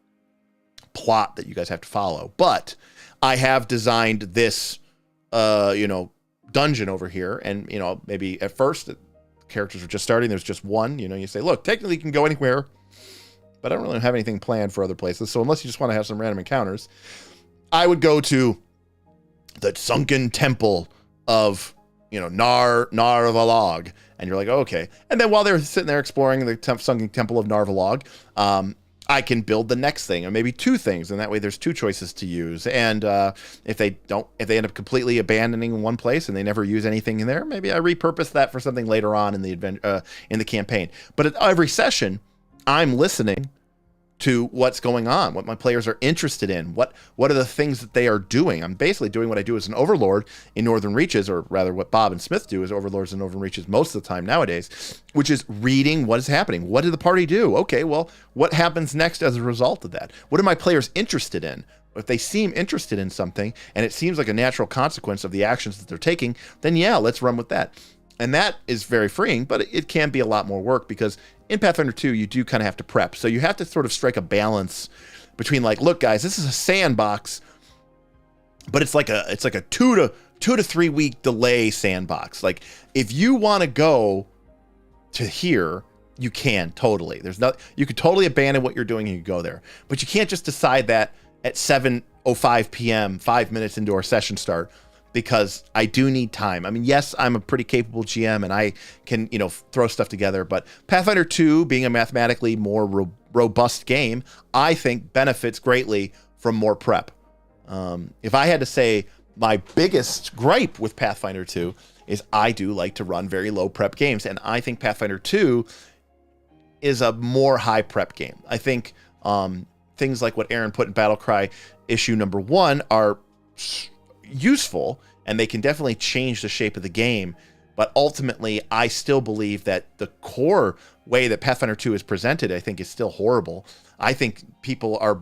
plot that you guys have to follow, but I have designed this dungeon over here, and maybe at first the characters are just starting, there's just one, you say, look, technically you can go anywhere, but I don't really have anything planned for other places, so unless you just want to have some random encounters, I would go to the sunken temple of Narvalog, and you're like, oh, okay. And then while they're sitting there exploring the sunken temple of Narvalog, I can build the next thing, or maybe two things, and that way there's two choices to use. And if they end up completely abandoning one place and they never use anything in there, maybe I repurpose that for something later on in the campaign. But at every session, I'm listening to what's going on, what my players are interested in, what are the things that they are doing. I'm basically doing what I do as an overlord in Northern Reaches, or rather what Bob and Smith do as overlords in Northern Reaches most of the time nowadays, which is reading what is happening. What did the party do? Okay, well, what happens next as a result of that? What are my players interested in? If they seem interested in something and it seems like a natural consequence of the actions that they're taking, then yeah, let's run with that. And that is very freeing, but it can be a lot more work, because in Pathfinder 2, you do kind of have to prep. So you have to sort of strike a balance between, like, look, guys, this is a sandbox, but it's like a 2 to 3 week delay sandbox. Like, if you want to go to here, you can totally. You could totally abandon what you're doing and you go there. But you can't just decide that at 7:05 p.m., 5 minutes into our session start, because I do need time. I mean, yes, I'm a pretty capable GM and I can, throw stuff together, but Pathfinder 2, being a mathematically more robust game, I think benefits greatly from more prep. If I had to say my biggest gripe with Pathfinder 2 is I do like to run very low prep games, and I think Pathfinder 2 is a more high prep game. I think things like what Aaron put in Battlecry issue number 1 are useful, and they can definitely change the shape of the game, but ultimately I still believe that the core way that Pathfinder 2 is presented, I think, is still horrible. I think people are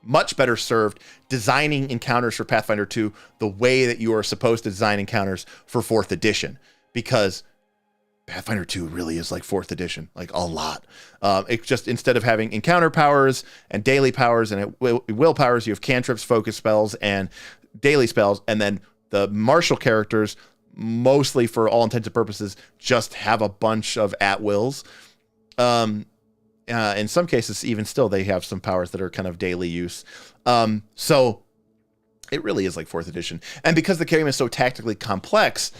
much better served designing encounters for Pathfinder 2 the way that you are supposed to design encounters for 4th edition, because Pathfinder 2 really is like 4th edition, like a lot. It's just, instead of having encounter powers and daily powers and will powers, you have cantrips, focus spells, and daily spells. And then the martial characters, mostly for all intents and purposes, just have a bunch of at-wills. In some cases, even still, they have some powers that are kind of daily use. So it really is like 4th edition. And because the game is so tactically complex,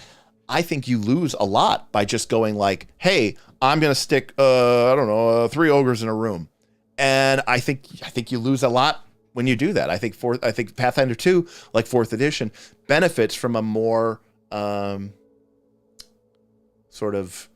I think you lose a lot by just going like, hey, I'm going to stick, 3 ogres in a room. And I think you lose a lot when you do that. I think Pathfinder 2, like 4th edition, benefits from a more sort of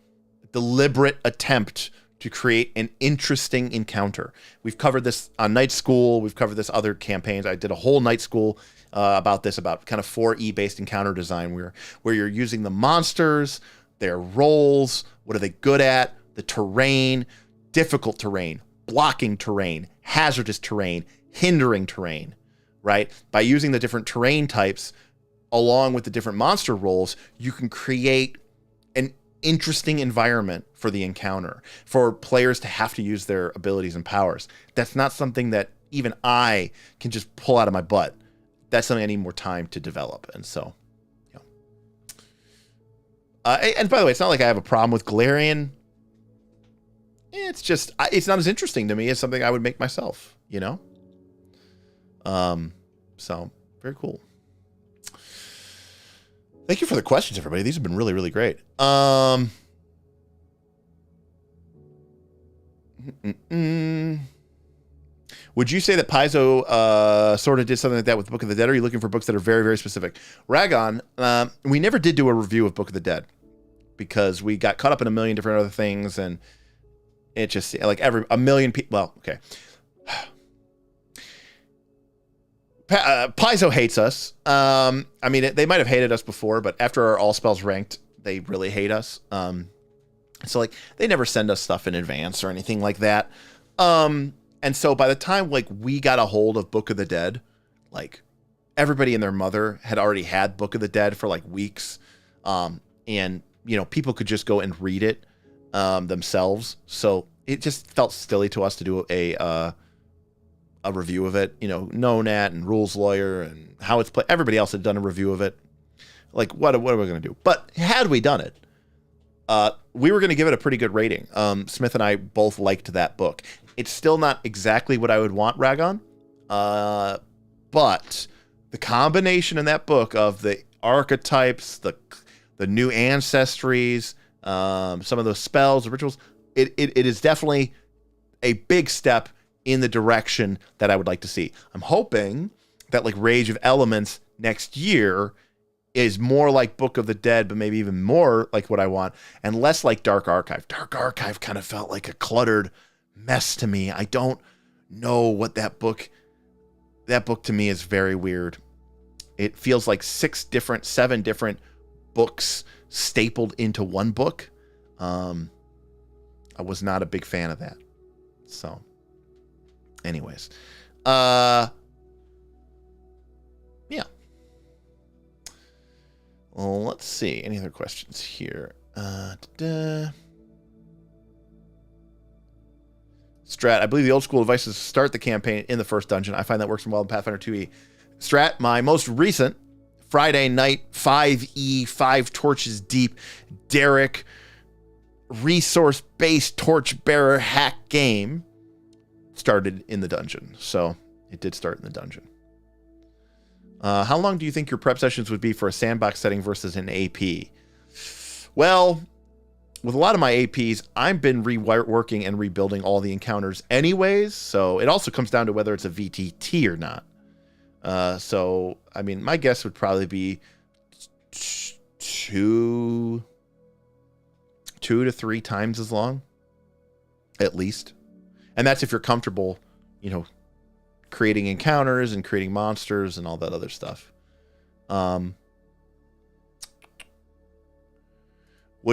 deliberate attempt to create an interesting encounter. We've covered this on Night School. We've covered this other campaigns. I did a whole Night School about kind of 4E based encounter design, where you're using the monsters, their roles, what are they good at, the terrain, difficult terrain, blocking terrain, hazardous terrain, hindering terrain, right? By using the different terrain types along with the different monster roles, you can create an interesting environment for the encounter, for players to have to use their abilities and powers. That's not something that even I can just pull out of my butt. That's something I need more time to develop. And so, and by the way, it's not like I have a problem with Galarian. It's just, it's not as interesting to me as something I would make myself, So very cool. Thank you for the questions, everybody. These have been really, really great. Would you say that Paizo sort of did something like that with Book of the Dead? Or are you looking for books that are very, very specific? Ragon, we never did do a review of Book of the Dead because we got caught up in a million different other things, and it just, like, a million people. Well, okay. Paizo hates us. I mean, they might have hated us before, but after our all spells ranked, they really hate us. So, like, they never send us stuff in advance or anything like that. And so by the time, like, we got a hold of Book of the Dead, like, everybody and their mother had already had Book of the Dead for, like, weeks. And, people could just go and read it themselves. So it just felt silly to us to do a review of it. NoNat and Rules Lawyer and how it's played. Everybody else had done a review of it. Like, what are we going to do? But had we done it, we were going to give it a pretty good rating. Smith and I both liked that book. It's still not exactly what I would want Ragon, but the combination in that book of the archetypes, the new ancestries, some of those spells, the rituals, it is definitely a big step in the direction that I would like to see. I'm hoping that like Rage of Elements next year is more like Book of the Dead, but maybe even more like what I want, and less like Dark Archive. Dark Archive kind of felt like a cluttered mess to me. I don't know what that book to me is very weird. It feels like 7 different books stapled into one book. I was not a big fan of that. So, anyways, yeah. Well, let's see. Any other questions here? Strat, I believe the old school advice is to start the campaign in the first dungeon. I find that works well in Pathfinder 2e. Strat, my most recent Friday night 5e, 5 torches deep, Derek resource-based torchbearer hack game started in the dungeon. So it did start in the dungeon. How long do you think your prep sessions would be for a sandbox setting versus an AP? Well, with a lot of my APs, I've been reworking and rebuilding all the encounters anyways. So it also comes down to whether it's a VTT or not. So, I mean, my guess would probably be 2 to 3 times as long, at least. And that's if you're comfortable, you know, creating encounters and creating monsters and all that other stuff. Will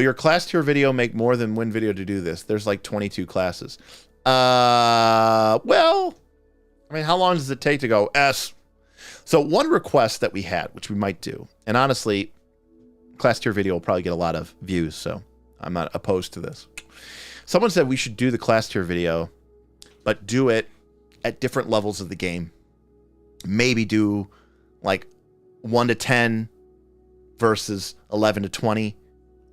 your class tier video make more than one video to do this? There's like 22 classes. Well, I mean, how long does it take to go S? So one request that we had, which we might do, and honestly, class tier video will probably get a lot of views, so I'm not opposed to this. Someone said we should do the class tier video, but do it at different levels of the game. Maybe do like 1 to 10 versus 11 to 20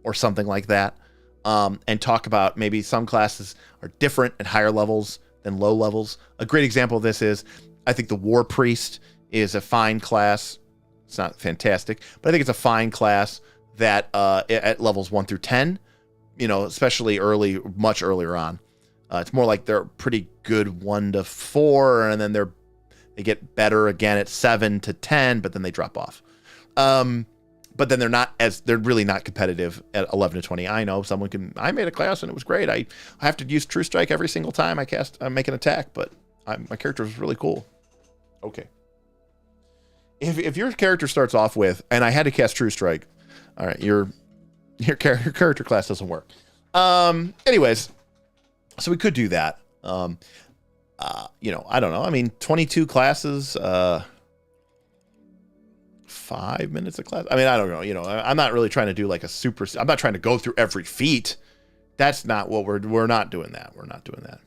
or something like that. And talk about maybe some classes are different at higher levels than low levels. A great example of this is, I think the War Priest is a fine class. It's not fantastic, but I think it's a fine class that at levels 1 through 10, you know, especially early, much earlier on. It's more like they're pretty good 1 to 4, and then they get better again at 7 to 10, but then they drop off. But then they're really not competitive at 11 to 20. I know I made a class and it was great. I have to use True Strike every single time I make an attack, but my character is really cool. Okay. If your character starts off with, and I had to cast True Strike, all right, your character class doesn't work. Anyways, so we could do that. You know, I don't know. I mean, 22 classes, 5 minutes of class. I mean, I don't know. You know, I'm not really trying to do like I'm not trying to go through every feat. That's not what we're not doing that. We're not doing that.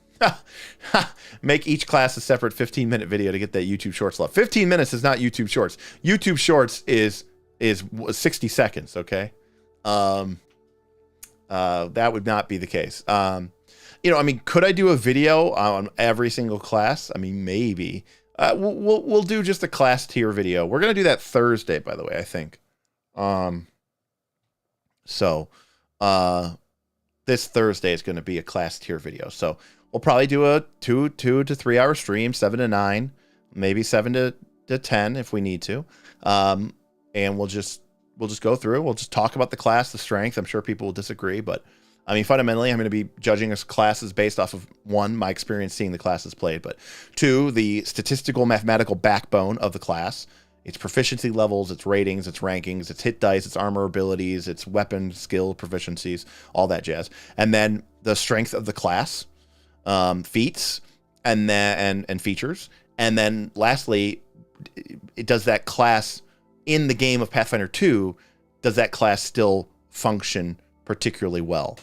Make each class a separate 15-minute video to get that YouTube Shorts love. 15 minutes is not YouTube Shorts. YouTube Shorts is 60 seconds, okay? That would not be the case. You know, I mean, could I do a video on every single class? I mean, maybe. We'll do just a class tier video. We're gonna do that Thursday, by the way, I think. This Thursday is gonna be a class tier video. So we'll probably do a 2 to 3 hour stream, 7 to 9, maybe 7 to 10 if we need to. And we'll just go through it. We'll just talk about the class, the strength. I'm sure people will disagree, but I mean, fundamentally, I'm going to be judging as classes based off of 1, my experience seeing the classes played, but 2, the statistical mathematical backbone of the class, its proficiency levels, its ratings, its rankings, its hit dice, its armor abilities, its weapon skill proficiencies, all that jazz. And then the strength of the class, feats, and then and features. And then lastly, does that class in the game of Pathfinder 2, does that class still function particularly well?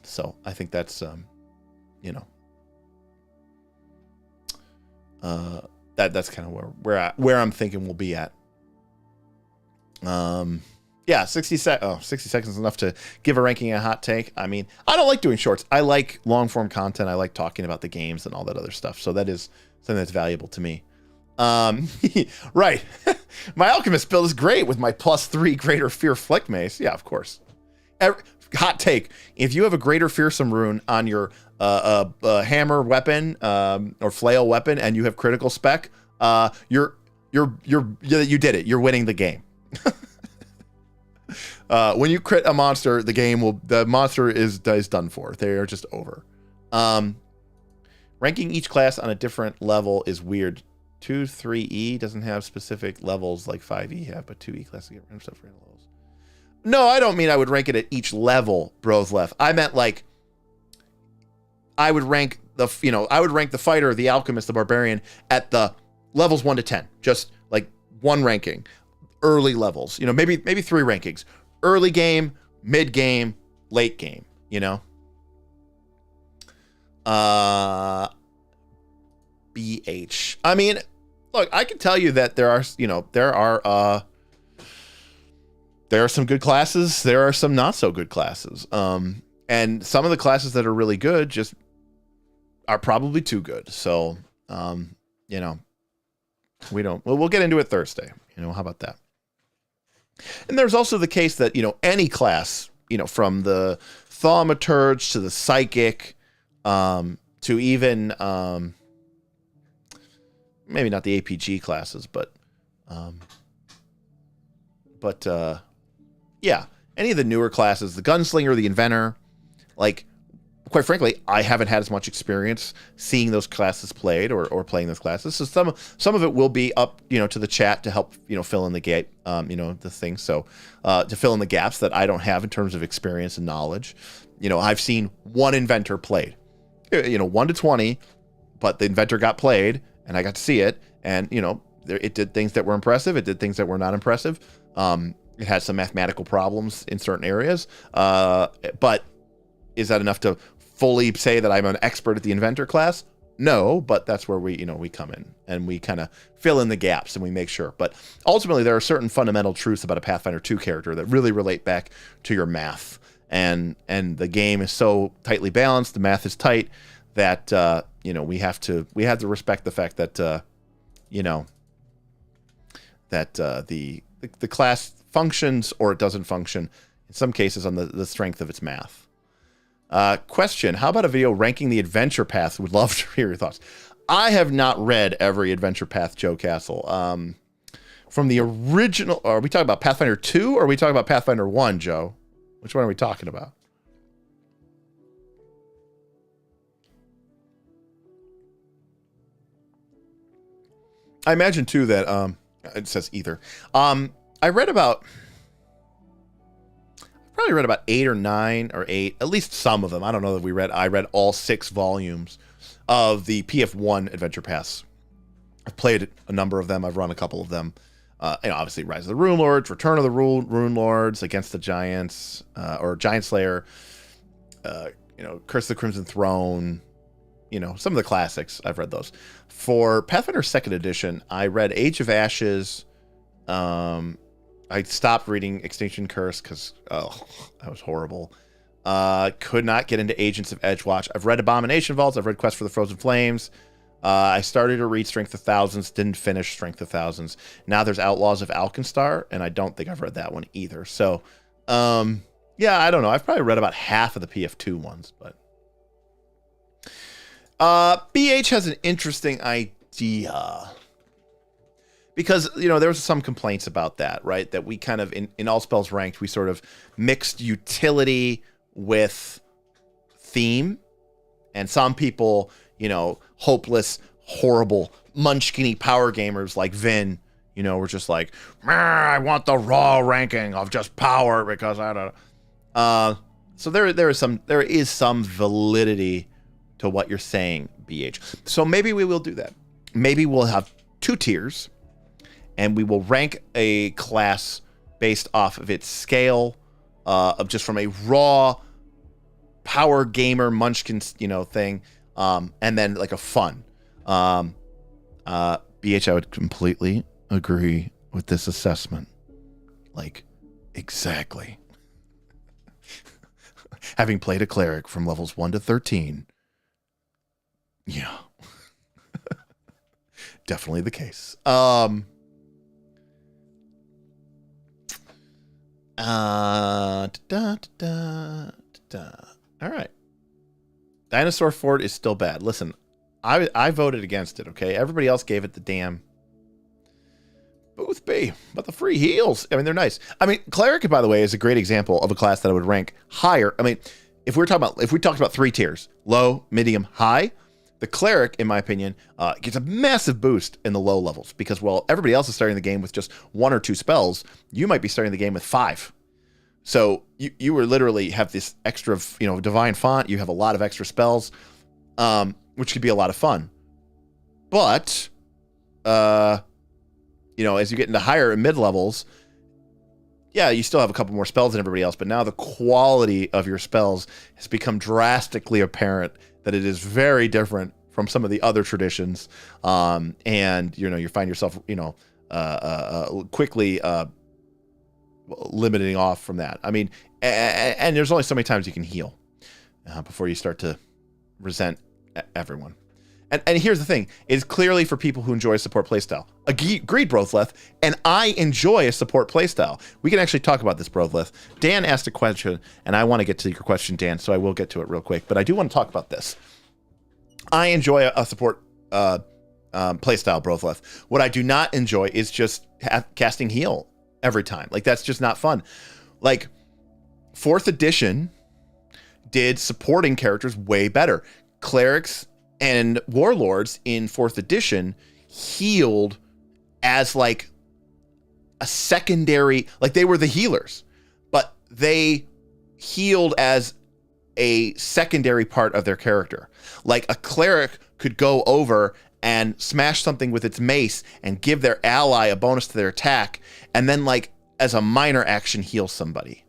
So I think that's, you know, that's kind of where I'm thinking we'll be at. Yeah, 60 seconds is enough to give a ranking and a hot take. I mean, I don't like doing shorts. I like long form content. I like talking about the games and all that other stuff. So that is something that's valuable to me. Right. My alchemist build is great with my +3 greater fear flick mace. Yeah, of course. hot take. If you have a greater fearsome rune on your hammer weapon or flail weapon and you have critical spec, you did it. You're winning the game. When you crit a monster, the monster is done for. They are just over. Ranking each class on a different level is weird. 2, 3E doesn't have specific levels like 5E have, but 2E classes get random stuff for random levels. No, I don't mean I would rank it at each level, Broslef. I meant like I would rank the fighter, the alchemist, the barbarian at the levels 1 to 10. Just like one ranking. Early levels. Maybe 3 rankings. Early game, mid game, late game, BH. I mean, look, I can tell you that there are some good classes. There are some not so good classes. And some of the classes that are really good just are probably too good. So, we'll get into it Thursday. How about that? And there's also the case that, any class, from the thaumaturge to the psychic, to even, maybe not the APG classes, but yeah, any of the newer classes, the gunslinger, the inventor, like, quite frankly, I haven't had as much experience seeing those classes played or playing those classes. So some of it will be up, to the chat to help, fill in the gap, the thing. So, to fill in the gaps that I don't have in terms of experience and knowledge. I've seen one inventor played, 1 to 20, but the inventor got played and I got to see it. And, it did things that were impressive. It did things that were not impressive. It had some mathematical problems in certain areas. But is that enough to fully say that I'm an expert at the inventor class? No, but that's where we come in and we kind of fill in the gaps and we make sure. But ultimately, there are certain fundamental truths about a Pathfinder 2 character that really relate back to your math. And the game is so tightly balanced, the math is tight, that we have to respect the fact that the class functions or it doesn't function in some cases on the strength of its math. Question: how about a video ranking the adventure path? Would love to hear your thoughts. I have not read every adventure path, Joe Castle. From the original, are we talking about Pathfinder 2 or are we talking about Pathfinder 1, Joe? Which one are we talking about? I imagine too that it says either. I probably read about 8 or 9 or 8, at least some of them. I don't know that I read all 6 volumes of the PF1 adventure paths. I've played a number of them. I've run a couple of them. Obviously Rise of the Rune Lords, Return of the Rune Lords, Against the Giants, or Giant Slayer, Curse of the Crimson Throne, some of the classics. I've read those. For Pathfinder 2nd Edition, I read Age of Ashes. I stopped reading Extinction Curse because, that was horrible. Could not get into Agents of Edgewatch. I've read Abomination Vaults. I've read Quest for the Frozen Flames. I started to read Strength of Thousands, didn't finish Strength of Thousands. Now there's Outlaws of Alkenstar, and I don't think I've read that one either. So, yeah, I don't know. I've probably read about half of the PF2 ones, but BH has an interesting idea. Because, there was some complaints about that, right? That we kind of, in All Spells Ranked, we sort of mixed utility with theme. And some people, hopeless, horrible, munchkiny power gamers like Vin, were just like, I want the raw ranking of just power because I don't know. So there is some validity to what you're saying, BH. So maybe we will do that. Maybe we'll have 2 tiers. And we will rank a class based off of its scale, of just from a raw power gamer munchkin, thing, and then like a fun. BH, I would completely agree with this assessment. Like, exactly. Having played a cleric from levels 1 to 13, yeah, definitely the case. All right. Dinosaur Fort is still bad. Listen, I voted against it, okay? Everybody else gave it the damn Booth B, but the free heals. I mean, they're nice. I mean, Cleric, by the way, is a great example of a class that I would rank higher. I mean, if we talked about 3 tiers, low, medium, high, the Cleric, in my opinion, gets a massive boost in the low levels because, well, everybody else is starting the game with just 1 or 2 spells. You might be starting the game with 5. So you were literally have this extra, divine font. You have a lot of extra spells, which could be a lot of fun. But, as you get into higher and mid levels, yeah, you still have a couple more spells than everybody else, but now the quality of your spells has become drastically apparent that it is very different from some of the other traditions. And, you find yourself, quickly limiting off from that. I mean, and there's only so many times you can heal before you start to resent everyone. And here's the thing, it's clearly for people who enjoy a support playstyle. Agreed, Brothleth, and I enjoy a support playstyle. We can actually talk about this, Brothleth. Dan asked a question, and I want to get to your question, Dan, so I will get to it real quick, but I do want to talk about this. I enjoy a support playstyle, Brothleth. What I do not enjoy is just casting heal every time. Like, that's just not fun. Like, 4th edition did supporting characters way better. Clerics and warlords in 4th edition healed as like a secondary, like they were the healers, but they healed as a secondary part of their character. Like a cleric could go over and smash something with its mace and give their ally a bonus to their attack, and then like as a minor action heal somebody.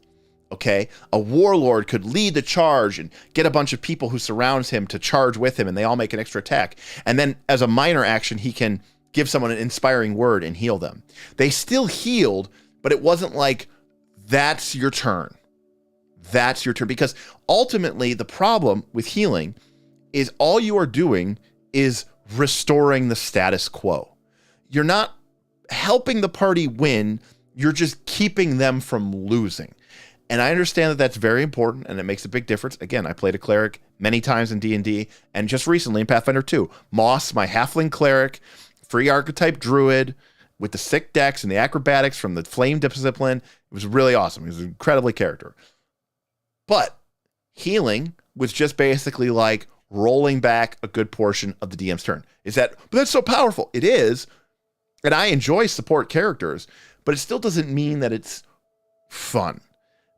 Okay, a warlord could lead the charge and get a bunch of people who surrounds him to charge with him, and they all make an extra attack. And then as a minor action, he can give someone an inspiring word and heal them. They still healed, but it wasn't like, that's your turn. That's your turn. Because ultimately, the problem with healing is all you are doing is restoring the status quo. You're not helping the party win. You're just keeping them from losing. And I understand that that's very important, and it makes a big difference. Again, I played a cleric many times in D&D, and just recently in Pathfinder 2. Moss, my halfling cleric, free archetype druid, with the sick dex and the acrobatics from the flame discipline. It was really awesome. He was an incredibly character. But healing was just basically like rolling back a good portion of the DM's turn. But that's so powerful. It is, and I enjoy support characters, but it still doesn't mean that it's fun.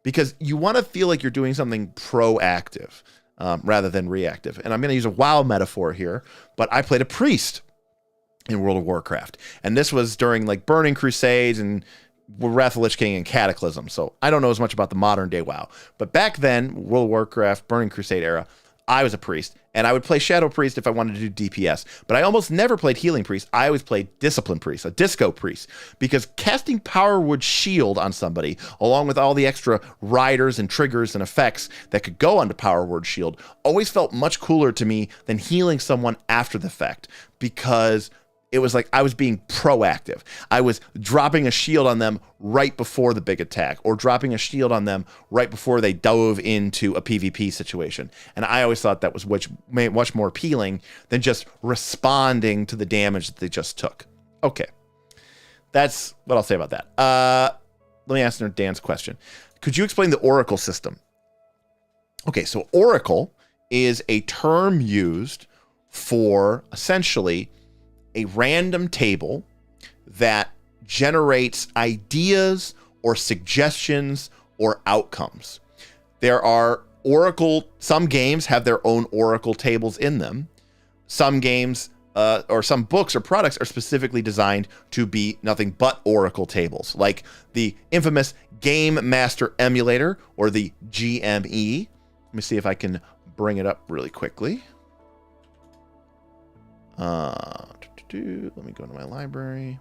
Because you want to feel like you're doing something proactive rather than reactive. And I'm going to use a WoW metaphor here, but I played a priest in World of Warcraft. And this was during like Burning Crusades and Wrath of the Lich King and Cataclysm. So I don't know as much about the modern day WoW. But back then, World of Warcraft, Burning Crusade era, I was a priest. And I would play Shadow Priest if I wanted to do DPS. But I almost never played Healing Priest. I always played Discipline Priest, a Disco Priest. Because casting Power Word Shield on somebody, along with all the extra riders and triggers and effects that could go onto Power Word Shield, always felt much cooler to me than healing someone after the fact. Because it was like I was being proactive. I was dropping a shield on them right before the big attack, or dropping a shield on them right before they dove into a PvP situation. And I always thought that was much more appealing than just responding to the damage that they just took. Okay. That's what I'll say about that. Let me answer Dan's question. Could you explain the Oracle system? Okay, so Oracle is a term used for essentially a random table that generates ideas or suggestions or outcomes. There are some games have their own Oracle tables in them. Some games or some books or products are specifically designed to be nothing but Oracle tables, like the infamous Gamemaster emulator, or the GME. Let me see if I can bring it up really quickly. Let me go to my library.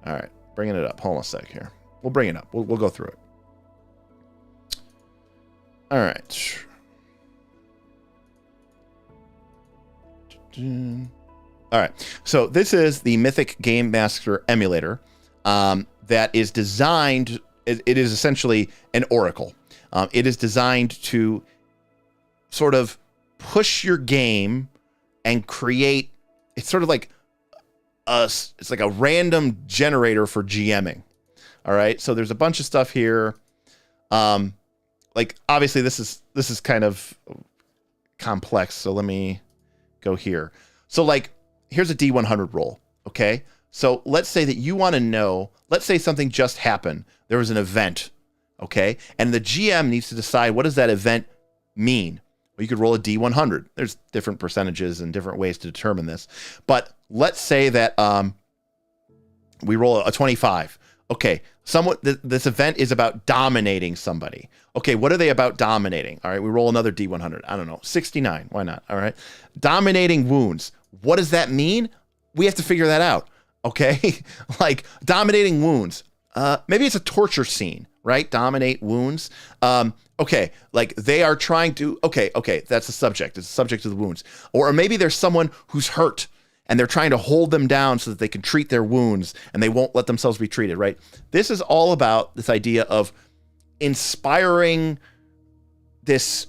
All right, bringing it up. Hold on a sec here. We'll bring it up. We'll go through it. All right. All right. So this is the Mythic Gamemaster emulator that is designed. It is essentially an oracle. It is designed to sort of push your game and create. It's sort of like it's like a random generator for GMing. All right. So there's a bunch of stuff here. Like obviously this is kind of complex. So let me go here. So like here's a D100 roll. Okay. So let's say that you want to know, let's say something just happened. There was an event. Okay. And the GM needs to decide, what does that event mean? Well, you could roll a D100. There's different percentages and different ways to determine this. But let's say that we roll a 25. Okay, this event is about dominating somebody. Okay, what are they about dominating? All right, we roll another D100. I don't know, 69. Why not? All right, dominating wounds. What does that mean? We have to figure that out. Okay, like dominating wounds. Maybe it's a torture scene, right? Dominate wounds. Okay, like they are trying to. Okay, that's the subject. It's the subject of the wounds. Or maybe there's someone who's hurt, and they're trying to hold them down so that they can treat their wounds and they won't let themselves be treated, right? This is all about this idea of inspiring this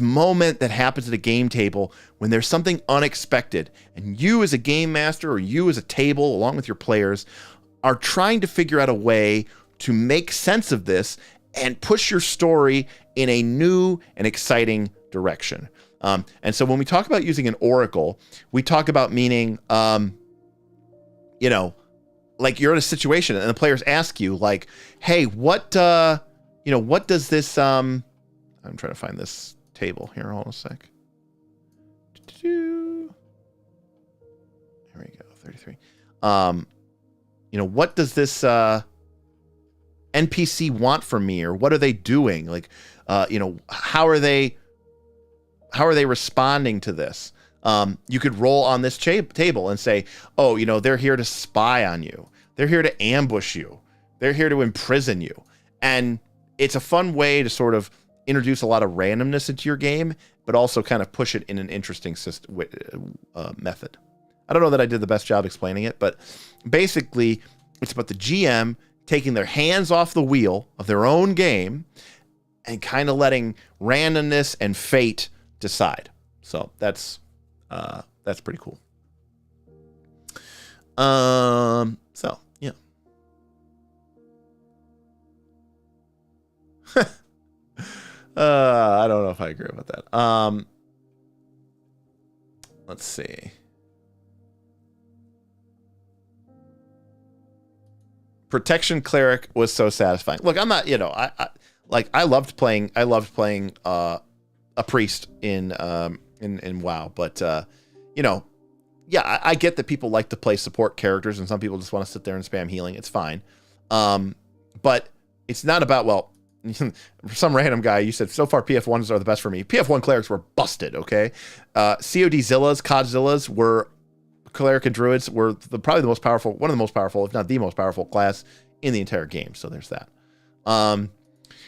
moment that happens at a game table when there's something unexpected. And you as a game master or you as a table, along with your players, are trying to figure out a way to make sense of this and push your story in a new and exciting direction. And so when we talk about using an oracle, we talk about meaning, like you're in a situation and the players ask you like, hey, what does this, I'm trying to find this table here. Hold on a sec. Here we go. 33. What does this, NPC want from me, or what are they doing? Like, how are they responding to this? You could roll on this table and say, oh, they're here to spy on you. They're here to ambush you. They're here to imprison you. And it's a fun way to sort of introduce a lot of randomness into your game, but also kind of push it in an interesting method. I don't know that I did the best job explaining it, but basically it's about the GM taking their hands off the wheel of their own game and kind of letting randomness and fate decide. So that's pretty cool. So yeah. I don't know if I agree with that. Let's see. Protection Cleric was so satisfying. Look, I'm not, I loved playing a priest in WoW, but yeah, I get that people like to play support characters and some people just want to sit there and spam healing. It's fine. But it's not about, well, some random guy, you said so far PF1s are the best for me. PF1 clerics were busted, okay? COD Zillas, COD Zillas were, cleric and druids were probably the most powerful, one of the most powerful, if not the most powerful class in the entire game. So there's that.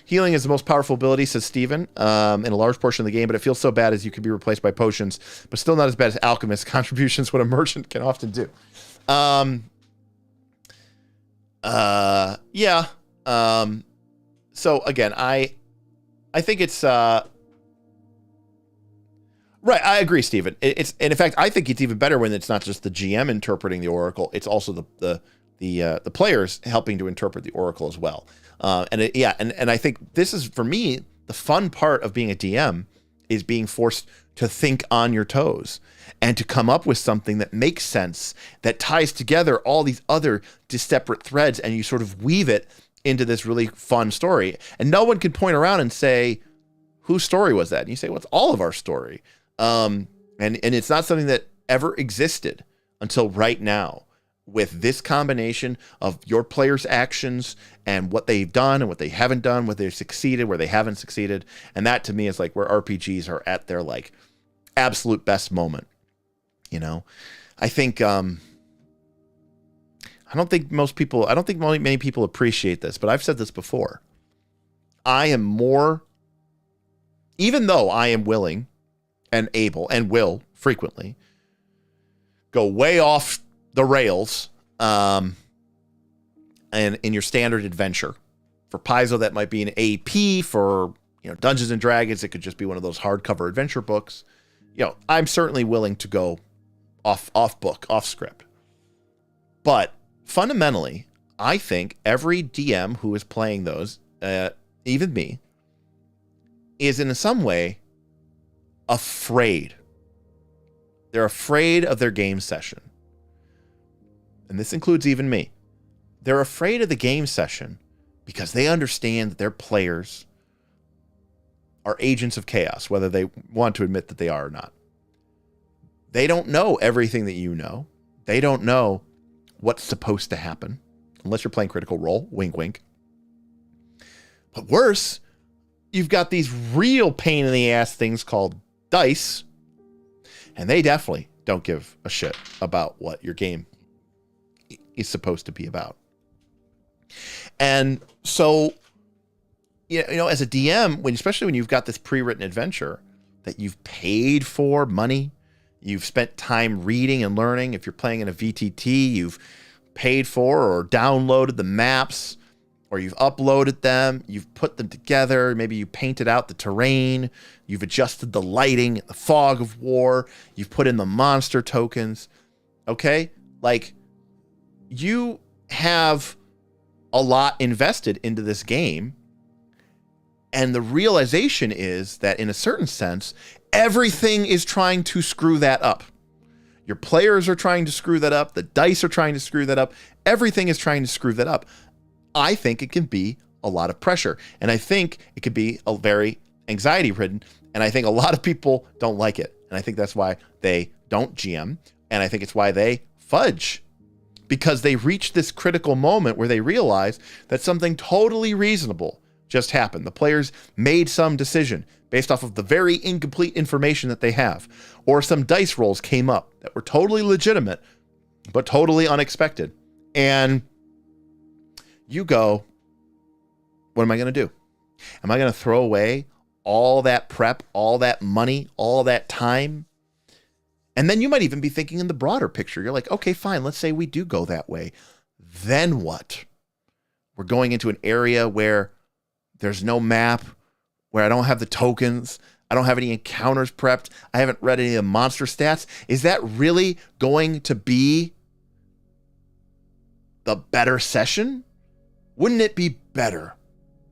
Healing is the most powerful ability, says Steven, in a large portion of the game, but it feels so bad as you could be replaced by potions, but still not as bad as alchemist contributions, what a merchant can often do. Yeah. So again, I think it's, right, I agree, Steven. And in fact, I think it's even better when it's not just the GM interpreting the oracle; it's also the players helping to interpret the oracle as well. And I think this is, for me, the fun part of being a DM is being forced to think on your toes and to come up with something that makes sense, that ties together all these other separate threads, and you sort of weave it into this really fun story. And no one can point around and say, whose story was that? And you say, well, it's all of our story. And it's not something that ever existed until right now, with this combination of your players' actions and what they've done and what they haven't done, what they've succeeded, where they haven't succeeded. And that to me is like where RPGs are at their like absolute best moment. I think, I don't think many people appreciate this, but I've said this before. I am more, even though I am willing and able and will frequently go way off the rails, and in your standard adventure. For Paizo, that might be an AP. For Dungeons and Dragons, it could just be one of those hardcover adventure books. I'm certainly willing to go off book, off script. But fundamentally, I think every DM who is playing those, even me, is in some way afraid. They're afraid of their game session. And this includes even me. They're afraid of the game session because they understand that their players are agents of chaos, whether they want to admit that they are or not. They don't know everything that you know. They don't know what's supposed to happen, unless you're playing Critical Role, wink, wink. But worse, you've got these real pain in the ass things called dice, and they definitely don't give a shit about what your game is supposed to be about. And so, as a DM, especially when you've got this pre-written adventure that you've paid for money, you've spent time reading and learning. If you're playing in a VTT, you've paid for or downloaded the maps, or you've uploaded them, you've put them together, maybe you painted out the terrain, you've adjusted the lighting, the fog of war, you've put in the monster tokens, okay? Like, you have a lot invested into this game, and the realization is that in a certain sense, everything is trying to screw that up. Your players are trying to screw that up. The dice are trying to screw that up. Everything is trying to screw that up. I think it can be a lot of pressure, and I think it could be a very anxiety-ridden, and I think a lot of people don't like it, and I think that's why they don't GM, and I think it's why they fudge, because they reach this critical moment where they realize that something totally reasonable just happened. The players made some decision based off of the very incomplete information that they have, or some dice rolls came up that were totally legitimate, but totally unexpected. And you go, what am I going to do? Am I going to throw away all that prep, all that money, all that time? And then you might even be thinking in the broader picture. You're like, okay, fine. Let's say we do go that way. Then what? We're going into an area where there's no map, where I don't have the tokens. I don't have any encounters prepped. I haven't read any of the monster stats. Is that really going to be the better session? Wouldn't it be better,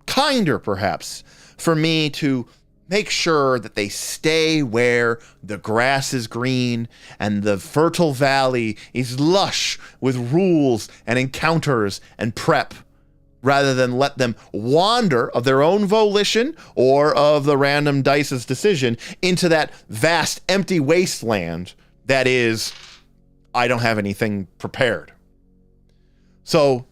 kinder perhaps, for me to make sure that they stay where the grass is green and the fertile valley is lush with rules and encounters and prep, rather than let them wander of their own volition or of the random dice's decision into that vast empty wasteland that is, I don't have anything prepared. So,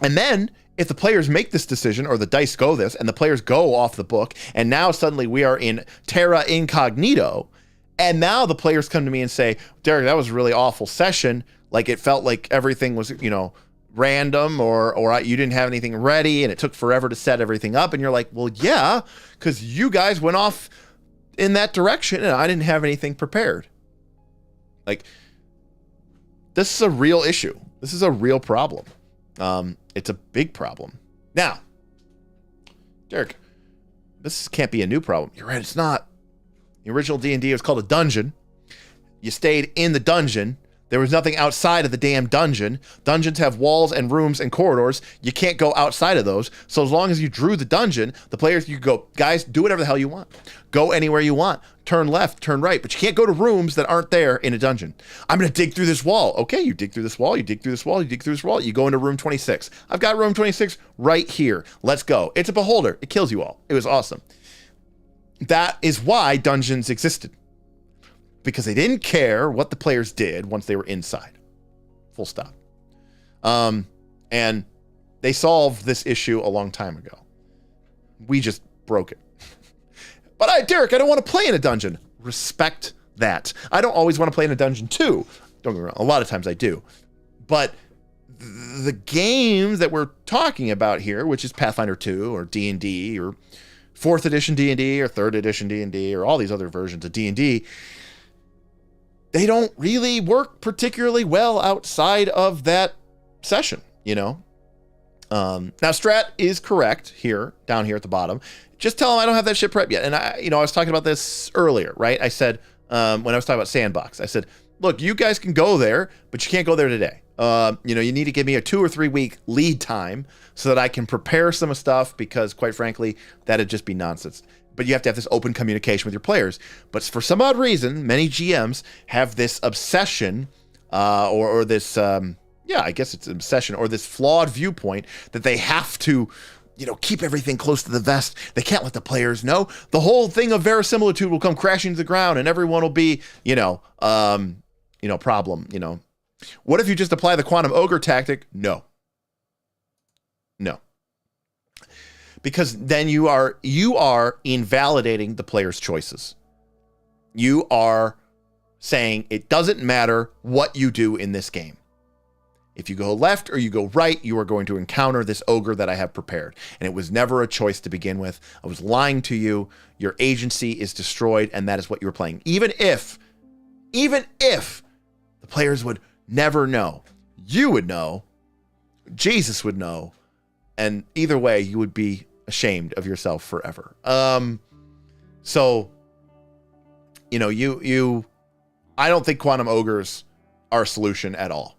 and then if the players make this decision, or the dice go this, and the players go off the book, and now suddenly we are in terra incognito, and now the players come to me and say, Derek, that was a really awful session. Like, it felt like everything was, random, or you didn't have anything ready, and it took forever to set everything up. And you're like, well, yeah, because you guys went off in that direction, and I didn't have anything prepared. Like, this is a real issue. This is a real problem. It's a big problem. Now, Derek, this can't be a new problem. You're right, it's not. The original D&D was called a dungeon. You stayed in the dungeon. There was nothing outside of the damn dungeon. Dungeons have walls and rooms and corridors. You can't go outside of those. So as long as you drew the dungeon, the players, you go, guys, do whatever the hell you want. Go anywhere you want. Turn left, turn right. But you can't go to rooms that aren't there in a dungeon. I'm going to dig through this wall. Okay, you dig through this wall, you dig through this wall, you dig through this wall. You go into room 26. I've got room 26 right here. Let's go. It's a beholder. It kills you all. It was awesome. That is why dungeons existed. Because they didn't care what the players did once they were inside. Full stop. And they solved this issue a long time ago. We just broke it. But Derek, I don't want to play in a dungeon. Respect that. I don't always want to play in a dungeon too. Don't get me wrong. A lot of times I do. But the games that we're talking about here, which is Pathfinder 2 or D&D or 4th edition D&D or 3rd edition D&D or all these other versions of D&D, they don't really work particularly well outside of that session, you know? Now Strat is correct here, down here at the bottom. Just tell him I don't have that shit prep yet. And I was talking about this earlier, right? I said, when I was talking about Sandbox, I said, look, you guys can go there, but you can't go there today. You need to give me a 2 or 3 week lead time so that I can prepare some stuff, because quite frankly, that'd just be nonsense. But you have to have this open communication with your players. But for some odd reason, many GMs have this obsession, or this, I guess it's an obsession, or this flawed viewpoint that they have to, keep everything close to the vest. They can't let the players know. The whole thing of verisimilitude will come crashing to the ground, and everyone will be, problem. What if you just apply the quantum ogre tactic? No. Because then you are invalidating the player's choices. You are saying it doesn't matter what you do in this game. If you go left or you go right, you are going to encounter this ogre that I have prepared. And it was never a choice to begin with. I was lying to you. Your agency is destroyed, and that is what you were playing. Even if the players would never know, you would know, Jesus would know, and either way, you would be ashamed of yourself forever. So, I don't think quantum ogres are a solution at all,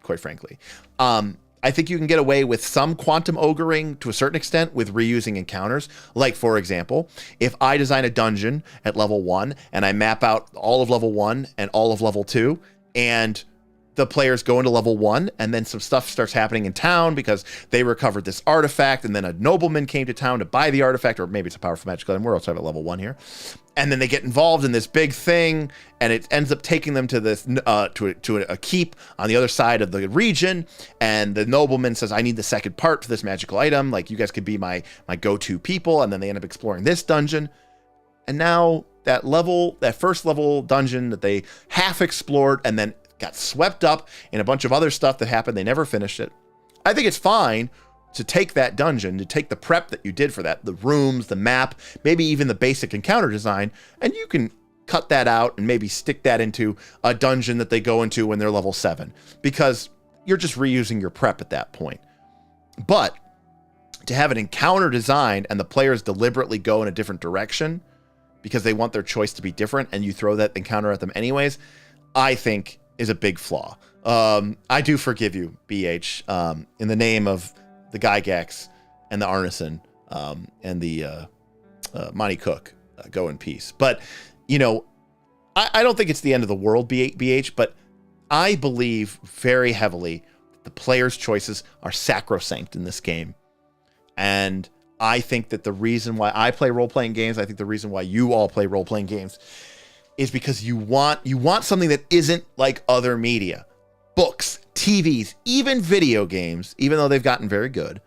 quite frankly. I think you can get away with some quantum ogering to a certain extent with reusing encounters. Like, for example, if I design a dungeon at level 1 and I map out all of level 1 and all of level 2, and the players go into level 1, and then some stuff starts happening in town because they recovered this artifact, and then a nobleman came to town to buy the artifact, or maybe it's a powerful magic item. We're also at level 1 here. And then they get involved in this big thing, and it ends up taking them to this to a keep on the other side of the region. And the nobleman says, I need the second part to this magical item. Like, you guys could be my go-to people. And then they end up exploring this dungeon. And now that first level dungeon that they half explored and then got swept up in a bunch of other stuff that happened, they never finished it. I think it's fine to take that dungeon, to take the prep that you did for that, the rooms, the map, maybe even the basic encounter design, and you can cut that out and maybe stick that into a dungeon that they go into when they're level 7, because you're just reusing your prep at that point. But to have an encounter designed and the players deliberately go in a different direction because they want their choice to be different, and you throw that encounter at them anyways, I think is a big flaw. I do forgive you, BH, in the name of the Gygax and the Arneson and the Monty Cook. Go in peace. But, I don't think it's the end of the world, BH, but I believe very heavily that the players' choices are sacrosanct in this game. And I think that the reason why I play role-playing games, I think the reason why you all play role-playing games, is because you want something that isn't like other media. Books, TVs, even video games, even though they've gotten very good,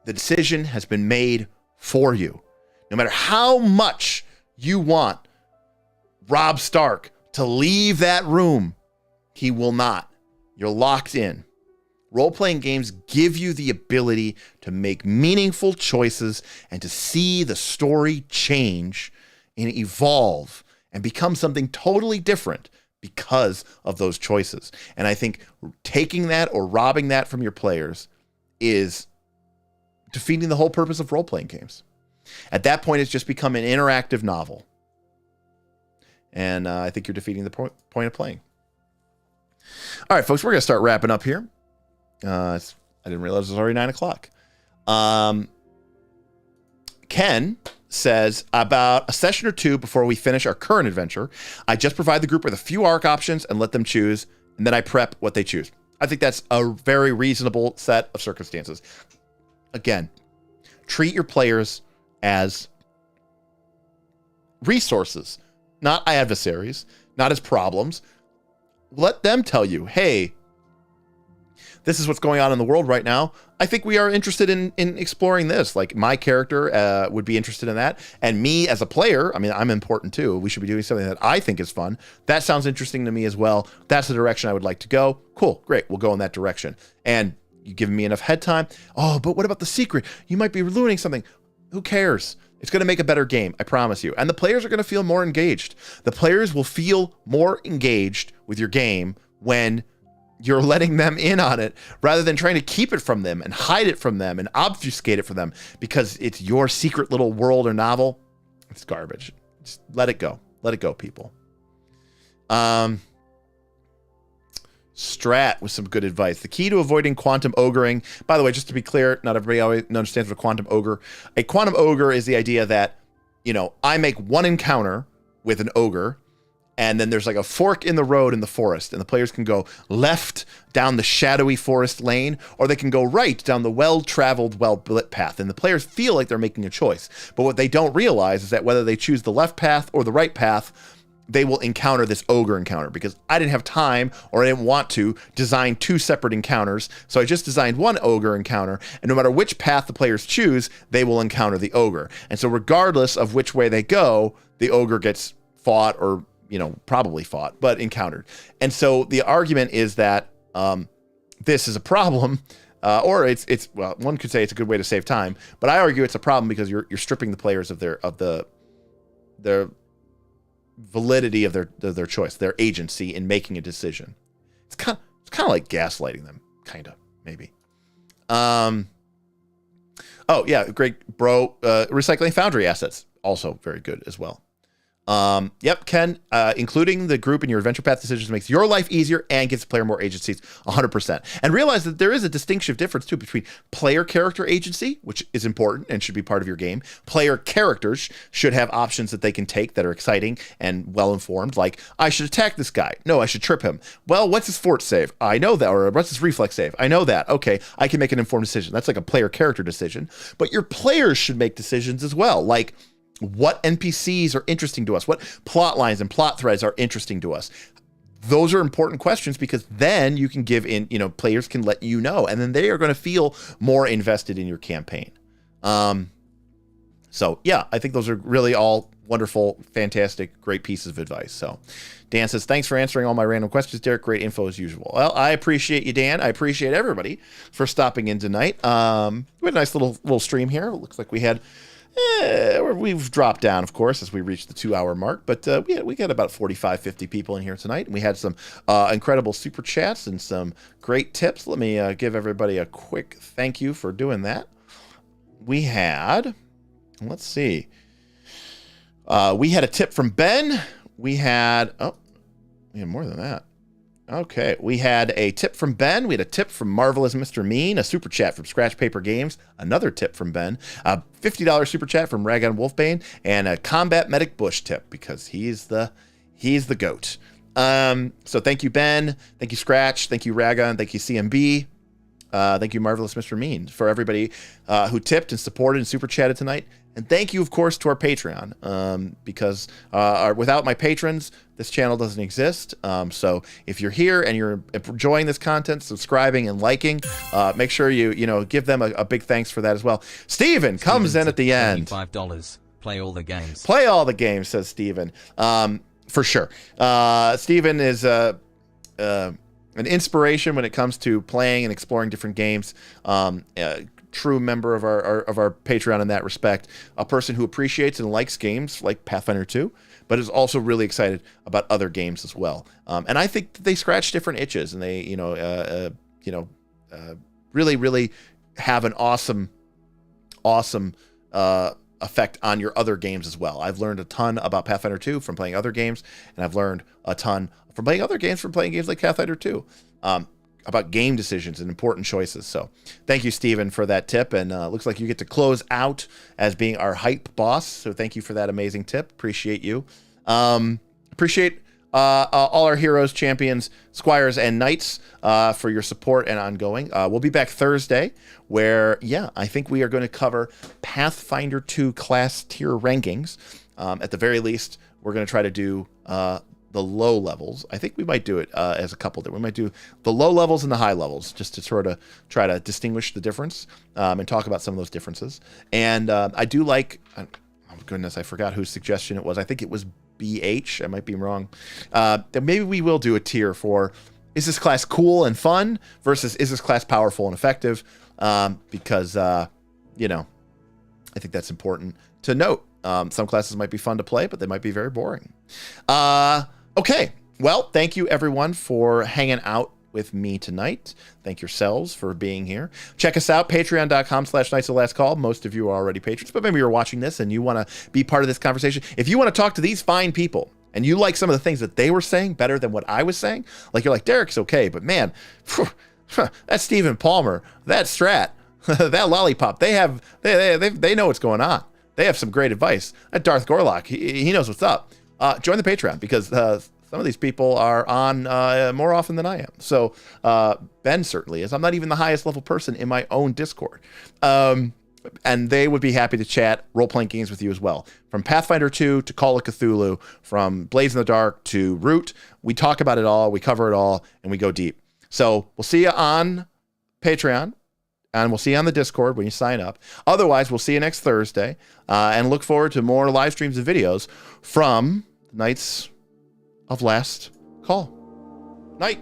the decision has been made for you. No matter how much you want Robb Stark to leave that room, he will not. You're locked in. Role-playing games give you the ability to make meaningful choices and to see the story change and evolve and become something totally different because of those choices. And I think taking that or robbing that from your players is defeating the whole purpose of role-playing games. At that point, it's just become an interactive novel. And I think you're defeating the point of playing. All right, folks, we're going to start wrapping up here. I didn't realize it was already 9 o'clock. Ken says, about a session or two before we finish our current adventure, I just provide the group with a few arc options and let them choose, and then I prep what they choose. I think that's a very reasonable set of circumstances. Again, treat your players as resources, not adversaries, not as problems. Let them tell you, hey, this is what's going on in the world right now. I think we are interested in exploring this. Like, my character would be interested in that. And me as a player, I mean, I'm important too. We should be doing something that I think is fun. That sounds interesting to me as well. That's the direction I would like to go. Cool, great, we'll go in that direction. And you give me enough head time. Oh, but what about the secret? You might be ruining something. Who cares? It's going to make a better game, I promise you. And the players are going to feel more engaged. The players will feel more engaged with your game when you're letting them in on it rather than trying to keep it from them and hide it from them and obfuscate it from them because it's your secret little world or novel. It's garbage. Just let it go. Let it go, people. Strat with some good advice. The key to avoiding quantum ogering, by the way, just to be clear, not everybody always understands what a quantum ogre. A quantum ogre is the idea that, I make one encounter with an ogre, and then there's like a fork in the road in the forest, and the players can go left down the shadowy forest lane, or they can go right down the well-traveled, well-lit path. And the players feel like they're making a choice. But what they don't realize is that whether they choose the left path or the right path, they will encounter this ogre encounter, because I didn't have time, or I didn't want to design two separate encounters. So I just designed one ogre encounter, and no matter which path the players choose, they will encounter the ogre. And so regardless of which way they go, the ogre gets fought, or probably fought, but encountered. And so the argument is that this is a problem, or it's well, one could say it's a good way to save time, but I argue it's a problem because you're stripping the players of their validity of their choice, their agency in making a decision. It's kind of like gaslighting them, kind of, maybe. Oh yeah, great, bro. Recycling Foundry assets, also very good as well. Yep, Ken, including the group in your adventure path decisions makes your life easier and gives the player more agencies, 100%. And realize that there is a distinctive difference, too, between player character agency, which is important and should be part of your game. Player characters should have options that they can take that are exciting and well-informed, like, I should attack this guy. No, I should trip him. Well, what's his fort save? I know that. Or what's his reflex save? I know that. Okay, I can make an informed decision. That's like a player character decision. But your players should make decisions as well, like, what NPCs are interesting to us? What plot lines and plot threads are interesting to us? Those are important questions, because then you can give in, players can let you know, and then they are going to feel more invested in your campaign. So yeah, I think those are really all wonderful, fantastic, great pieces of advice. So Dan says, thanks for answering all my random questions, Derek. Great info as usual. Well, I appreciate you, Dan. I appreciate everybody for stopping in tonight. We had a nice little stream here. It looks like we had we've dropped down, of course, as we reach the 2-hour mark, but we got about 45, 50 people in here tonight, and we had some incredible super chats and some great tips. Let me give everybody a quick thank you for doing that. We had, let's see, we had a tip from Ben. We had more than that. Okay, we had a tip from Ben. We had a tip from Marvelous Mr. Mean, a super chat from Scratch Paper Games, another tip from Ben, a $50 super chat from Ragon Wolfbane, and a Combat Medic Bush tip, because he's the GOAT. So thank you, Ben. Thank you, Scratch. Thank you, Ragon. Thank you, CMB. Thank you, Marvelous Mr. Mean, for everybody who tipped and supported and super chatted tonight. And thank you, of course, to our Patreon, because without my patrons, this channel doesn't exist. So if you're here and you're enjoying this content, subscribing and liking, make sure you give them a big thanks for that as well. Steven comes in at the end. $25. Play all the games. Play all the games, says Steven. For sure. Steven is an inspiration when it comes to playing and exploring different games. True member of our Patreon in that respect, a person who appreciates and likes games like Pathfinder 2, but is also really excited about other games as well. And I think that they scratch different itches, and they really, really have an awesome effect on your other games as well. I've learned a ton about Pathfinder 2 from playing other games, and I've learned a ton from playing other games from playing games like Pathfinder 2. About game decisions and important choices. So thank you, Steven, for that tip. And looks like you get to close out as being our hype boss. So thank you for that amazing tip. Appreciate you. Appreciate all our heroes, champions, squires, and knights for your support and ongoing. We'll be back Thursday where, I think we are going to cover Pathfinder 2 class tier rankings. At the very least, we're going to try to do the low levels. I think we might do it as a couple. We might do the low levels and the high levels, just to sort of try to distinguish the difference and talk about some of those differences. And I do like, oh goodness, I forgot whose suggestion it was. I think it was BH. I might be wrong. Maybe we will do a tier for, is this class cool and fun versus is this class powerful and effective? Because, I think that's important to note. Some classes might be fun to play, but they might be very boring. Okay. Well, thank you everyone for hanging out with me tonight. Thank yourselves for being here. Check us out, patreon.com/Knights of Last Call. Most of you are already patrons, but maybe you're watching this and you want to be part of this conversation. If you want to talk to these fine people and you like some of the things that they were saying better than what I was saying, like you're like, Derek's okay, but man, that's Stephen Palmer, that Strat, that Lollipop, they know what's going on. They have some great advice. That Darth Gorlock, he knows what's up. Join the Patreon because some of these people are on more often than I am. So Ben certainly is. I'm not even the highest level person in my own Discord. And they would be happy to chat role-playing games with you as well. From Pathfinder 2 to Call of Cthulhu, from Blades in the Dark to Root, we talk about it all, we cover it all, and we go deep. So we'll see you on Patreon, and we'll see you on the Discord when you sign up. Otherwise, we'll see you next Thursday, and look forward to more live streams and videos from Knights of Last Call. Night.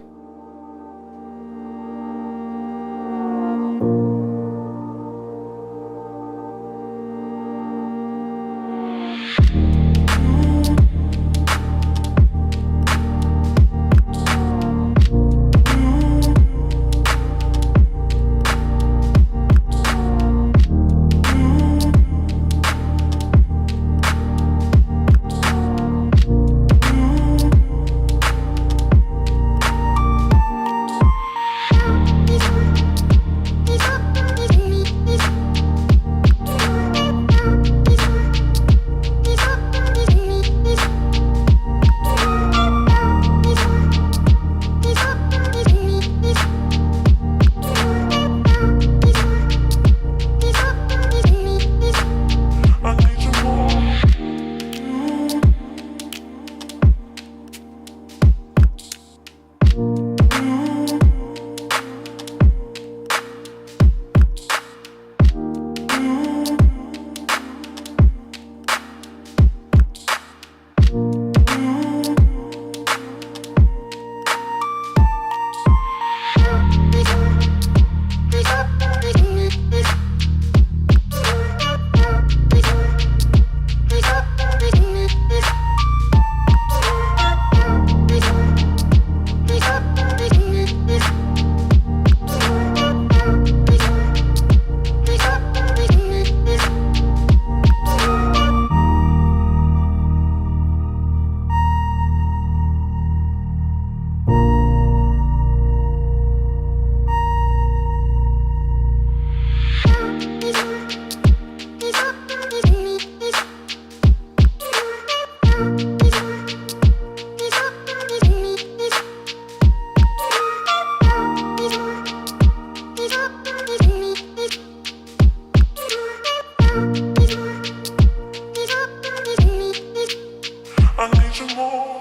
I need you more.